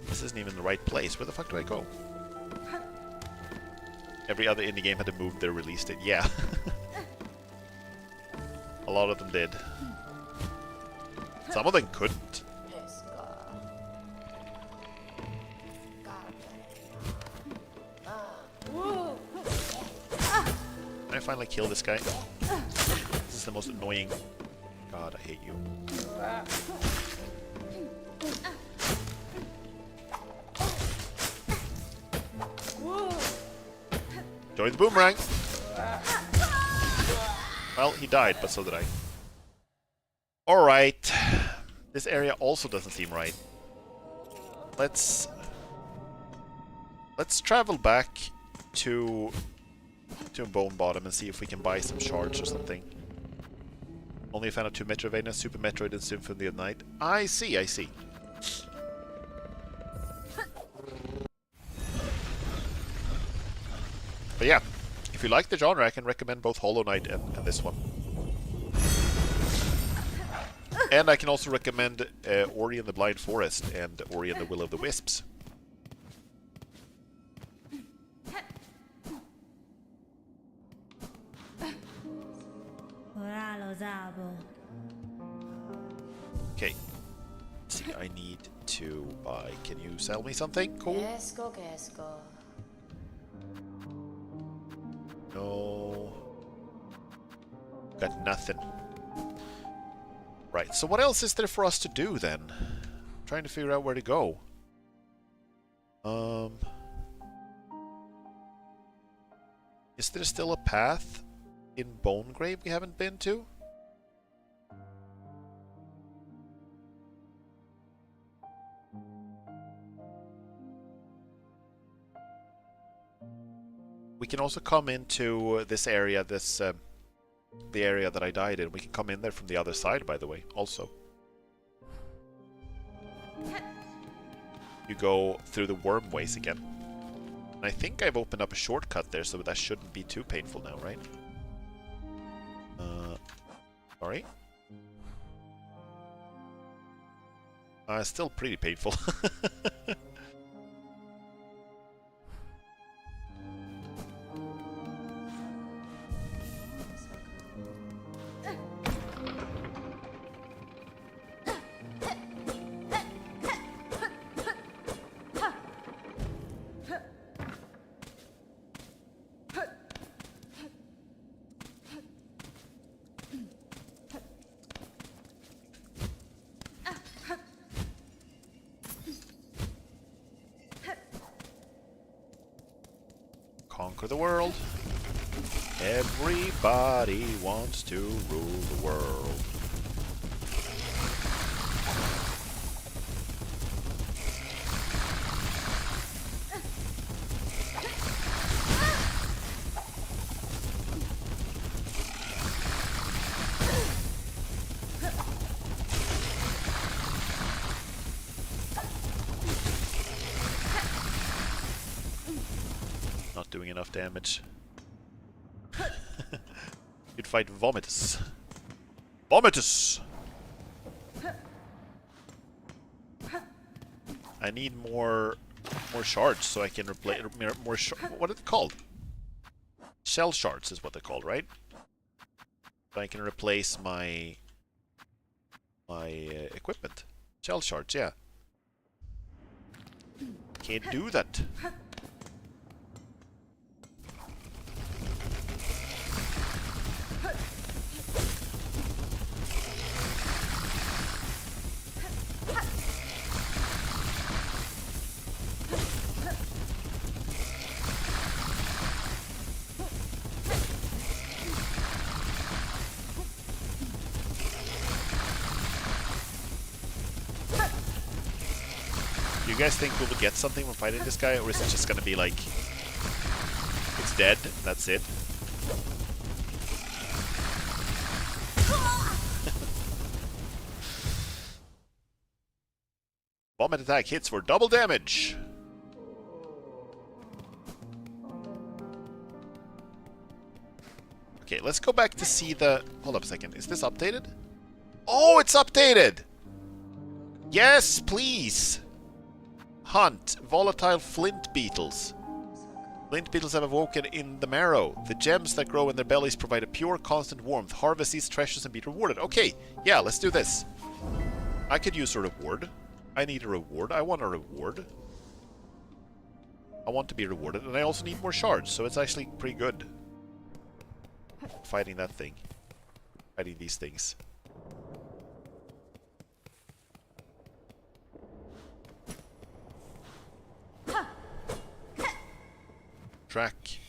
This isn't even the right place. Where the fuck do I go? Every other indie game had to move their release date. Yeah. A lot of them did. Some of them couldn't. Can I finally kill this guy? This is the most annoying... God, I hate you. Join the boomerang! Well, he died, but so did I. Alright. This area also doesn't seem right. Let's travel back to Bone Bottom and see if we can buy some shards or something. Only a fan of 2 Metroidvania, Super Metroid and Symphony of the Night. I see, I see. But yeah, if you like the genre, I can recommend both Hollow Knight and this one. And I can also recommend Ori and the Blind Forest and Ori and the Will of the Wisps. Okay. Let's see, I need to buy... Can you sell me something? Cool. No. Got nothing. Right, so what else is there for us to do then? Trying to figure out where to go. Is there still a path in Bonegrave we haven't been to? We can also come into this area, the area that I died in. We can come in there from the other side, by the way, also. You go through the worm ways again. And I think I've opened up a shortcut there, so that shouldn't be too painful now, right? Sorry. Still pretty painful. Conquer the world. Everybody wants to rule the world. Not doing enough damage. You'd fight Vomitus. Vomitus! I need more shards so I can replace more. What are they called? Shell shards is what they're called, right? So I can replace my equipment. Shell shards, yeah. Can't do that. you guys think we will get something from fighting this guy, or is it just gonna be like it's dead? That's it. Vomit attack hits for double damage. Okay, let's go back to see the... Hold up a second. Is this updated? Oh, it's updated! Yes, please! Hunt volatile flint beetles. Flint beetles have awoken in the marrow. The gems that grow in their bellies provide a pure, constant warmth. Harvest these treasures and be rewarded. Okay, yeah, let's do this. I could use a reward. I need a reward. I want a reward. I want to be rewarded, and I also need more shards, so it's actually pretty good. Fighting that thing. Fighting these things. Track.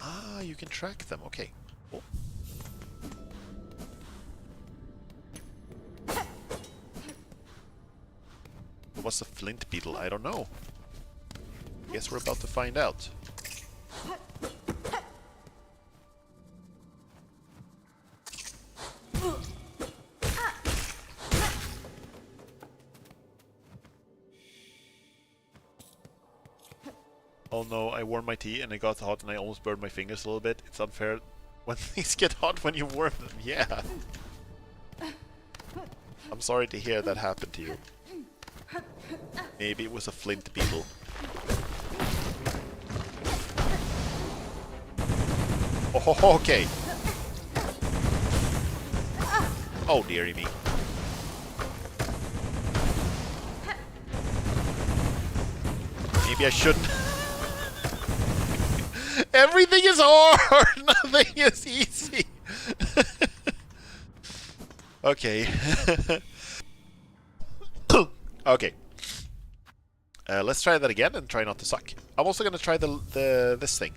Ah, you can track them. Okay. Cool. What's a flint beetle? I don't know. Guess we're about to find out. Oh no, I warmed my tea and it got hot and I almost burned my fingers a little bit. It's unfair when things get hot when you warm them. Yeah. I'm sorry to hear that happened to you. Maybe it was a flint beetle. Oh, okay. Oh, dearie me. Maybe I shouldn't. Everything is hard! Nothing is easy! Okay. Okay. Let's try that again and try not to suck. I'm also gonna try this thing.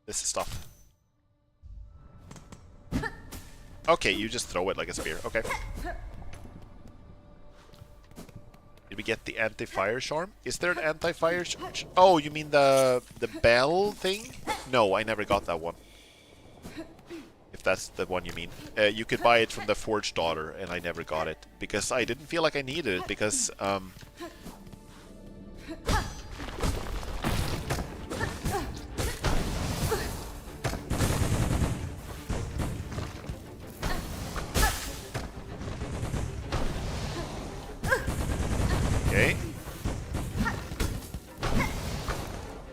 This stuff. Okay, you just throw it like a spear. Okay. Did we get the anti-fire charm? Is there an anti-fire charm? Oh, you mean the bell thing? No, I never got that one. If that's the one you mean. You could buy it from the Forged Daughter, and I never got it. Because I didn't feel like I needed it, because... Okay.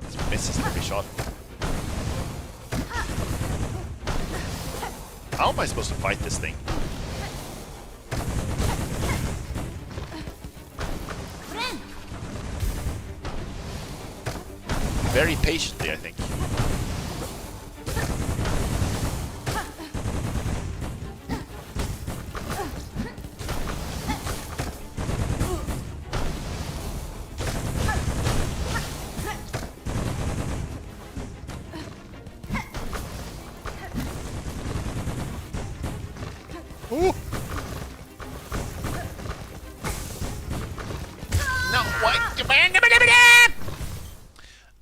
This misses every shot. How am I supposed to fight this thing? Very patiently, I think. Ooh. No, what?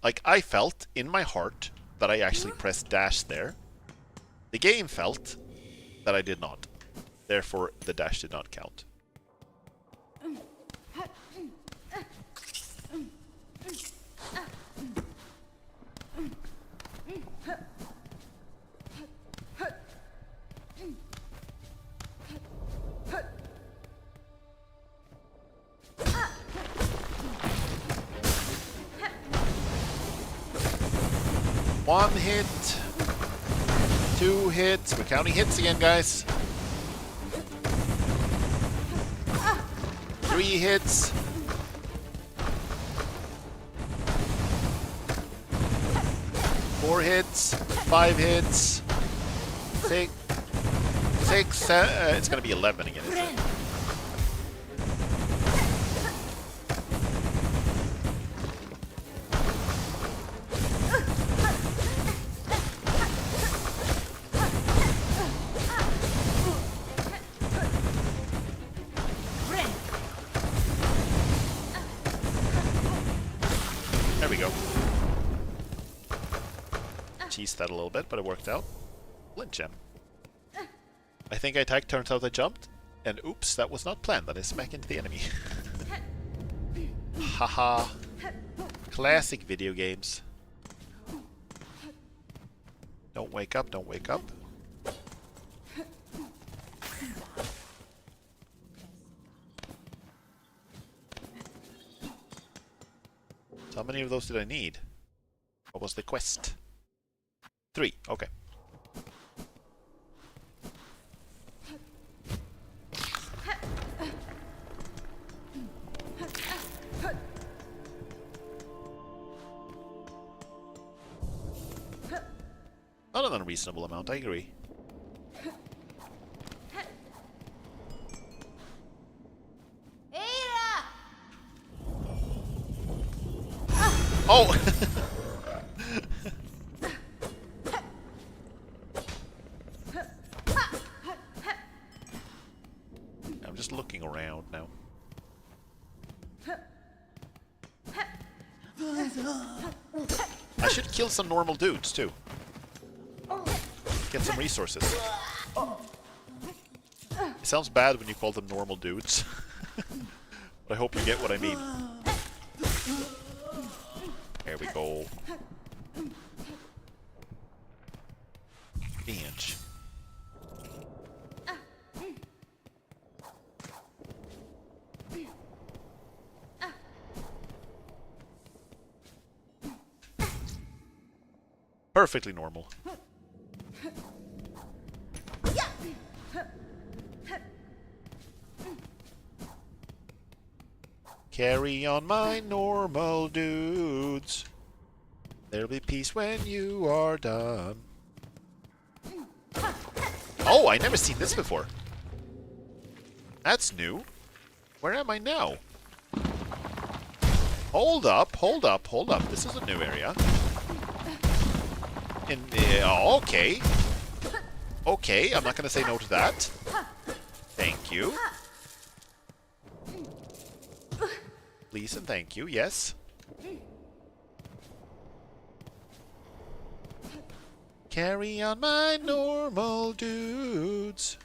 Like, I felt in my heart that I actually pressed dash there. The game felt that I did not. Therefore, the dash did not count. One hit, 2 hits. We're counting hits again, guys. 3 hits. 4 hits. 5 hits. 6. It's gonna be 11 again, isn't it? There we go. Teased that a little bit, but it worked out. Flint gem. I think I attacked, turns out I jumped. And oops, that was not planned. That is smack into the enemy. Haha. Classic video games. Don't wake up, don't wake up. So how many of those did I need? What was the quest? 3, okay. Not an unreasonable amount, I agree. Oh! I'm just looking around now. I should kill some normal dudes too. Get some resources. It sounds bad when you call them normal dudes. But I hope you get what I mean. There we go. Inch. Perfectly normal. Carry on, my normal dudes. There'll be peace when you are done. Oh, I never seen this before. That's new. Where am I now? Hold up, hold up, hold up. This is a new area. Okay. Okay, I'm not gonna say no to that. Thank you. Please and thank you, yes. Carry on, my normal dudes.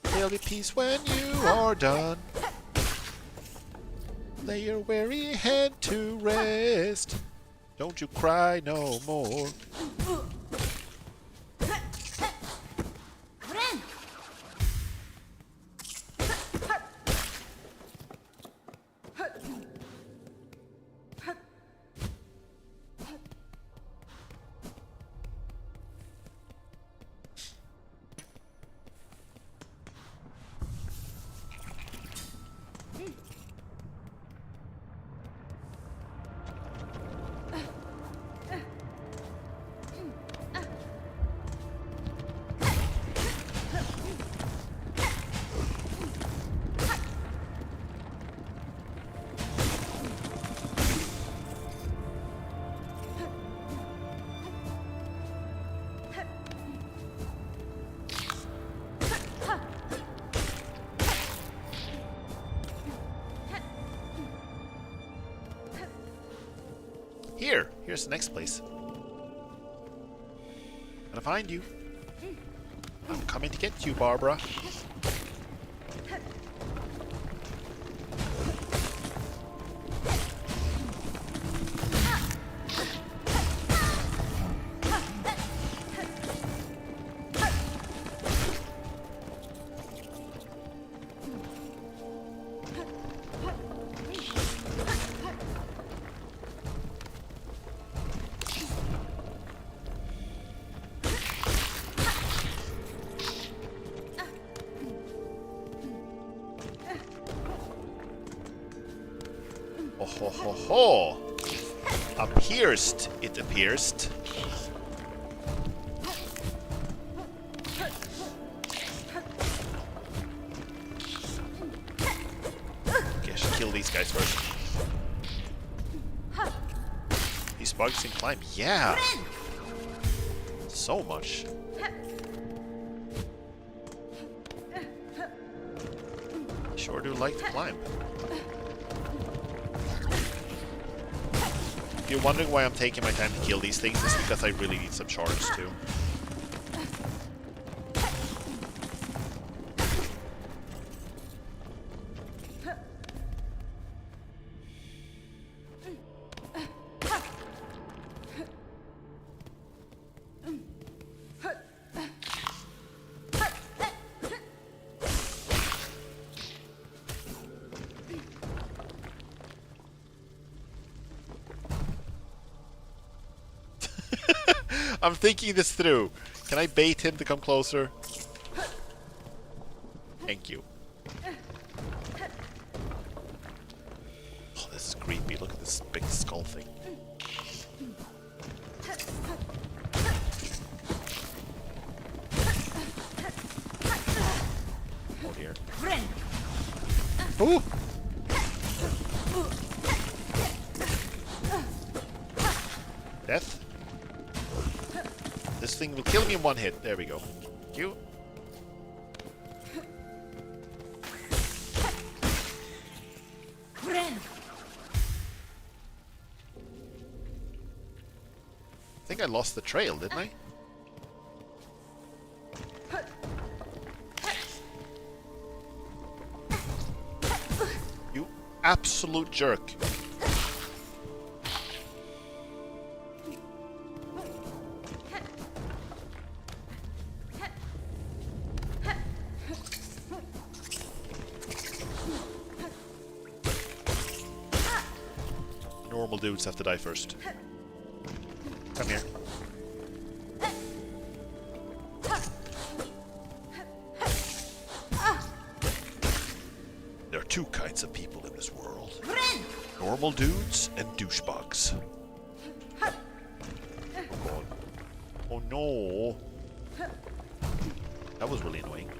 There'll be peace when you are done. Lay your weary head to rest. Don't you cry no more. Here's the next place. I'm gonna find you. I'm coming to get you, Barbara. Oh ho ho ho! Appearsed, it appears. Okay, I should kill these guys first. These bugs can climb. Yeah! So much. Sure do like to climb. If you're wondering why I'm taking my time to kill these things, it's because I really need some shards too. I'm thinking this through. Can I bait him to come closer? Thank you. Oh, this is creepy. Look at this big skull thing. Oh dear. Ooh! Death? This thing will kill me in one hit. There we go. Thank you. I think I lost the trail, didn't I? You absolute jerk. Normal dudes have to die first. Come here. There are two kinds of people in this world. Normal dudes and douchebugs. Oh god. Oh no. That was really annoying.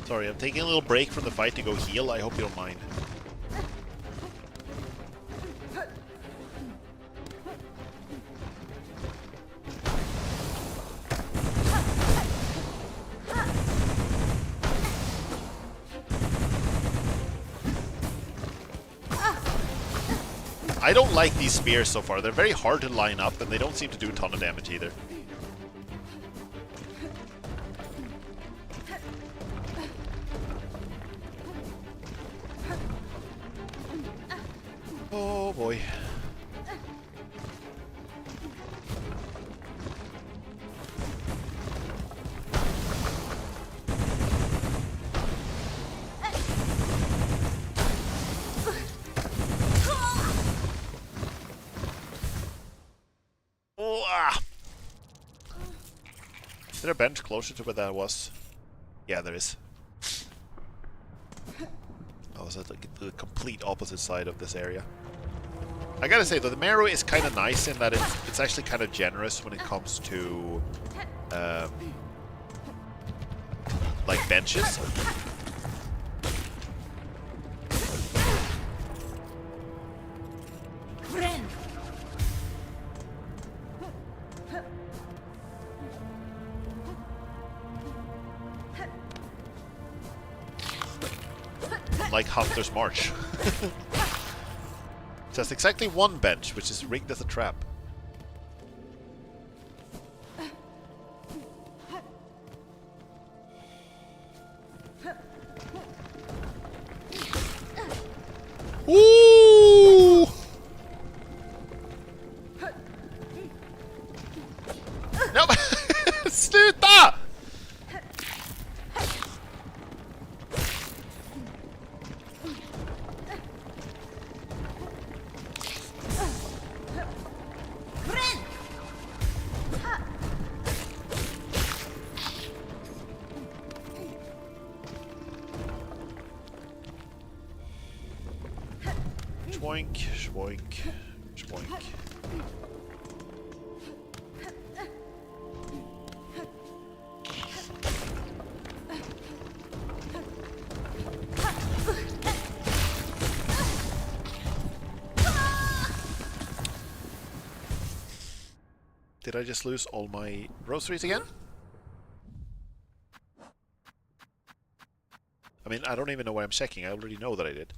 Sorry, I'm taking a little break from the fight to go heal. I hope you don't mind. I don't like these spears so far. They're very hard to line up, and they don't seem to do a ton of damage either. Oh boy. Oh, ah. Is there a bench closer to where that was? Yeah, there is. I was at the complete opposite side of this area. I gotta say though, the marrow is kind of nice in that it's actually kind of generous when it comes to like benches. Like Hunter's March. Just exactly one bench, which is rigged as a trap. Ooh! Nope! Sluta! Schwoink, schwoink, schwoink. Did I just lose all my groceries again? I mean, I don't even know why I'm checking. I already know that I did.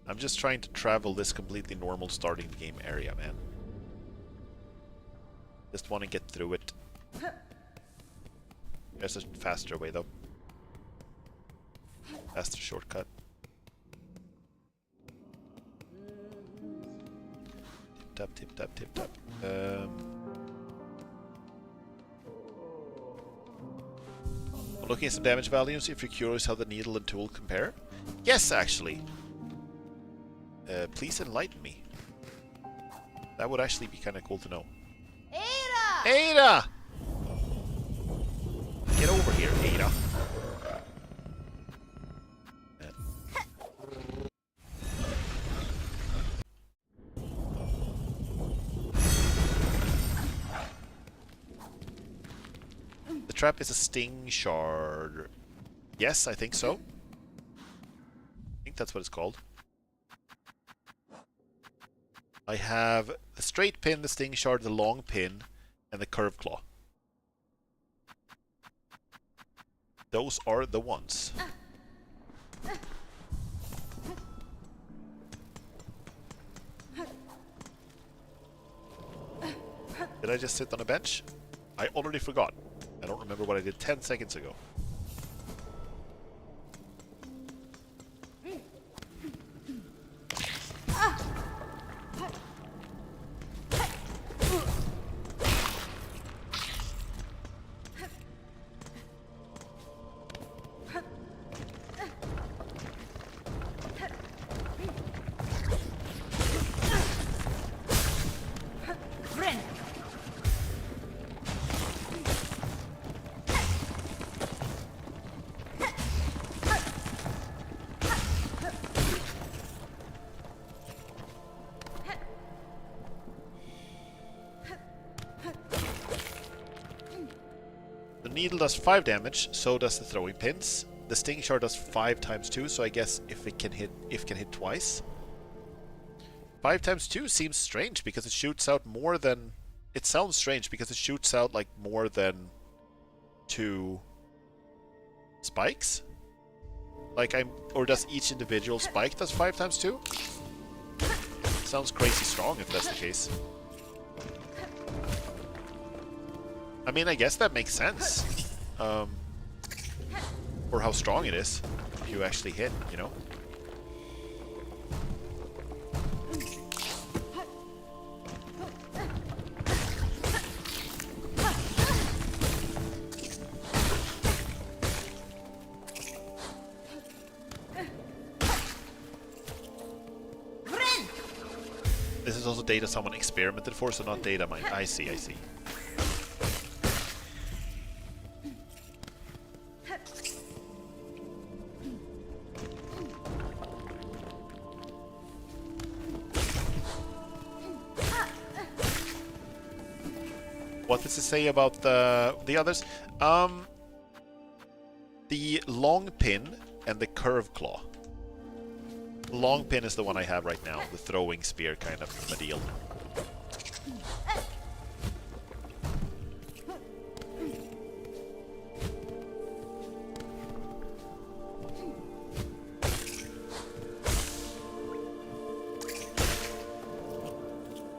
I'm just trying to travel this completely normal starting the game area, man. Just want to get through it. There's a faster way, though. Faster shortcut. Tap, tip, tap, tip, tap. I'm looking at some damage values if you're curious how the needle and tool compare. Yes, actually. Please enlighten me. That would actually be kind of cool to know. Ada! Ada! Get over here, Ada. The trap is a sting shard. Yes, I think so. I think that's what it's called. I have the straight pin, the sting shard, the long pin, and the curve claw. Those are the ones. Did I just sit on a bench? I already forgot. I don't remember what I did 10 seconds ago. The needle does 5 damage, so does the throwing pins. The sting shard does 5 times 2, so I guess if it can hit twice. 5 times 2 seems strange because it shoots out more than... It sounds strange because it shoots out like more than 2 spikes. Like or does each individual spike does 5 times 2? Sounds crazy strong if that's the case. I mean, I guess that makes sense. Or how strong it is if you actually hit, you know? This is also data someone experimented for, so not data mine. I see, I see. What does it say about the others? The long pin and the curve claw. The long pin is the one I have right now, the throwing spear kind of a deal.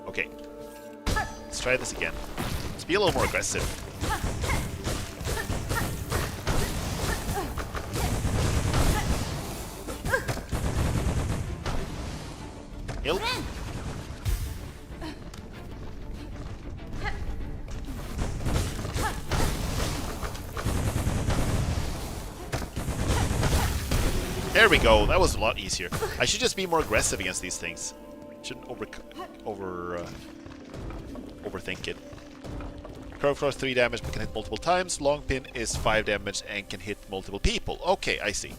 Okay, let's try this again. Let's be a little more aggressive. Heal. There we go. That was a lot easier. I should just be more aggressive against these things. Shouldn't overthink it. Curve claw is 3 damage but can hit multiple times. Long pin is 5 damage and can hit multiple people. Okay, I see.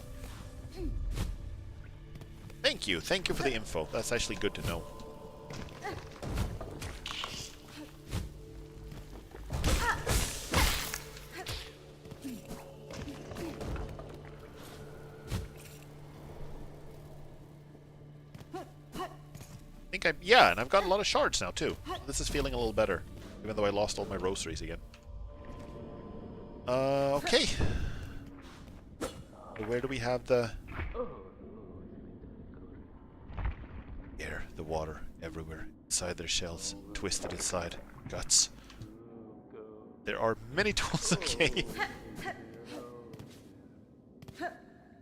Thank you for the info. That's actually good to know. Yeah, and I've got a lot of shards now too. So this is feeling a little better, even though I lost all my rosaries again. Okay. Where do we have the air, the water everywhere inside their shells, twisted inside guts? There are many tools. Okay.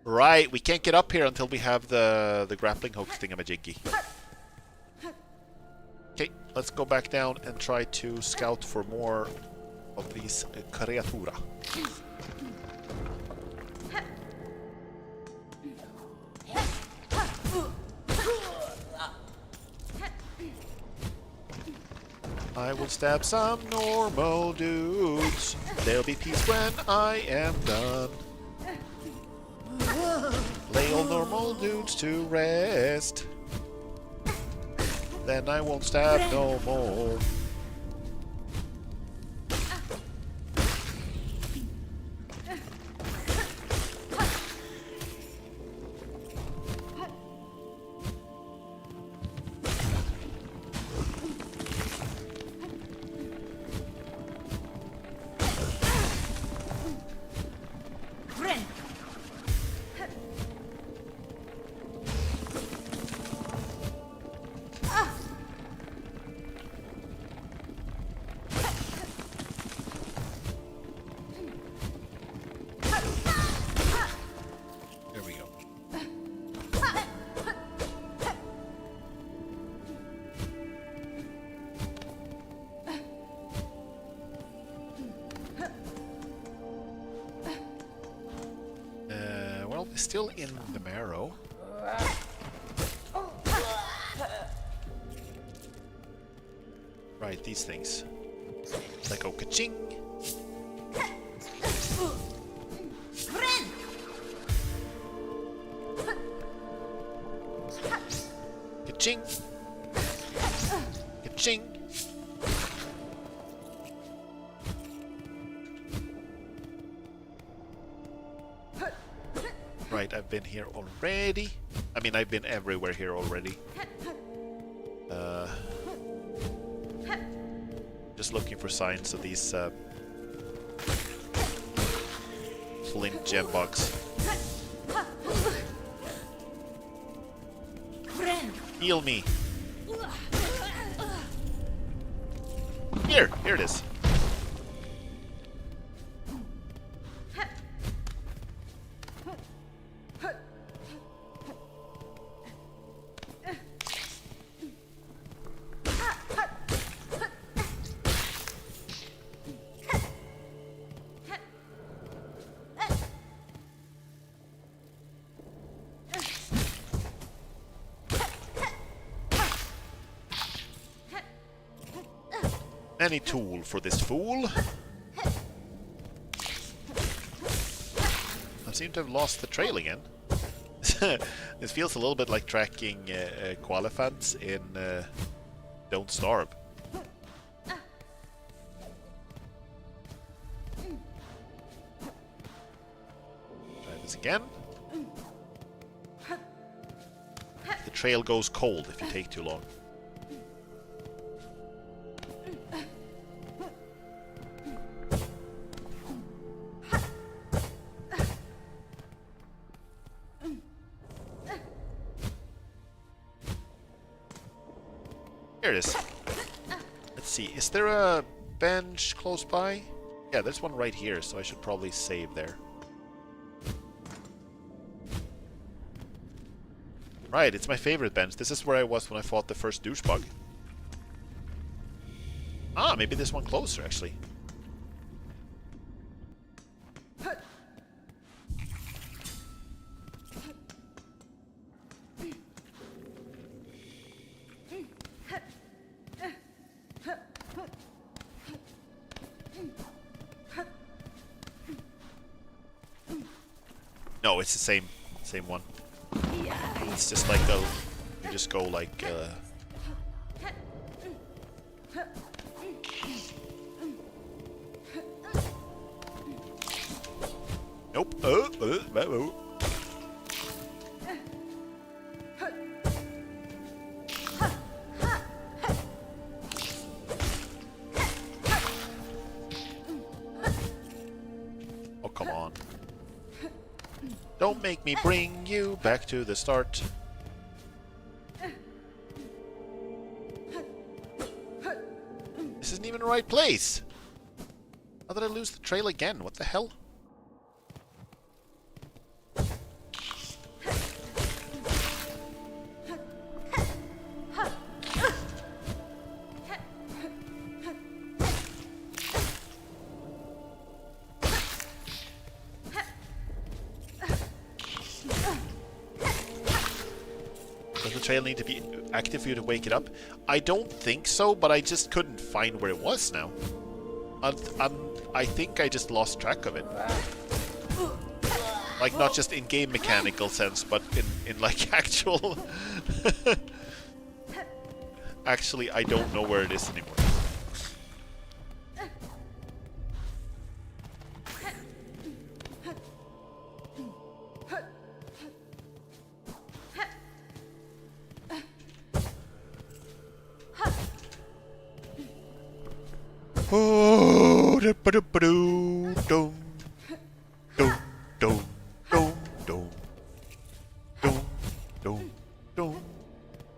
Right, we can't get up here until we have the grappling hook thingamajiggy. Okay, let's go back down and try to scout for more of these creatura. I will stab some normal dudes. There'll be peace when I am done. Lay all normal dudes to rest. Then I won't stab no more. Still in the marrow. Right, these things. Like, oh, ka-ching! Ka-ching! Ka-ching! Right, I've been here already. I mean, I've been everywhere here already. Just looking for signs of these flint gem bugs. Heal me. Here it is. Any tool for this fool. I seem to have lost the trail again. This feels a little bit like tracking qualiphants in Don't Starve. Try this again. The trail goes cold if you take too long. Here it is. Let's see, is there a bench close by? Yeah, there's one right here, so I should probably save there. Right, it's my favorite bench. This is where I was when I fought the first douchebug. Ah, maybe this one closer, actually. No, it's the same one. It's just like you just go like nope. Oh, come on. Don't make me bring you back to the start. This isn't even the right place. How did I lose the trail again? What the hell? Does the trail need to be active for you to wake it up? I don't think so, but I just couldn't find where it was now. I think I just lost track of it. Like, not just in game mechanical sense, but in like actual... Actually, I don't know where it is anymore. Oh,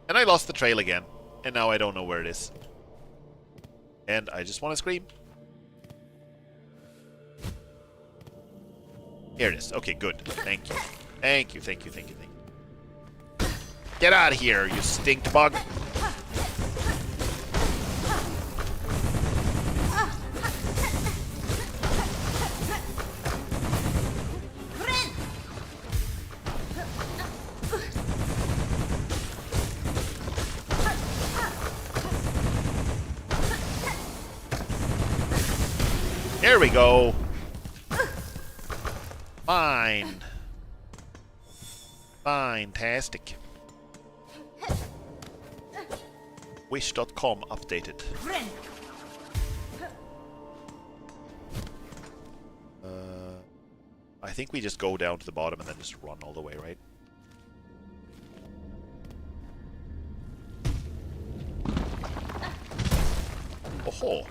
and I lost the trail again, and now I don't know where it is. And I just want to scream. Here it is. Okay, good. Thank you. Thank you, thank you, thank you, thank you. Get out of here, you stink bug. There we go. Fine. Fantastic. Wish.com updated. I think we just go down to the bottom and then just run all the way, right? Oh-ho.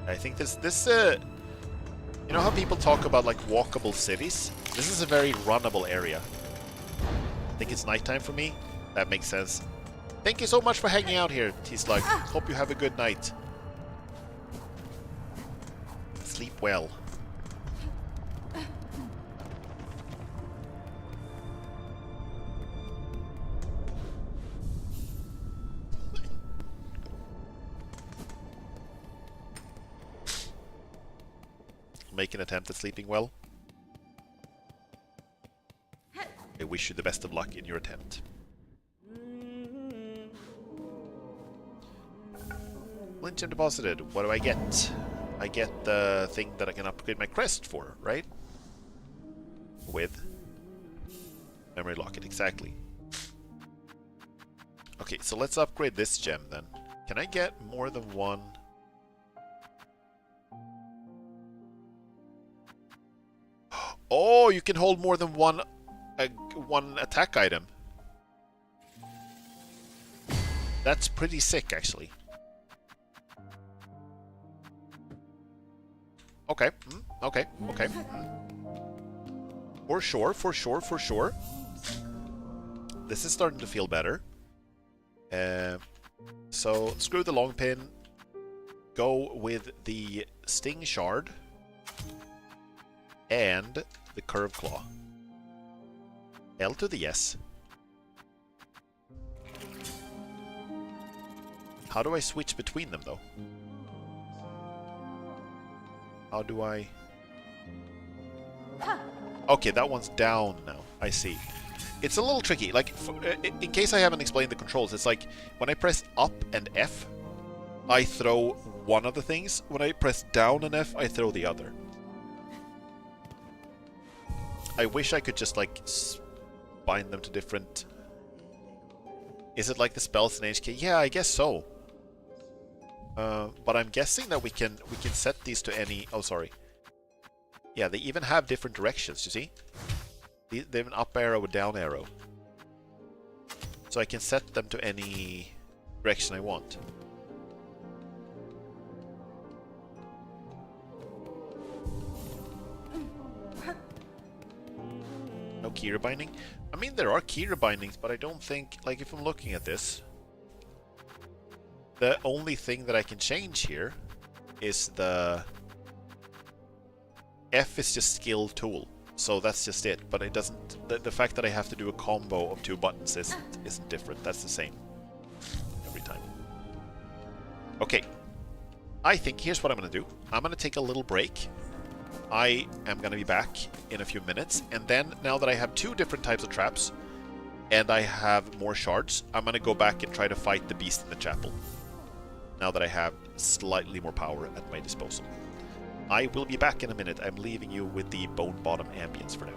I think this you know how people talk about like walkable cities? This is a very runnable area. I think it's nighttime for me. That makes sense. Thank you so much for hanging out here, T-Slug. Hope you have a good night. Sleep well. Make an attempt at sleeping well. I wish you the best of luck in your attempt. Flint gem deposited. What do I get? I get the thing that I can upgrade my crest for, right? With memory locket, exactly. Okay, so let's upgrade this gem then. Can I get more than one? Oh, you can hold more than one attack item. That's pretty sick, actually. Okay. Okay. Okay. For sure. For sure. For sure. This is starting to feel better. So screw the long pin. Go with the sting shard. And the curve claw. L to the yes. How do I switch between them, though? How do I... Okay, that one's down now. I see. It's a little tricky. Like, in case I haven't explained the controls, it's like when I press up and F, I throw one of the things. When I press down an F, I throw the other. I wish I could just like bind them to different... Is it like the spells in HK? Yeah, I guess so. But I'm guessing that we can set these to any... Oh, sorry. Yeah, they even have different directions, you see? They have an up arrow, a down arrow. So I can set them to any direction I want. No key rebinding? I mean, there are key rebindings, but I don't think... Like, if I'm looking at this... The only thing that I can change here is the... F is just skill tool. So that's just it. But it doesn't... The fact that I have to do a combo of 2 buttons isn't different. That's the same. Every time. Okay. I think here's what I'm going to do. I'm going to take a little break. I am going to be back in a few minutes. And then, now that I have 2 different types of traps, and I have more shards, I'm going to go back and try to fight the beast in the chapel. Now that I have slightly more power at my disposal. I will be back in a minute. I'm leaving you with the Bone Bottom ambience for now.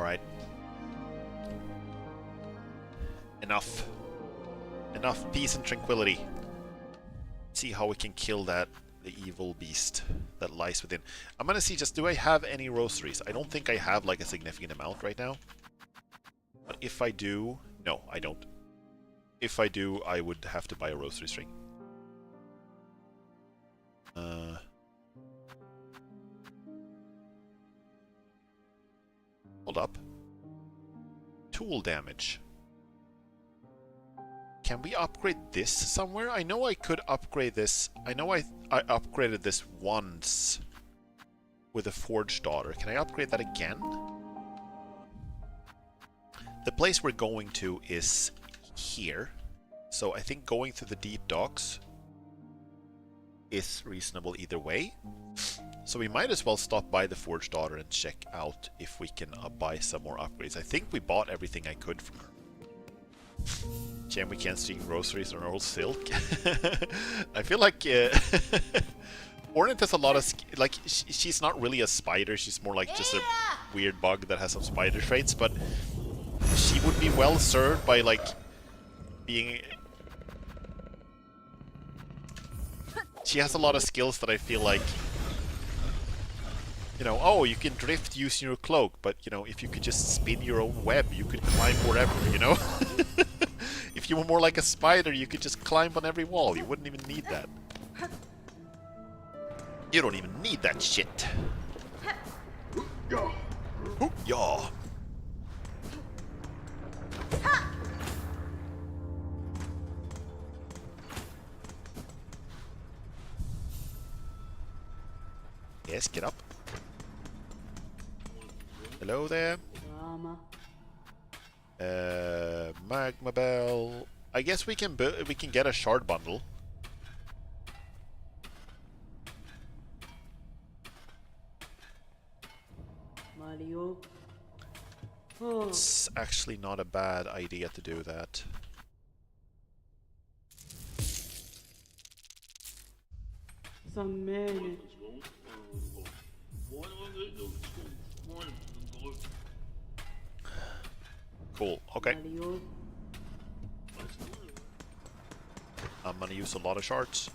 Alright. Enough. Enough peace and tranquility. See how we can kill the evil beast that lies within. I'm gonna see, just do I have any rosaries? I don't think I have like a significant amount right now. But if I do... No, I don't. If I do, I would have to buy a rosary string. Hold up. Tool damage. Can we upgrade this somewhere? I know I could upgrade this. I know I upgraded this once with a Forged Daughter. Can I upgrade that again? The place we're going to is here. So I think going to the deep docks is reasonable either way. So we might as well stop by the Forged Daughter and check out if we can buy some more upgrades. I think we bought everything I could from her. We can't see groceries on old silk. I feel like Hornet has a lot of like she's not really a spider. She's more like just a weird bug that has some spider traits. But she would be well served by like being. She has a lot of skills that I feel like. You know, oh, you can drift using your cloak, but you know, if you could just spin your own web, you could climb wherever. You know. If you were more like a spider, you could just climb on every wall. You wouldn't even need that. You don't even need that shit. Yeah. Yes, get up. Hello there. Magma Bell. I guess we can get a shard bundle. Mario. It's actually not a bad idea to do that. Some man. Cool, okay. I'm gonna use a lot of shards.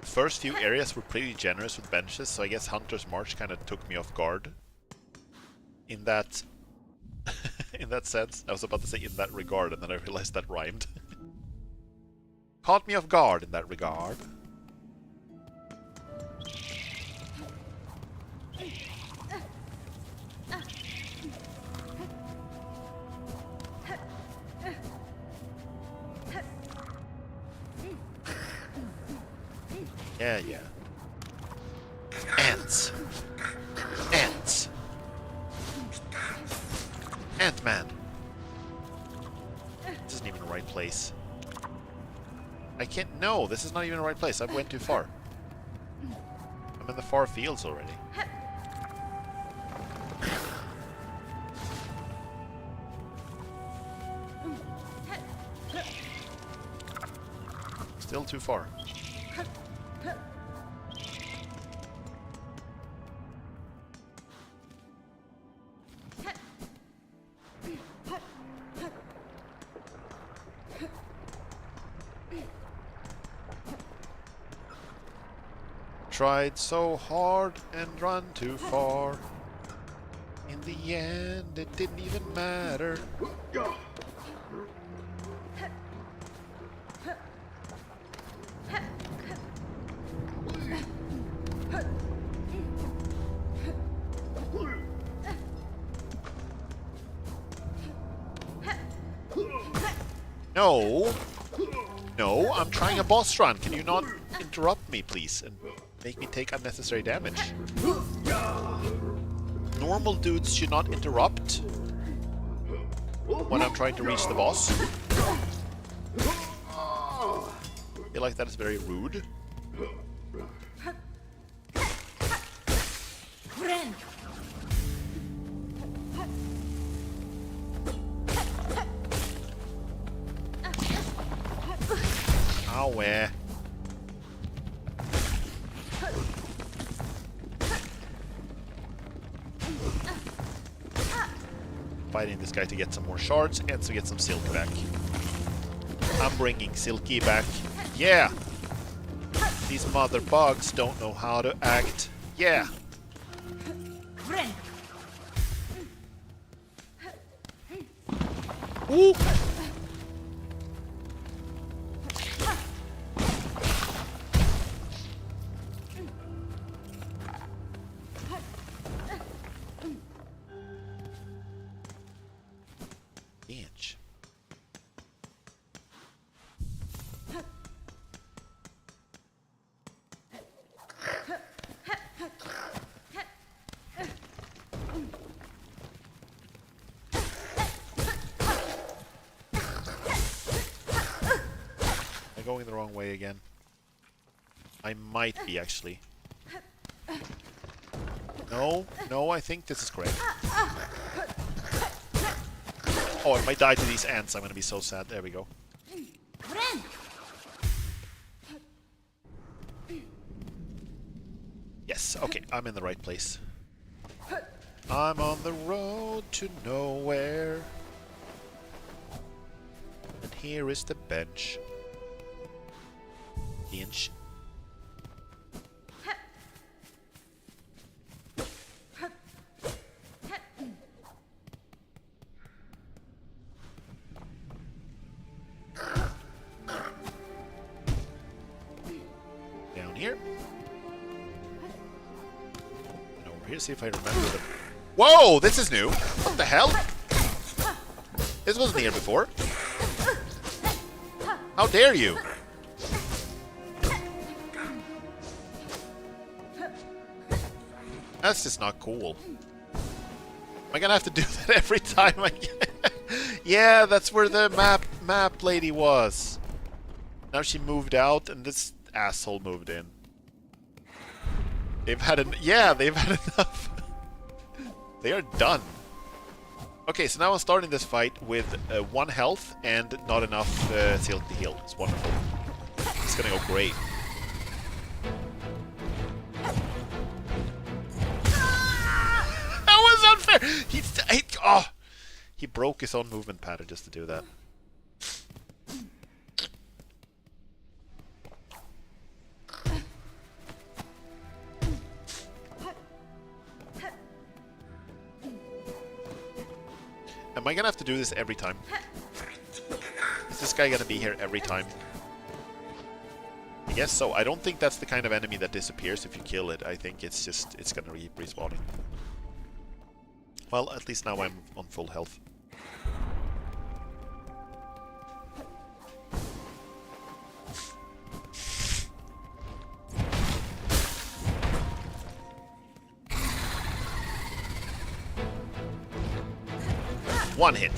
First few areas were pretty generous with benches, so I guess Hunter's March kind of took me off guard. In that... in that sense. I was about to say in that regard, and then I realized that rhymed. Caught me off guard in that regard. Yeah, yeah. Ants. Ants. Ant-Man. This isn't even the right place. I can't... No, this is not even the right place. I went too far. I'm in the far fields already. Still too far. Tried so hard and run too far. In the end, it didn't even matter. No! No, I'm trying a boss run. Can you not interrupt me, please, and make me take unnecessary damage? Normal dudes should not interrupt when I'm trying to reach the boss. I feel like that is very rude. Owie. Fighting this guy to get some more shards and to get some silk back. I'm bringing Silky back. Yeah! These mother bugs don't know how to act. Yeah! Ooh! Inch. I'm going the wrong way again. I might be, actually. No, no, I think this is correct. Oh, if I die to these ants, I'm gonna be so sad. There we go. Yes, okay, I'm in the right place. I'm on the road to nowhere. And here is the bench. Inch. Down here. And over here, see if I remember the... Whoa! This is new! What the hell? This wasn't here before. How dare you! That's just not cool. Am I gonna have to do that every time I get... Yeah, that's where the map lady was. Now she moved out and this asshole moved in. They've had they've had enough. They are done. Okay, so now I'm starting this fight with 1 health and not enough silk to heal. It's wonderful. It's gonna go great. That was unfair! He broke his own movement pattern just to do that. Am I gonna have to do this every time? Is this guy gonna be here every time? I guess so. I don't think that's the kind of enemy that disappears if you kill it. I think it's just, it's gonna keep respawning. Well, at least now I'm on full health. One hit.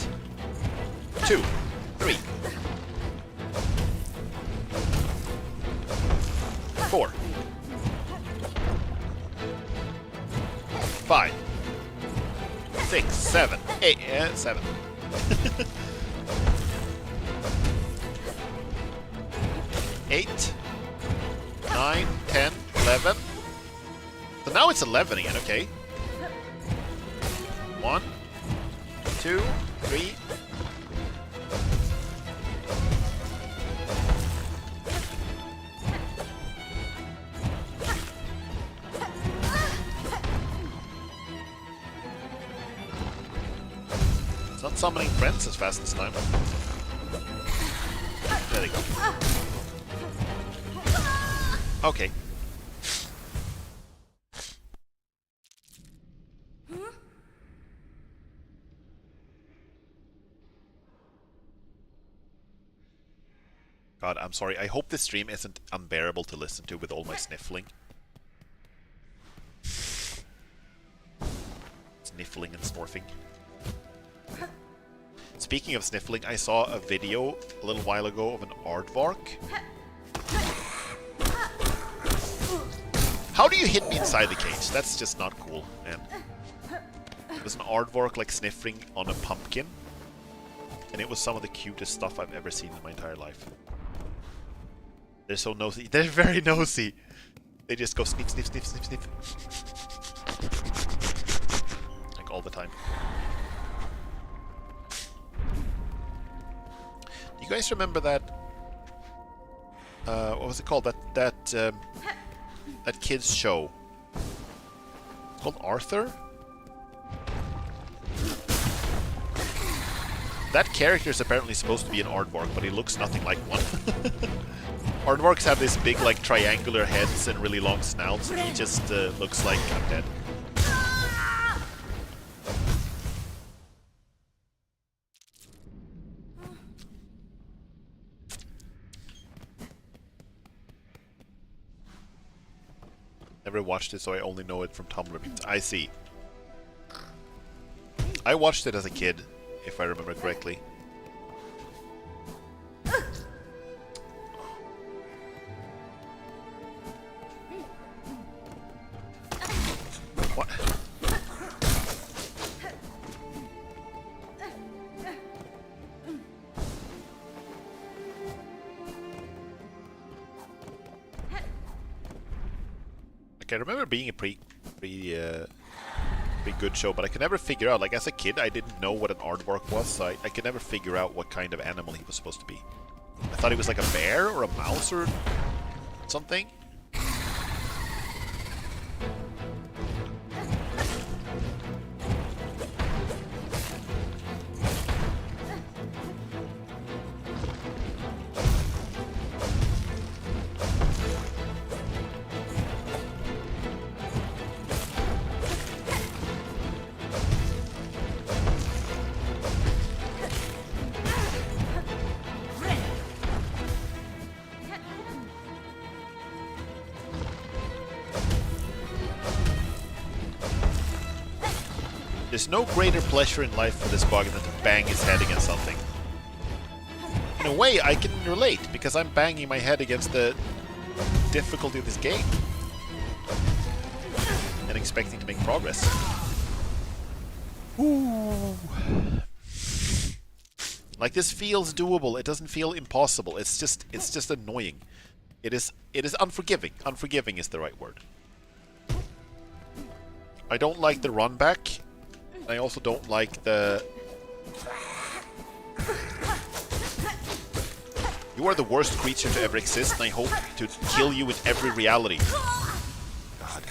2, 3. 4. 5. 6, 7, 8, 7. 8, 9, 10, 11. So now it's 11 again, okay. 1, 2, 3. It's not summoning friends as fast this time. There they go. Okay. God, I'm sorry. I hope this stream isn't unbearable to listen to with all my sniffling. Sniffling and snorfing. Speaking of sniffling, I saw a video a little while ago of an aardvark. How do you hit me inside the cage? That's just not cool, man. It was an aardvark like sniffling on a pumpkin. And it was some of the cutest stuff I've ever seen in my entire life. They're so nosy. They're very nosy. They just go sniff, sniff, sniff, sniff, sniff. Like all the time. Do you guys remember that? What was it called? That kids show. It's called Arthur. That character is apparently supposed to be an aardvark, but he looks nothing like one. Aardvarks have this big, like, triangular heads and really long snouts, and he just looks like I'm dead. Never watched it, so I only know it from Tumblr memes. I see. I watched it as a kid, if I remember correctly. What? Like, I remember being a pretty good show, but I could never figure out, like, as a kid I didn't know what an aardvark was, so I could never figure out what kind of animal he was supposed to be. I thought he was like a bear or a mouse or something. There's no greater pleasure in life for this bug than to bang his head against something. In a way, I can relate, because I'm banging my head against the difficulty of this game. And expecting to make progress. Ooh. Like, this feels doable. It doesn't feel impossible. It's just annoying. It is unforgiving. Unforgiving is the right word. I don't like the run back. I also don't like the... You are the worst creature to ever exist, and I hope to kill you in every reality. God.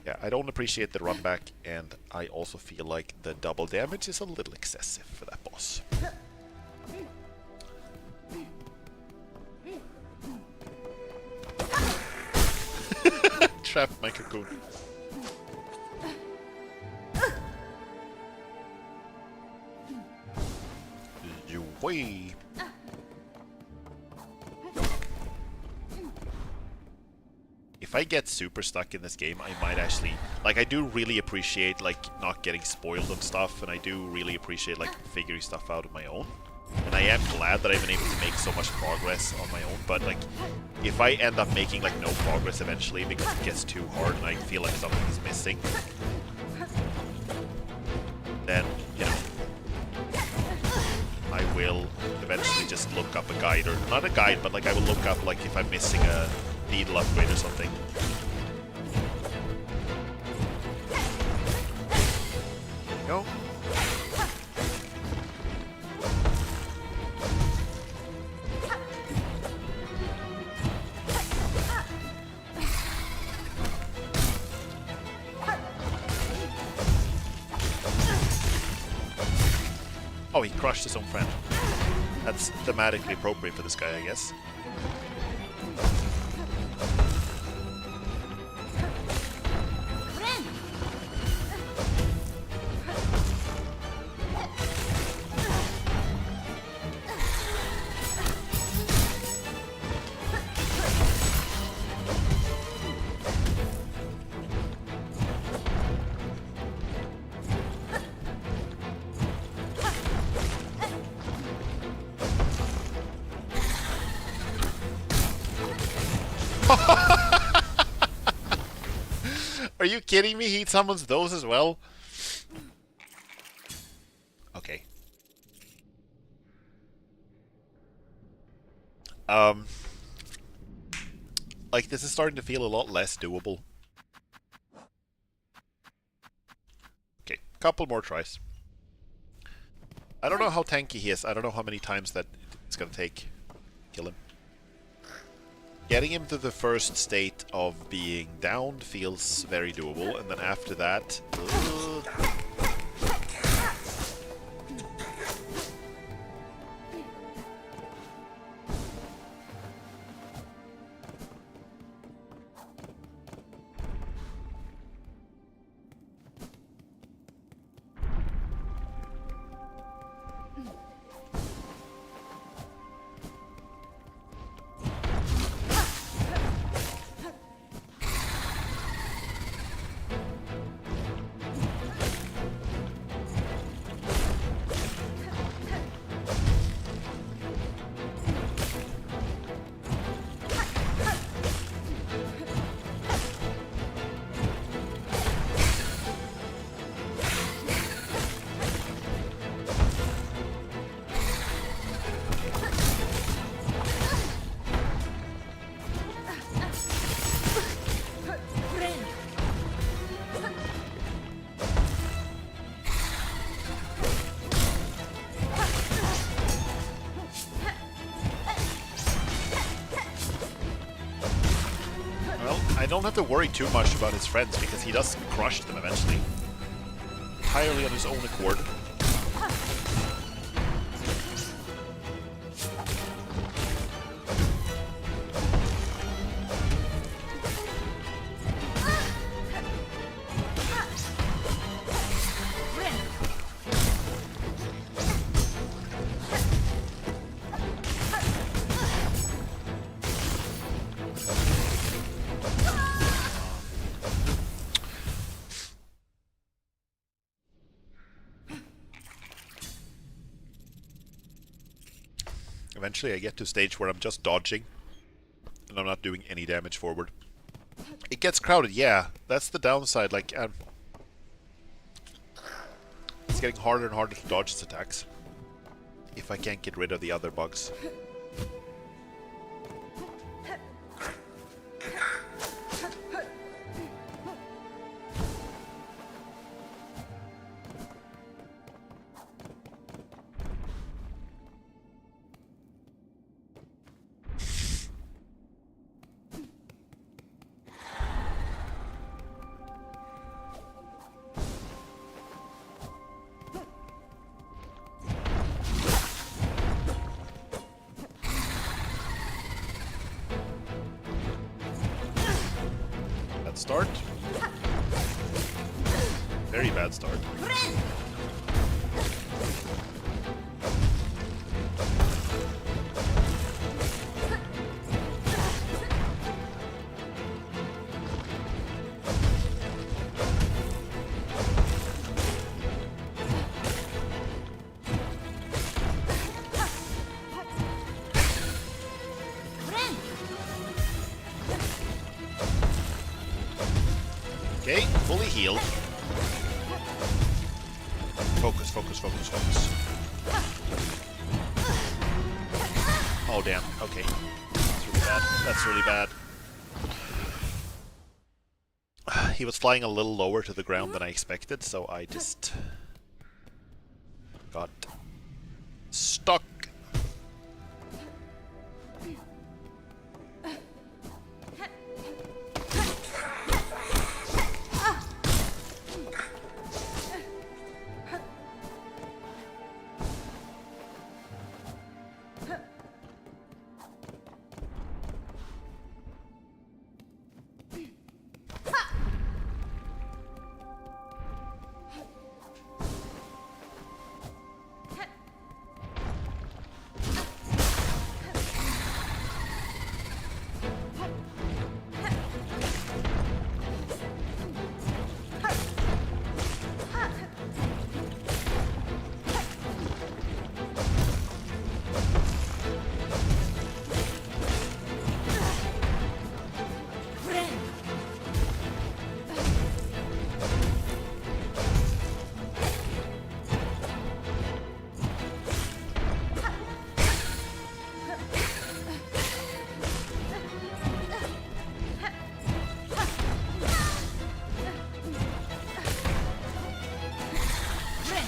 Yeah, I don't appreciate the run back, and I also feel like the double damage is a little excessive for that boss. Trapped my cocoon. You way. If I get super stuck in this game, I might actually... Like, I do really appreciate, like, not getting spoiled on stuff, and I do really appreciate, like, figuring stuff out on my own. And I am glad that I've been able to make so much progress on my own, but, like, if I end up making, like, no progress eventually because it gets too hard and I feel like something is missing, then, you know, I will eventually just look up a guide, or not a guide, but, like, I will look up, like, if I'm missing a needle upgrade or something. There we go. Oh, he crushed his own friend. That's thematically appropriate for this guy, I guess. Are you kidding me? He summons those as well? Okay. Um, like, this is starting to feel a lot less doable. Okay, couple more tries. I don't know how tanky he is. I don't know how many times that it's gonna take. Kill him. Getting him to the first state of being downed feels very doable, and then after that... I don't have to worry too much about his friends because he does crush them eventually. Entirely on his own accord. Eventually I get to a stage where I'm just dodging and I'm not doing any damage forward. It gets crowded, yeah. That's the downside, like, it's getting harder and harder to dodge his attacks. If I can't get rid of the other bugs. Start. Very bad start. Okay, fully healed. Focus, focus, focus, focus. Oh damn, okay. That's really bad. That's really bad. He was flying a little lower to the ground than I expected, so I just got stuck.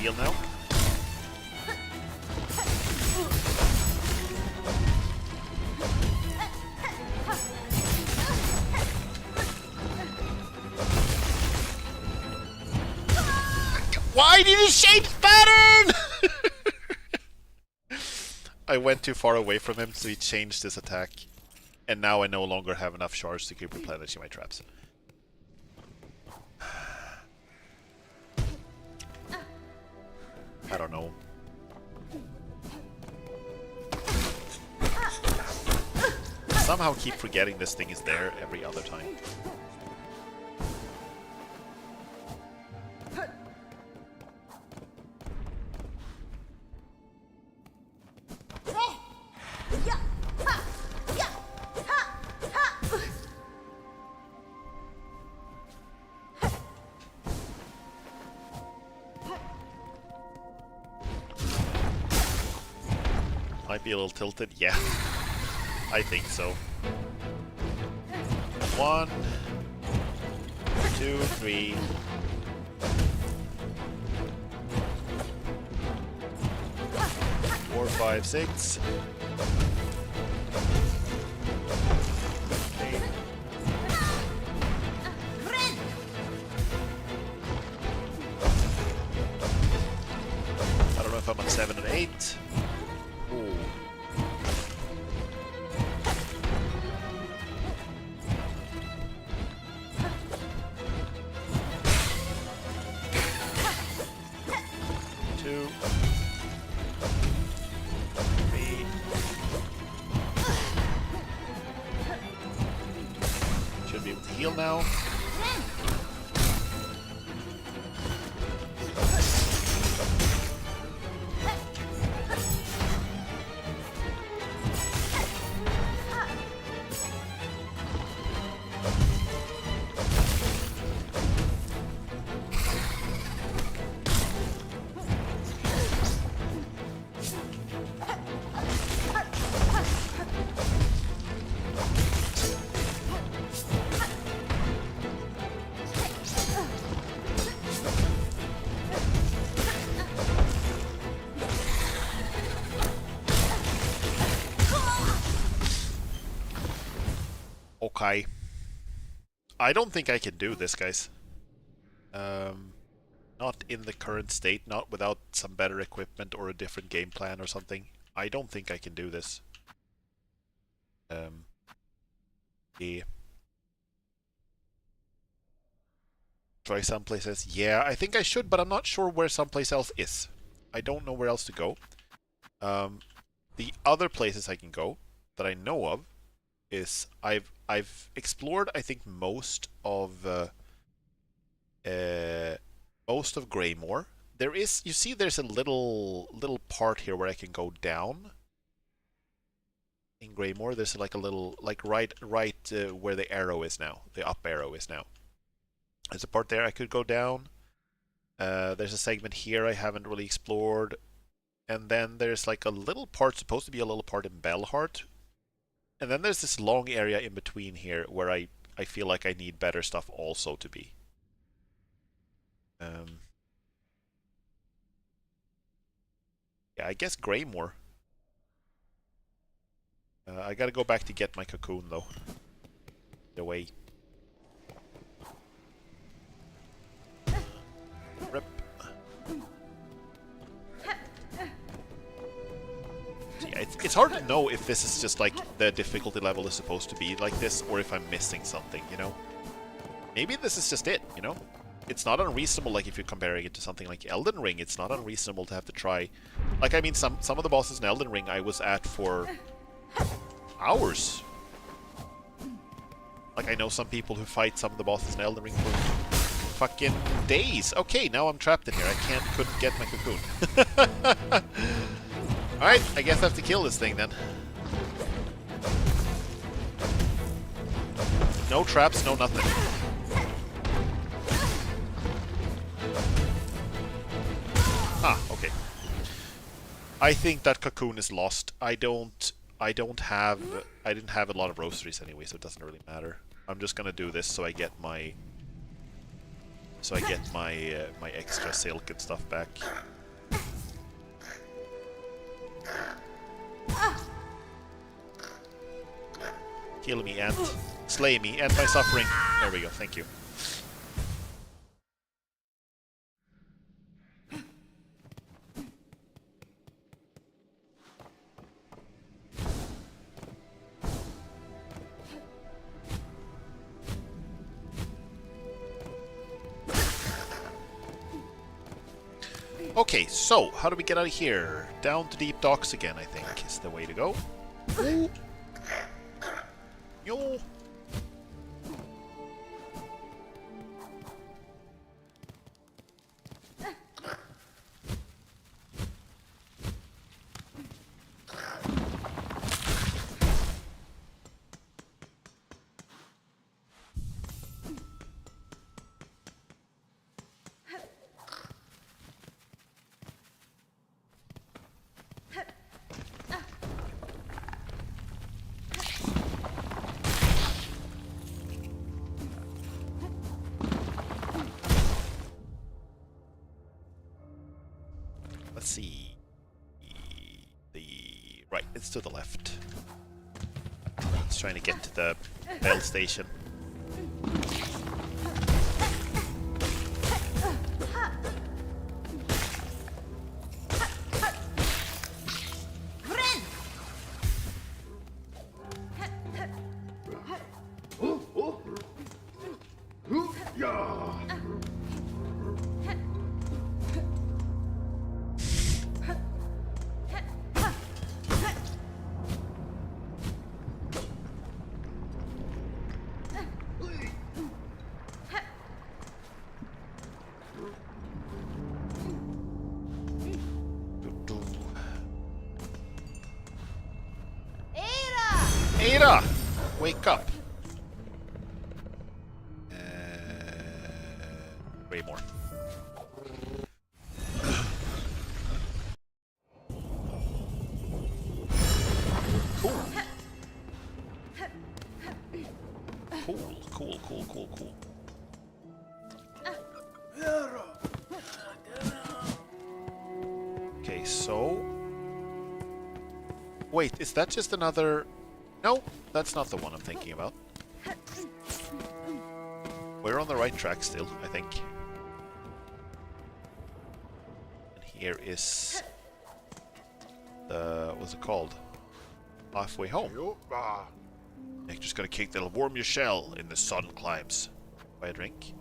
Heal now. Why did he change pattern? I went too far away from him, so he changed his attack. And now I no longer have enough charge to keep replenishing my traps. I don't know. Somehow keep forgetting this thing is there every other time. Might be a little tilted, yeah. I think so. 1, 2, 3. Four, 5, 6. Okay. I don't know if I'm on 7 and 8. Ooh. Heal now. Okay. I don't think I can do this, guys. Not in the current state, not without some better equipment or a different game plan or something. I don't think I can do this. Yeah. Try someplace else. Yeah, I think I should, but I'm not sure where someplace else is. I don't know where else to go. The other places I can go that I know of is I've explored, I think, most of Greymore. There is, you see, there's a little part here where I can go down. In Greymore, there's like a little, like right where the arrow is now, the up arrow is now. There's a part there I could go down. There's a segment here I haven't really explored. And then there's like a little part, supposed to be a little part in Bellheart. And then there's this long area in between here where I feel like I need better stuff also to be. Yeah, I guess Greymore. I gotta go back to get my cocoon though. Away. Rip. Yeah, it's hard to know if this is just like the difficulty level is supposed to be like this, or if I'm missing something, you know? Maybe this is just it, you know? It's not unreasonable, like if you're comparing it to something like Elden Ring, it's not unreasonable to have to try... Like, I mean, some of the bosses in Elden Ring I was at for hours. Like, I know some people who fight some of the bosses in Elden Ring for fucking days. Okay, now I'm trapped in here. Couldn't get my cocoon. Alright, I guess I have to kill this thing then. No traps, no nothing. Ah, okay. I think that cocoon is lost. I didn't have a lot of rosaries anyway, so it doesn't really matter. I'm just gonna do this so I get my so I get my my extra silk and stuff back. Kill me, ant. Slay me, end my suffering. There we go, thank you. Okay, so how do we get out of here? Down to deep docks again, I think, is the way to go. Yo. Let's see. Right, it's to the left. It's trying to get to the bell station. Ada! Wake up! Way more. Cool. Cool. Okay, so... Wait, is that just another... No, that's not the one I'm thinking about. We're on the right track still, I think. And here is the... what's it called? Halfway home. Nectar's gonna kick that'll warm your shell in the sun climbs. Buy a drink?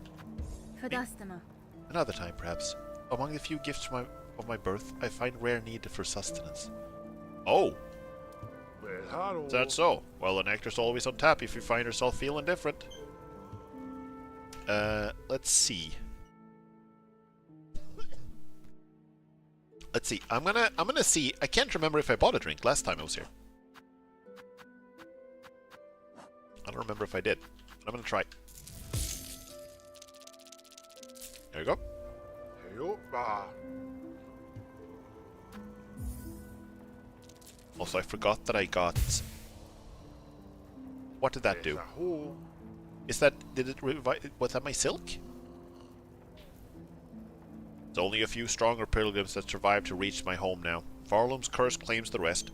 Another time, perhaps. Among the few gifts of my birth, I find rare need for sustenance. Oh! Is that so? Well, the nectar's always on tap if you find yourself feeling different. Let's see. Let's see. I'm gonna see. I can't remember if I bought a drink last time I was here. I don't remember if I did. But I'm gonna try. There you go. Also, I forgot that I got... What did that do? Is that... Did it revive... Was that my silk? It's only a few stronger pilgrims that survived to reach my home now. Farloom's curse claims the rest.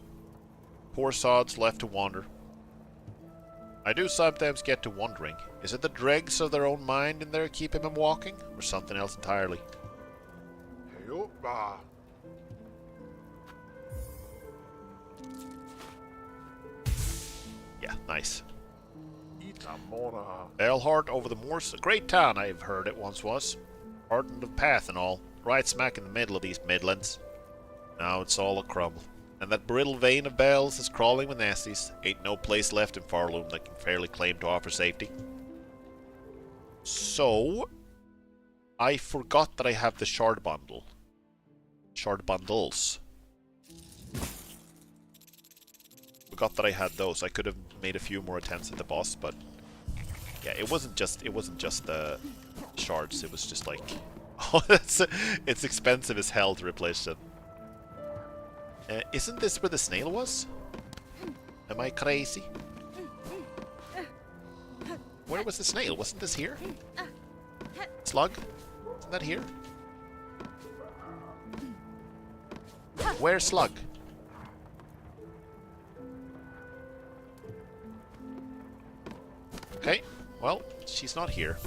Poor sods left to wander. I do sometimes get to wondering, is it the dregs of their own mind in there keeping them walking? Or something else entirely? Yeah, nice. Belhart over the moors, a great town I've heard it once was. Hardened of path and all, right smack in the middle of these Midlands. Now it's all a crumble. And that brittle vein of bells is crawling with nasties. Ain't no place left in Farloom that can fairly claim to offer safety. So, I forgot that I have the shard bundle. Shard bundles. Forgot that I had those. I could have made a few more attempts at the boss, but yeah, it wasn't just the shards. It was just like, oh, it's expensive as hell to replace them. Isn't this where the snail was? Am I crazy? Where was the snail? Wasn't this here? Slug? Isn't that here? Where's Slug? Okay, well, she's not here.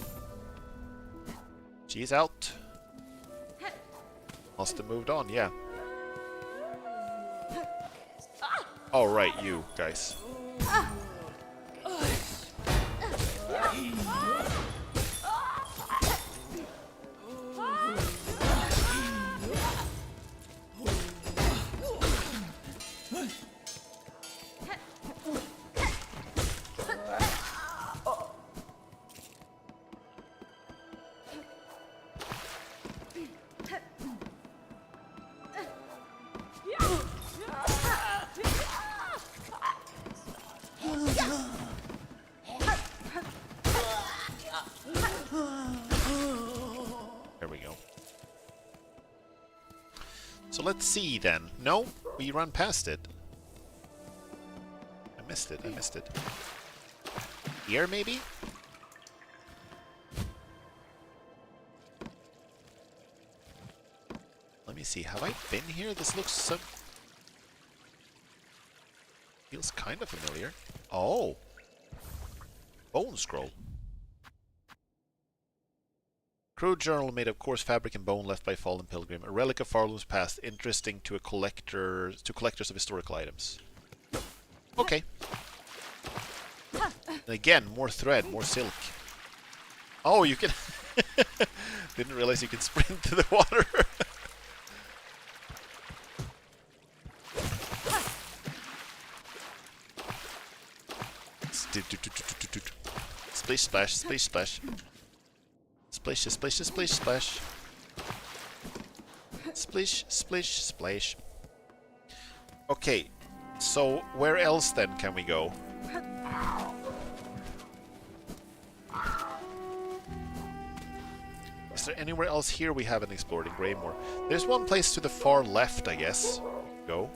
She's out. Must have moved on, yeah. All right, you guys. There we go. So let's see then. No, we run past it. I missed it. Here, maybe? Let me see. Have I been here? This looks so... feels kind of familiar. Oh! Bone scroll. Crude journal made of coarse fabric and bone left by fallen pilgrim. A relic of Farlum's past, interesting to collectors of historical items. Okay. And again, more thread, more silk. Oh, you can... Didn't realize you can sprint to the water. Splish, splash, splish, splash. Splish, splish, splish, splash. Splish, splish, splash. Okay, so where else then can we go? Is there anywhere else here we haven't explored in Greymore? There's one place to the far left, I guess. Go.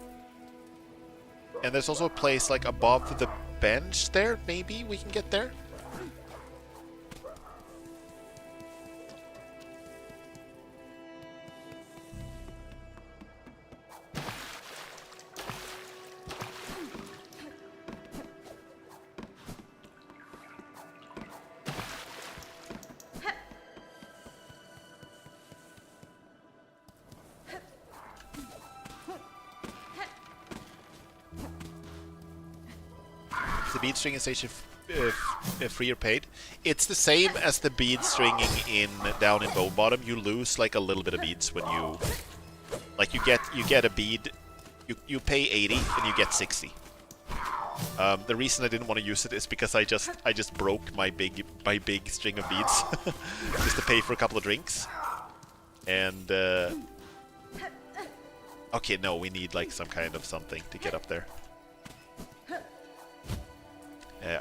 And there's also a place like above the bench there. Maybe we can get there. The bead stringing station free or paid. It's the same as the bead stringing down in Bone Bottom. You lose like a little bit of beads when you like you get a bead. You pay 80 and you get 60. The reason I didn't want to use it is because I just broke my big string of beads just to pay for a couple of drinks. And okay, no, we need like some kind of something to get up there.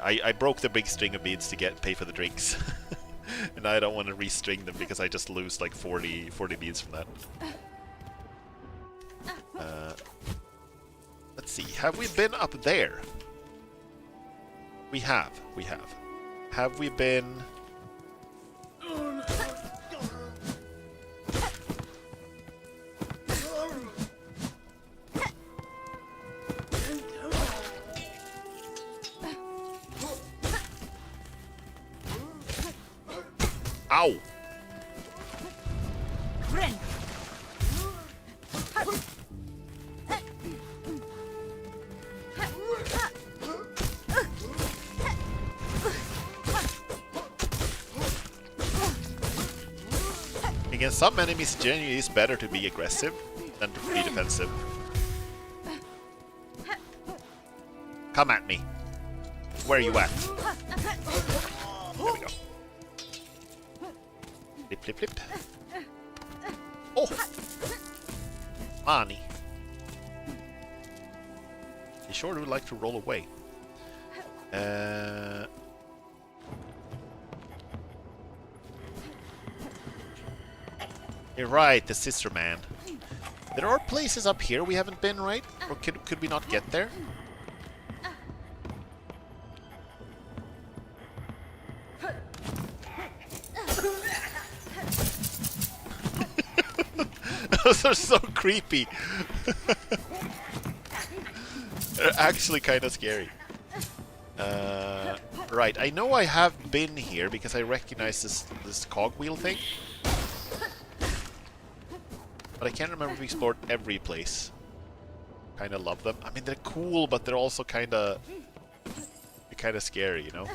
I broke the big string of beads to pay for the drinks. And I don't want to restring them because I just lose like 40 beads from that. Let's see, have we been up there? We have. Have we been... Ow! Against some enemies, it generally is better to be aggressive than to be defensive. Come at me. Where are you at? There we go. Flip, flip, flip. Oh! Money. You sure would like to roll away. You're right, the sister man. There are places up here we haven't been, right? Or could we not get there? Those are so creepy. They're actually kind of scary. Right, I know I have been here because I recognize this cogwheel thing. But I can't remember if we explored every place. Kinda love them. I mean, they're cool, but they're also kinda scary, you know?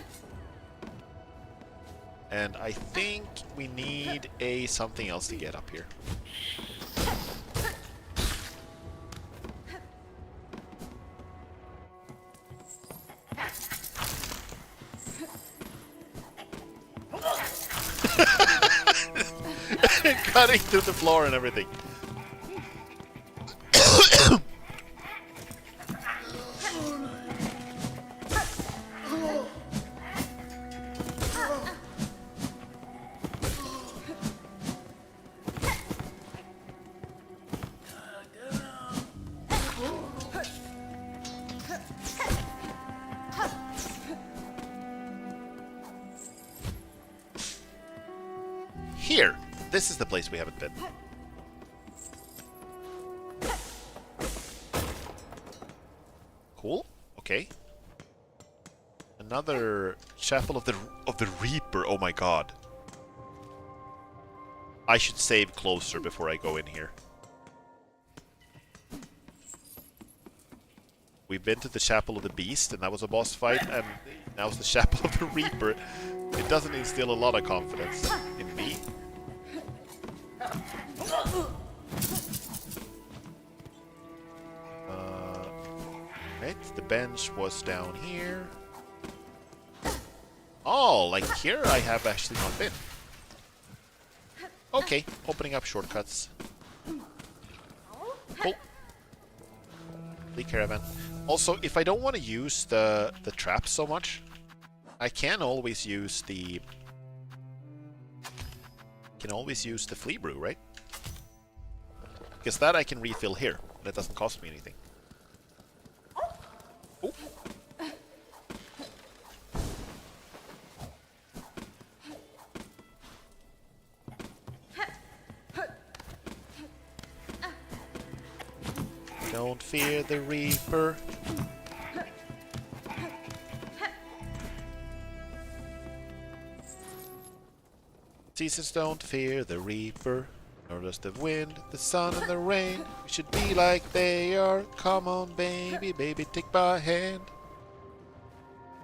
And I think we need something else to get up here. Cutting through the floor and everything. Here! This is the place we haven't been. Cool. Okay. Another chapel of the Reaper. Oh my god. I should save closer before I go in here. We've been to the Chapel of the Beast, and that was a boss fight, and now it's the Chapel of the Reaper. It doesn't instill a lot of confidence in me. Right, the bench was down here. Oh, like here I have actually not been. Okay, opening up shortcuts. Cool. The caravan. Also, if I don't want to use the trap so much, I can always use the flea brew, right? Because that I can refill here. That doesn't cost me anything. Oh. Don't fear the Reaper. Seasons don't fear the Reaper, nor does the wind, the sun, and the rain. We should be like they are. Come on, baby, baby, take my hand.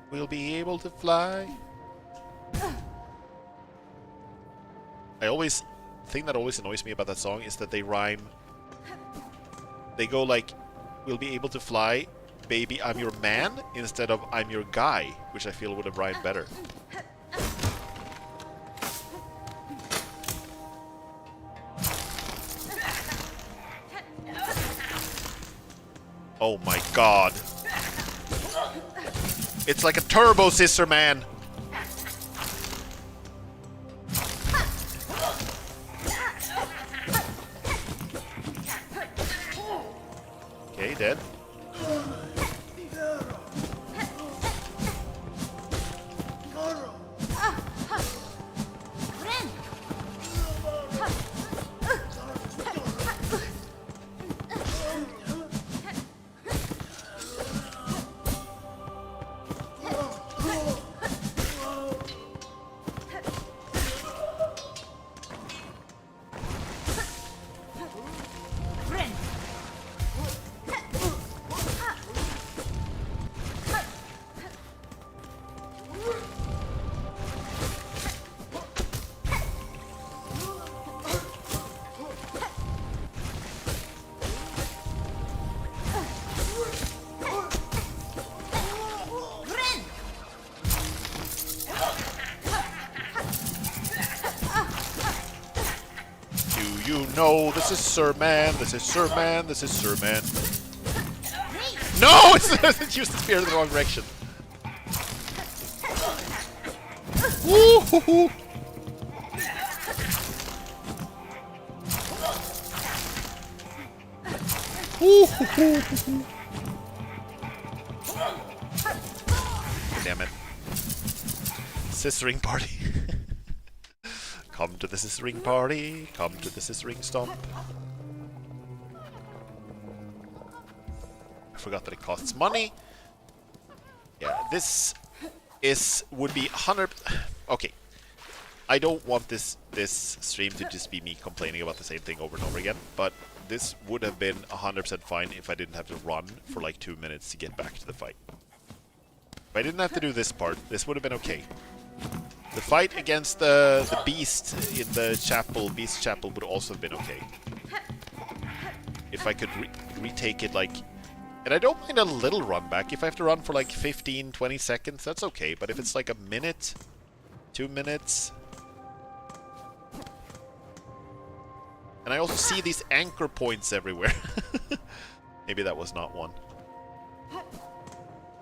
We'll be able to fly. The thing that always annoys me about that song is that they rhyme. They go like, we'll be able to fly, baby, I'm your man, instead of I'm your guy, which I feel would have rhymed better. Oh my god. It's like a turbo scissor man. Okay, dead. You know this is Sir Man, this is Sir Man, this is Sir Man. No! It used the spear in the wrong direction. Woo-hoo-hoo. Woo-hoo-hoo. Damn it. Scissoring party. Come to the scissoring party. Come to the scissoring stomp. forgot that it costs money. Yeah, this would be 100... Okay. I don't want this stream to just be me complaining about the same thing over and over again, but this would have been 100% fine if I didn't have to run for like 2 minutes to get back to the fight. If I didn't have to do this part, this would have been okay. The fight against the beast in the chapel, Beast Chapel, would also have been okay. If I could retake it like... And I don't mind a little run back. If I have to run for like 15, 20 seconds, that's okay. But if it's like a minute, 2 minutes... And I also see these anchor points everywhere. Maybe that was not one.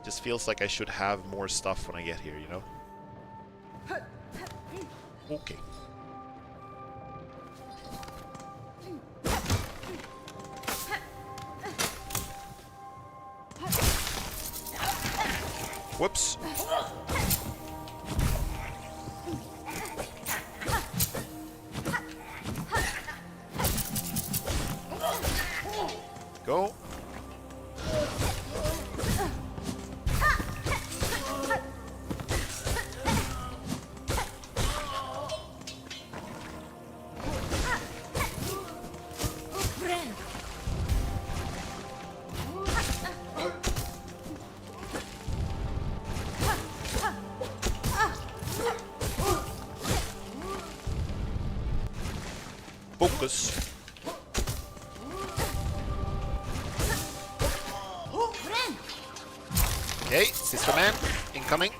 Just feels like I should have more stuff when I get here, you know? Okay. Whoops. Go. Focus. Okay, Sister Man, incoming.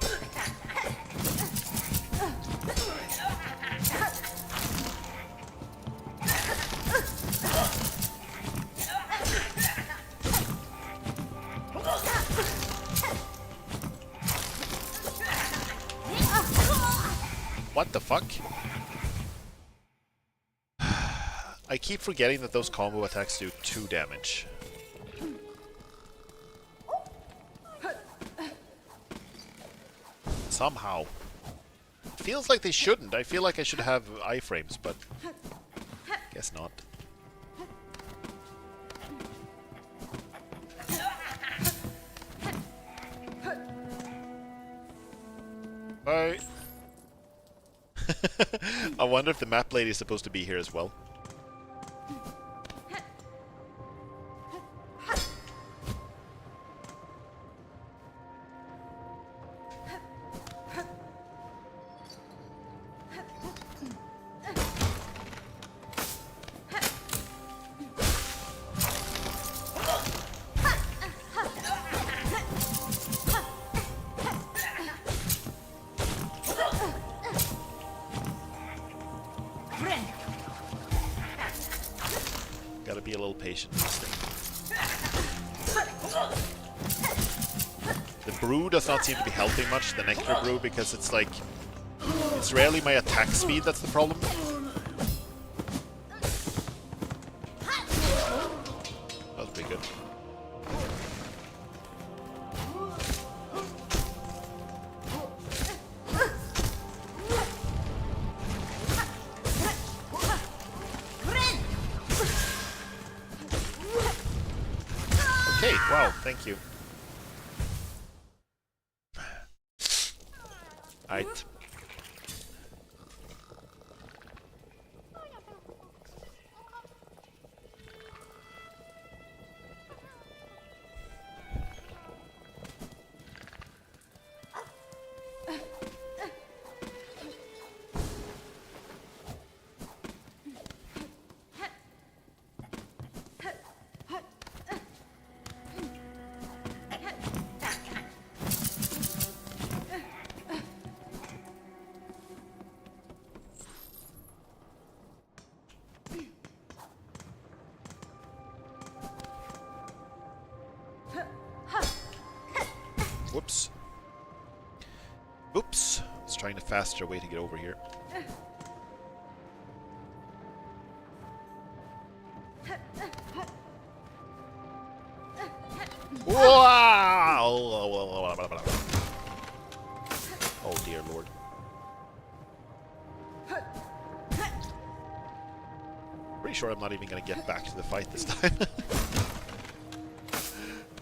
What the fuck? I keep forgetting that those combo attacks do 2 damage. Somehow. It feels like they shouldn't. I feel like I should have iframes, but guess not. Bye. I wonder if the map lady is supposed to be here as well. Gotta be a little patient with this thing. The brew does not seem to be helping much, the nectar brew, because it's like... It's rarely my attack speed that's the problem. That was pretty good. Okay, wow, thank you. Alright. Whoops. Oops. I was trying to faster way to get over here. Wow! Oh dear lord. Pretty sure I'm not even gonna get back to the fight this time.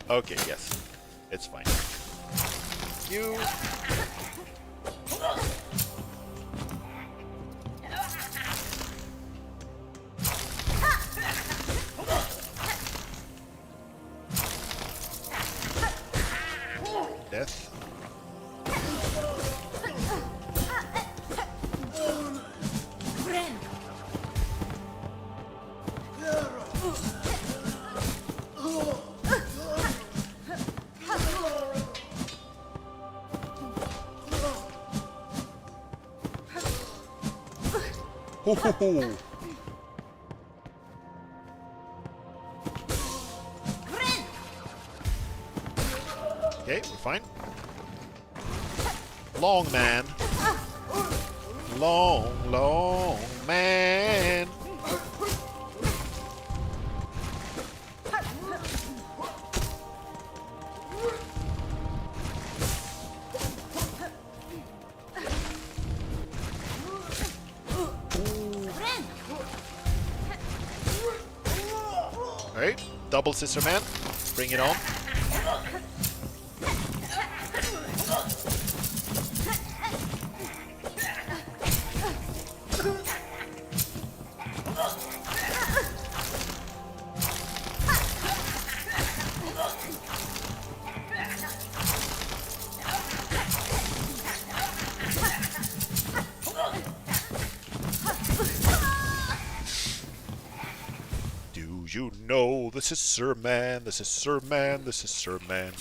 Okay, yes. It's fine. You... Death. Hoo hoo hoo. Okay, we're fine. Long man. Long, long man. Alright, double scissor man. Bring it on. Do you know this is Sir Man, this is Sir Man, this is Sir Man.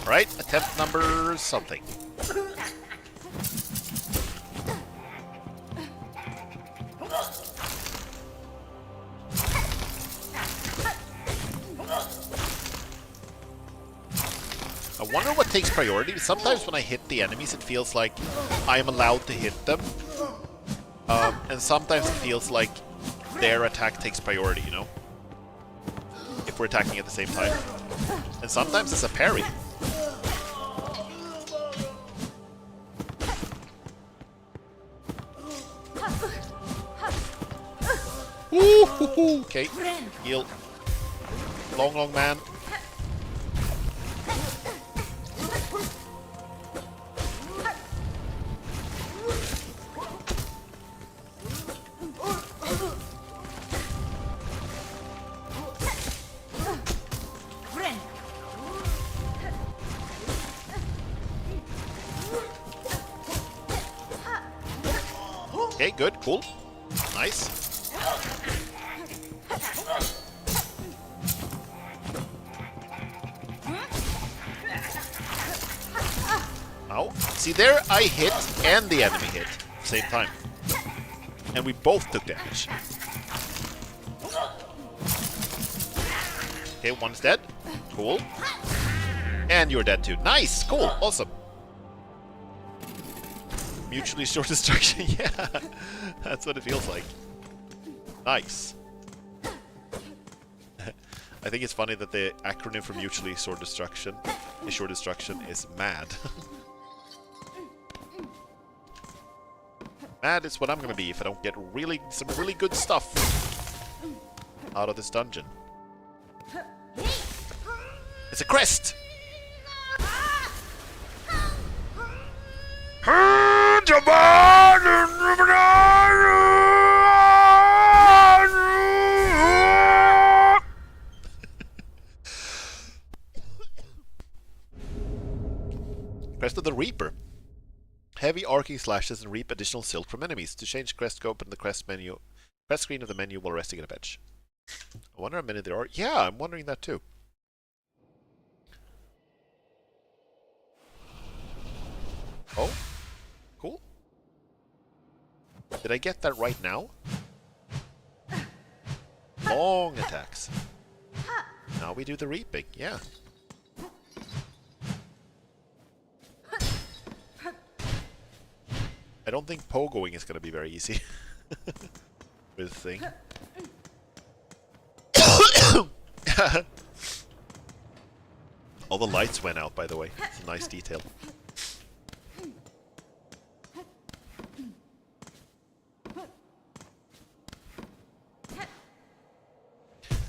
Right, attempt number something. I wonder what takes priority. Sometimes when I hit the enemies, it feels like I'm allowed to hit them. And sometimes it feels like their attack takes priority, you know? If we're attacking at the same time. And sometimes it's a parry. Ooh, okay, heal. Long, long man. Okay, good, cool. Nice. Ow. See there, I hit and the enemy hit at the same time. And we both took damage. Okay, one's dead. Cool. And you're dead too. Nice! Cool! Awesome. Mutually assured destruction. Yeah, that's what it feels like. Nice. I think it's funny that the acronym for mutually assured destruction is MAD. MAD is what I'm gonna be if I don't get some really good stuff out of this dungeon. It's a crest! heavy arcing slashes and reap additional silk from enemies. To change crest, go open the crest menu. Crest screen of the menu while resting in a bench. I wonder how many there are. Yeah, I'm wondering that too. Oh, cool. Did I get that right now? Long attacks. Now we do the reaping, yeah. I don't think pogoing is going to be very easy with the thing. All the lights went out, by the way. It's a nice detail.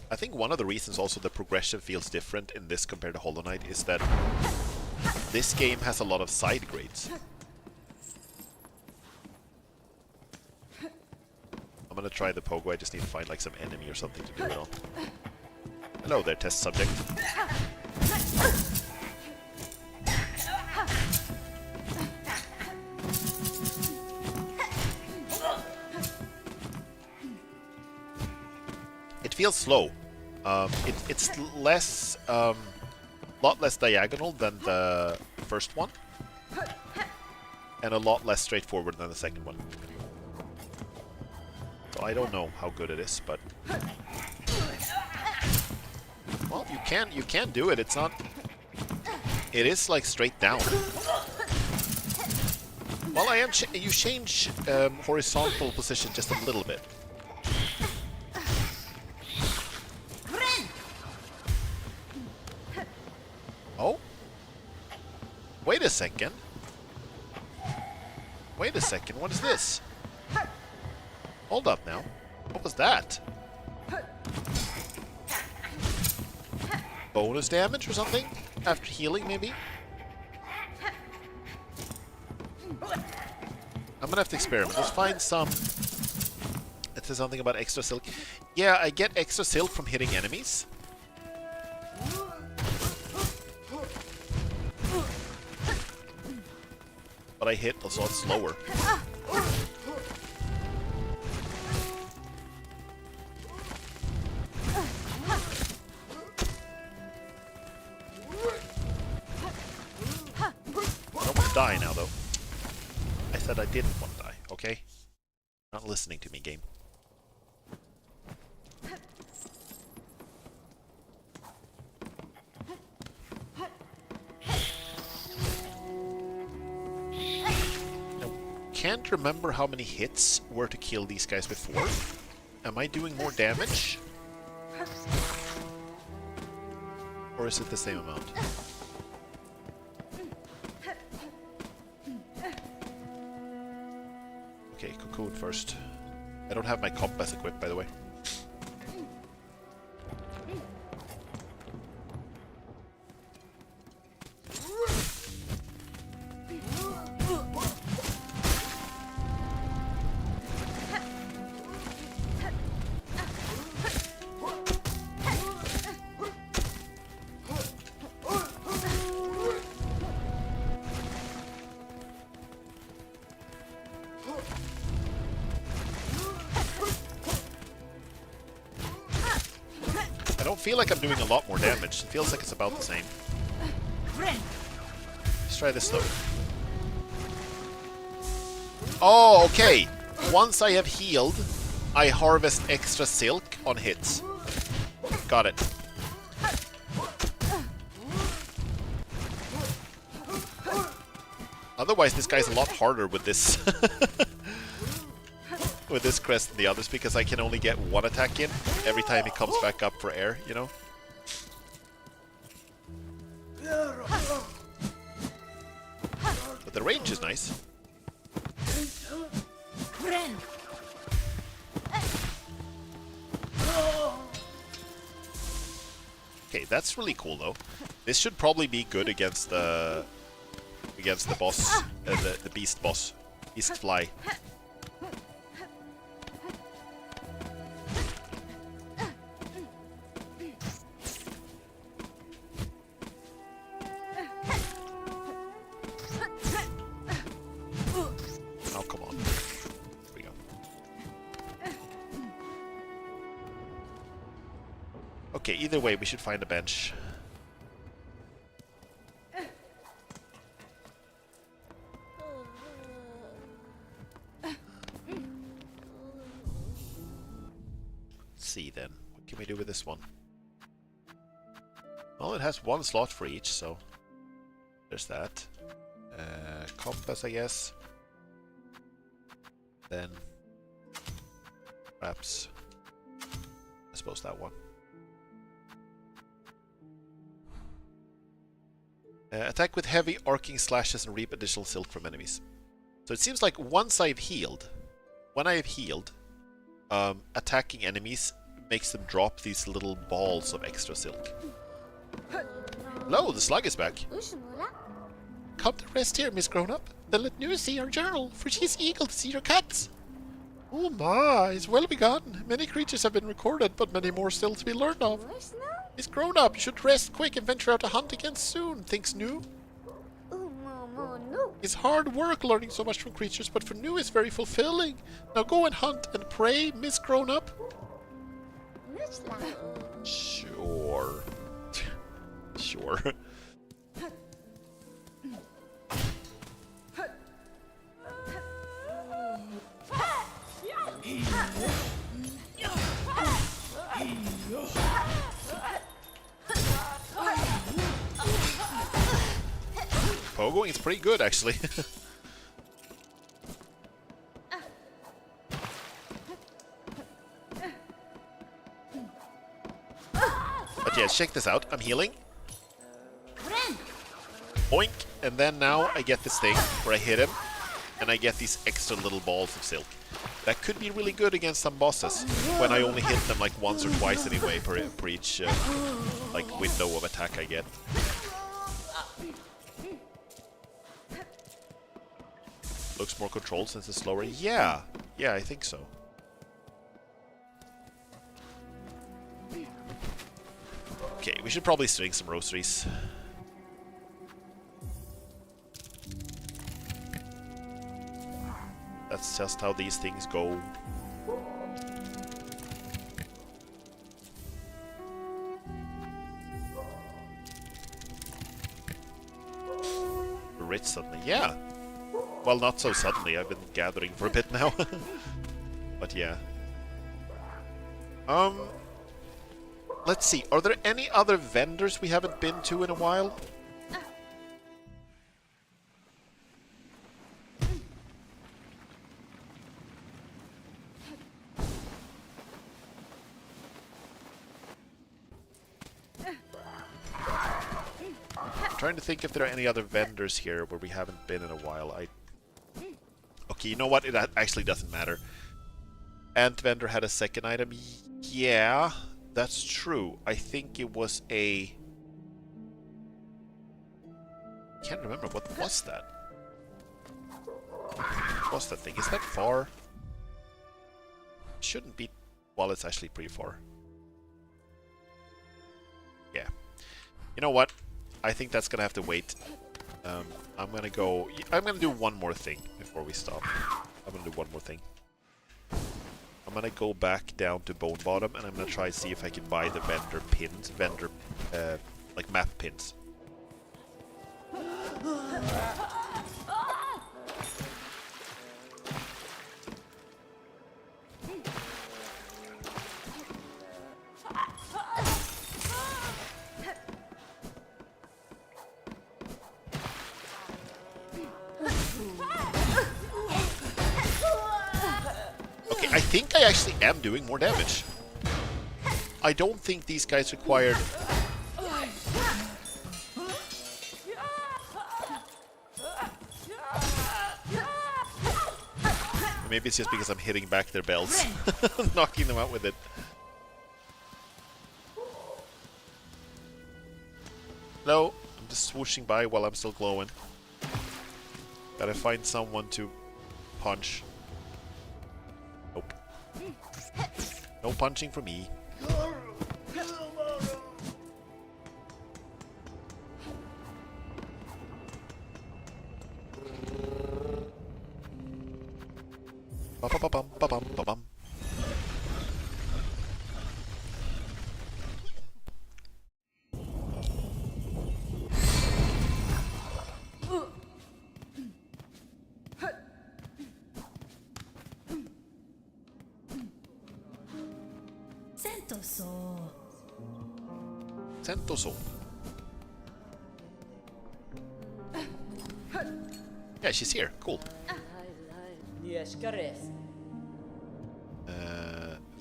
I think one of the reasons also the progression feels different in this compared to Hollow Knight is that this game has a lot of side grades. I'm gonna try the pogo, I just need to find like some enemy or something to do it on. Hello there, test subject. It feels slow. It's less, lot less diagonal than the first one, and a lot less straightforward than the second one. So I don't know how good it is, but well, you can do it. It's not. It is like straight down. Well, you change horizontal position just a little bit. Oh? Wait a second. Wait a second, what is this? Hold up now. What was that? Bonus damage or something? After healing, maybe? I'm gonna have to experiment. Let's find some... It says something about extra silk. Yeah, I get extra silk from hitting enemies. But I hit a lot slower. I don't want to die now, though. I said I didn't want to die, okay? Not listening to me, game. Can't remember how many hits were to kill these guys before. Am I doing more damage? Or is it the same amount? Okay, cocoon first. I don't have my compass equipped, by the way. I don't feel like I'm doing a lot more damage. It feels like it's about the same. Let's try this though. Oh, okay. Once I have healed, I harvest extra silk on hits. Got it. Otherwise, this guy's a lot harder with this with this crest than the others because I can only get one attack in every time he comes back up for air, you know? But the range is nice. Okay, that's really cool though. This should probably be good against the boss, the beast boss, beast fly. Okay, either way, we should find a bench. Let's see then. What can we do with this one? Well, it has one slot for each, so there's that. Compass, I guess. Then perhaps I suppose that one. Attack with heavy arcing slashes and reap additional silk from enemies. So it seems like once I've healed, when I have healed, attacking enemies makes them drop these little balls of extra silk. Hello, the slug is back. Come to rest here, Miss Grown-Up. Then let New see your journal, for she is eager to see your cats. Oh my, it's well begun. Many creatures have been recorded, but many more still to be learned of. Miss Grown-Up, you should rest quick and venture out to hunt again soon, thinks New. It's hard work learning so much from creatures, but for New it's very fulfilling. Now go and hunt and pray, Miss Grown-Up. Sure. Sure. Pogoing is pretty good, actually. But yeah, check this out. I'm healing. Oink! And then now I get this thing where I hit him, and I get these extra little balls of silk. That could be really good against some bosses, when I only hit them like once or twice anyway per each like window of attack I get. Looks more controlled since it's slower. Yeah, I think so. Okay, we should probably string some rosaries. That's just how these things go. Rich suddenly, yeah. Well, not so suddenly. I've been gathering for a bit now. But yeah. Let's see. Are there any other vendors we haven't been to in a while? I'm trying to think if there are any other vendors here where we haven't been in a while. Okay, you know what? It actually doesn't matter. Ant vendor had a second item. Yeah, that's true. I think it was a... Can't remember. What was that? What was that thing? Is that far? Shouldn't be... Well, it's actually pretty far. Yeah. You know what? I think that's gonna have to wait. I'm gonna do one more thing before we stop. I'm gonna do one more thing. I'm gonna go back down to Bone Bottom and I'm gonna try to see if I can buy the vendor pins, like map pins. I think I actually am doing more damage. I don't think these guys required... Maybe it's just because I'm hitting back their bells. Knocking them out with it. No, I'm just swooshing by while I'm still glowing. Gotta find someone to punch. Nope. No punching for me. Ba-ba-ba-bum, ba-bum, ba-bum. Sentoso. Yeah, she's here. Cool.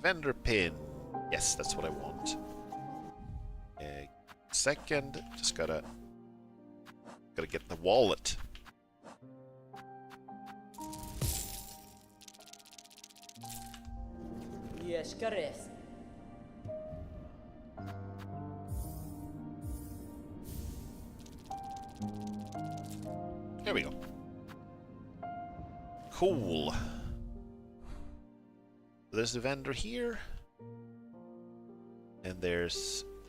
Vendor pin. Yes, that's what I want. Second, just gotta get the wallet. There we go. Cool. There's the vendor here. And there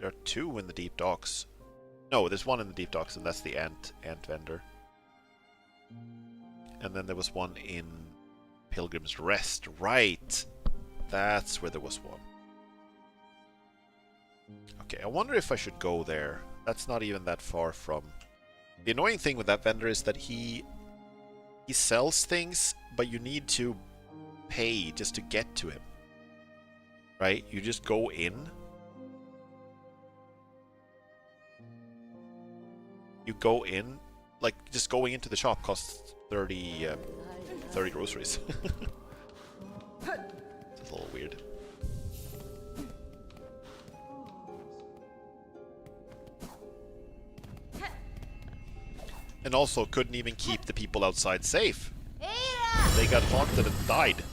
are two in the deep docks. No, there's one in the deep docks, and that's the ant vendor. And then there was one in Pilgrim's Rest. Right. That's where there was one. Okay, I wonder if I should go there. That's not even that far from... The annoying thing with that vendor is that he sells things, but you need to pay just to get to him. Right? You just go in. You go in, like just going into the shop costs 30 groceries. It's a little weird. And also couldn't even keep the people outside safe. They got haunted and died.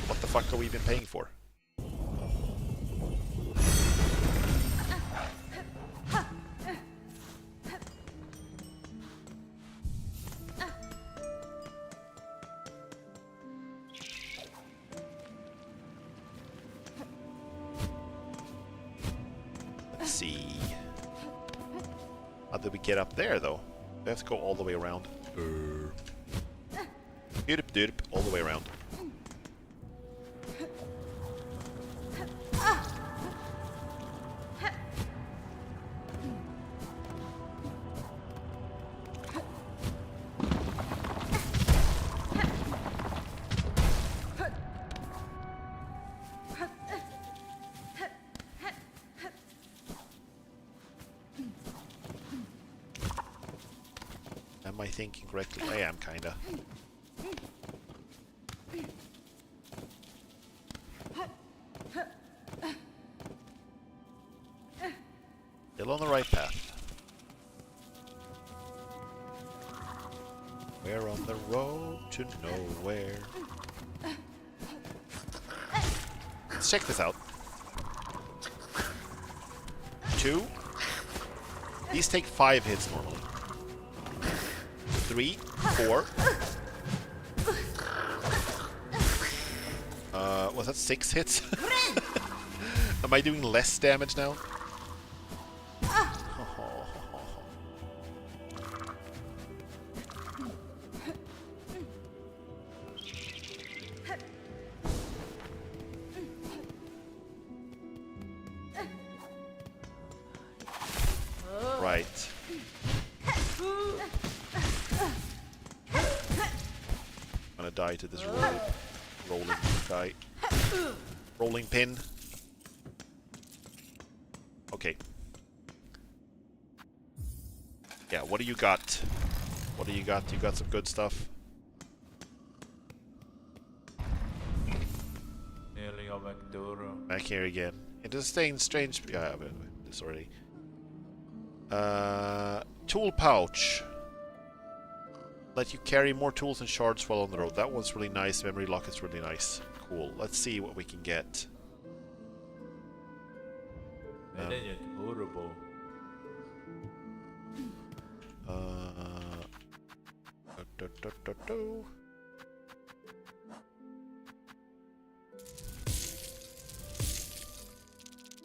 What the fuck are we even paying for? Let's see. How did we get up there, though? We have to go all the way around. Doop, all the way around. Am I thinking correctly? I am, kinda. Still on the right path. We're on the road to nowhere. Let's check this out. 2. These take 5 hits normally. 3, 4. Was that 6 hits? Am I doing less damage now? Right. I'm gonna die to this rolling guy. Rolling pin. Okay. Yeah, what do you got? What do you got? You got some good stuff? Back here again. It is staying strange. Yeah, this already. Tool pouch. Let you carry more tools and shards while on the road. That one's really nice. Memory lock is really nice. Cool. Let's see what we can get.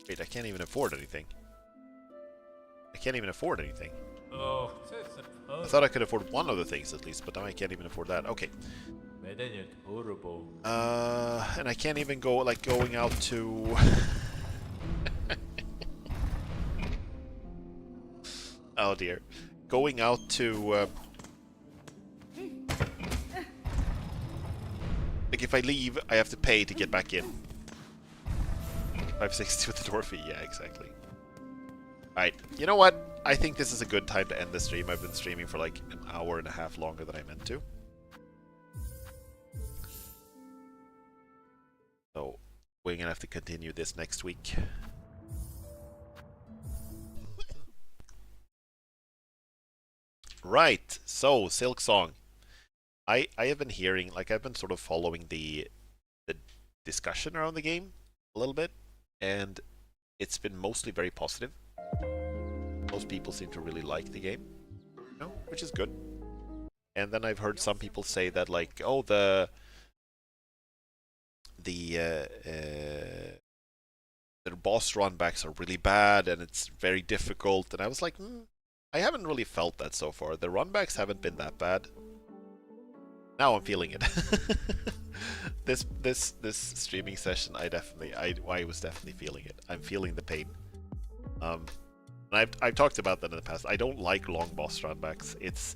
Wait, I can't even afford anything. I can't even afford anything. Oh, I thought I could afford one of the things at least, but now I can't even afford that. Okay. And I can't even go, like, going out to... Oh dear. Going out to... Like if I leave, I have to pay to get back in. 560 with the door fee, yeah, exactly. Alright, you know what? I think this is a good time to end the stream. I've been streaming for like an hour and a half longer than I meant to. So, we're gonna have to continue this next week. Right, so Silksong. I have been hearing, like I've been sort of following the discussion around the game a little bit, and it's been mostly very positive. Most people seem to really like the game, you know, which is good. And then I've heard some people say that like, oh, the boss runbacks are really bad and it's very difficult. And I was like, I haven't really felt that so far. The runbacks haven't been that bad. Now I'm feeling it. This streaming session, I was definitely feeling it. I'm feeling the pain. And I've talked about that in the past. I don't like long boss runbacks. It's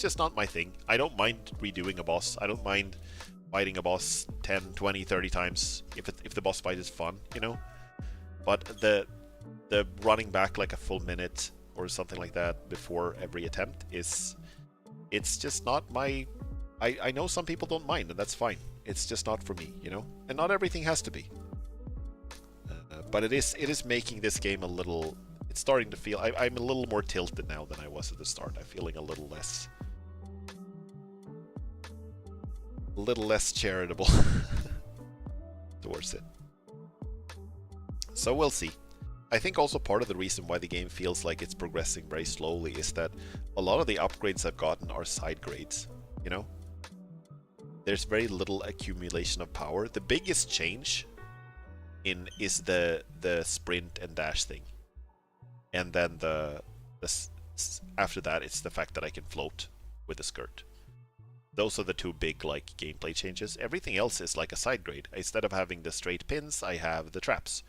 just not my thing. I don't mind redoing a boss. I don't mind fighting a boss 10, 20, 30 times if the boss fight is fun, you know. But the running back like a full minute or something like that before every attempt it's just not my. I know some people don't mind, and that's fine. It's just not for me, you know. And not everything has to be. But it is making this game a little. It's starting to feel. I'm a little more tilted now than I was at the start. I'm feeling a little less charitable towards it. So we'll see. I think also part of the reason why the game feels like it's progressing very slowly is that a lot of the upgrades I've gotten are side grades, you know? There's very little accumulation of power. The biggest change is the sprint and dash thing. And then after that it's the fact that I can float with the skirt. Those are the two big like gameplay changes. Everything else is like a side grade. Instead of having the straight pins, I have the traps.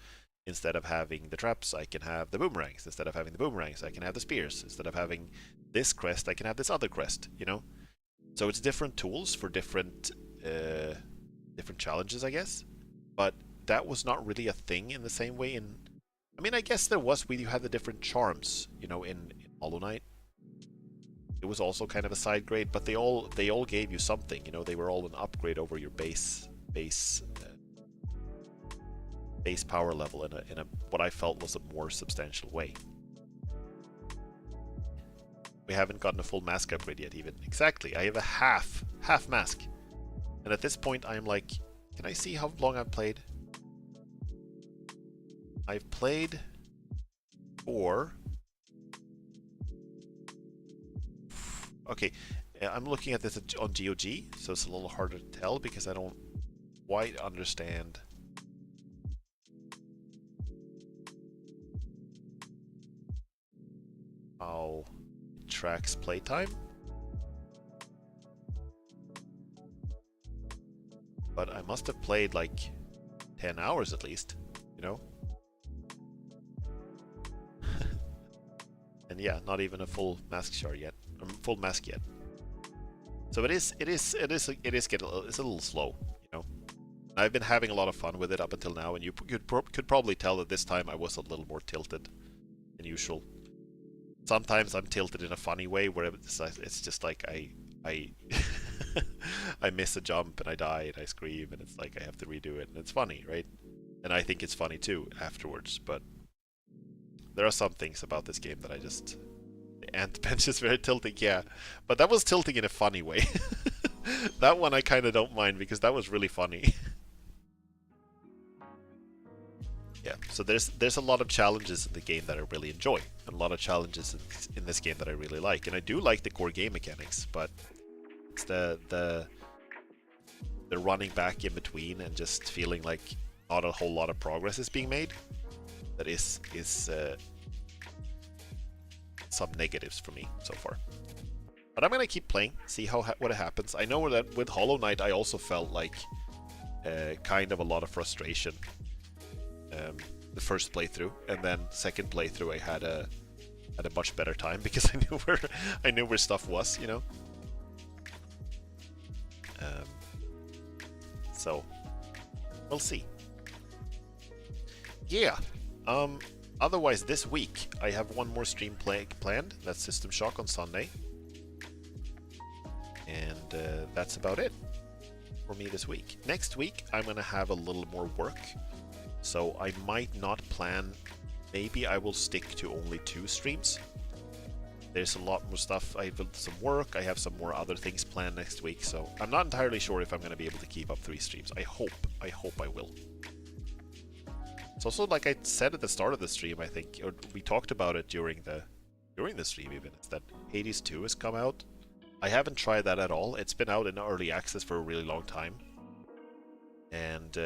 Instead of having the traps, I can have the boomerangs. Instead of having the boomerangs, I can have the spears. Instead of having this crest, I can have this other crest, you know? So it's different tools for different challenges, I guess. But that was not really a thing in the same way in... I mean, I guess there was when you had the different charms, you know, in Hollow Knight. It was also kind of a side grade, but they all gave you something, you know? They were all an upgrade over your base power level in a what I felt was a more substantial way. We haven't gotten a full mask upgrade yet even. Exactly, I have a half mask. And at this point I'm like, can I see how long I've played? I've played for... Okay, I'm looking at this on GOG, so it's a little harder to tell because I don't quite understand how it tracks playtime. But I must have played like 10 hours at least, you know? And yeah, not even a full mask shard yet, full mask yet. So it's a little slow, you know. I've been having a lot of fun with it up until now, and you could probably tell that this time I was a little more tilted than usual. Sometimes I'm tilted in a funny way, where it's just like I I miss a jump and I die and I scream and it's like I have to redo it, and it's funny, right? And I think it's funny too afterwards, but there are some things about this game that I just... The ant bench is very tilting, yeah. But that was tilting in a funny way. That one I kind of don't mind because that was really funny. Yeah, so there's a lot of challenges in the game that I really enjoy, and a lot of challenges in this game that I really like. And I do like the core game mechanics, but it's the running back in between and just feeling like not a whole lot of progress is being made. That is some negatives for me so far. But I'm gonna keep playing, see what happens. I know that with Hollow Knight I also felt like kind of a lot of frustration the first playthrough, and then second playthrough I had a much better time because I knew where stuff was, you know. So we'll see. Yeah. Otherwise, this week I have one more stream planned. That's System Shock on Sunday, and that's about it for me this week. Next week I'm gonna have a little more work, so I might not plan. Maybe I will stick to only 2 streams. There's a lot more stuff. I have some work. I have some more other things planned next week, so I'm not entirely sure if I'm going to be able to keep up 3 streams. I hope I will. It's also like I said at the start of the stream, I think, or we talked about it during the stream even, is that Hades 2 has come out. I haven't tried that at all. It's been out in early access for a really long time. And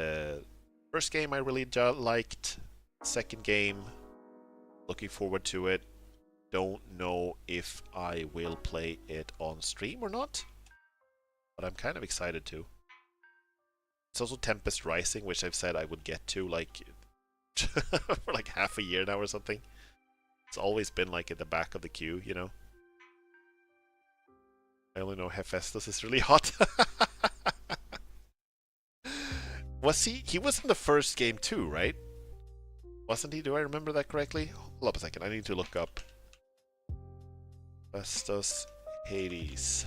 first game I really liked. Second game, looking forward to it. Don't know if I will play it on stream or not, but I'm kind of excited to. It's also Tempest Rising, which I've said I would get to like for like half a year now or something. It's always been like at the back of the queue, you know. I only know Hephaestus is really hot. Was he? He was in the first game too, right? Wasn't he? Do I remember that correctly? Hold up a second. I need to look up. Hephaestus Hades.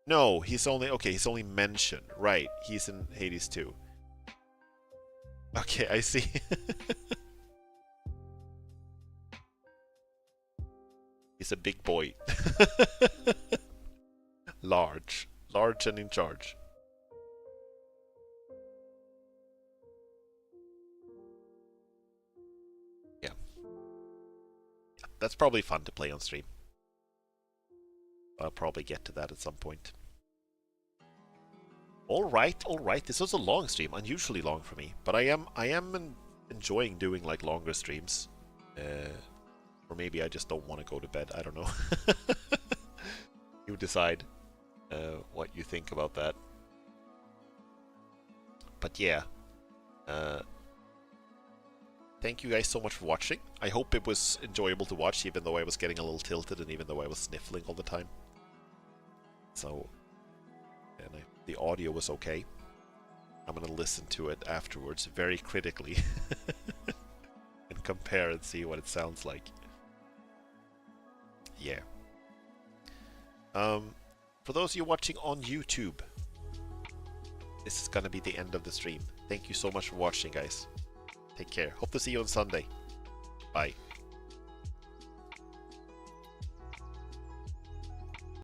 No, he's only... Okay, he's only mentioned. Right, he's in Hades too. Okay, I see. He's a big boy. Large. Large and in charge. Yeah. That's probably fun to play on stream. I'll probably get to that at some point. Alright, alright. This was a long stream, unusually long for me. But I am enjoying doing like longer streams. Or maybe I just don't want to go to bed. I don't know. You decide what you think about that. But yeah. Thank you guys so much for watching. I hope it was enjoyable to watch, even though I was getting a little tilted and even though I was sniffling all the time. So, and the audio was okay. I'm gonna listen to it afterwards very critically and compare and see what it sounds like. Yeah. For those of you watching on YouTube, this is gonna be the end of the stream. Thank you so much for watching, guys. Take care. Hope to see you on Sunday. Bye.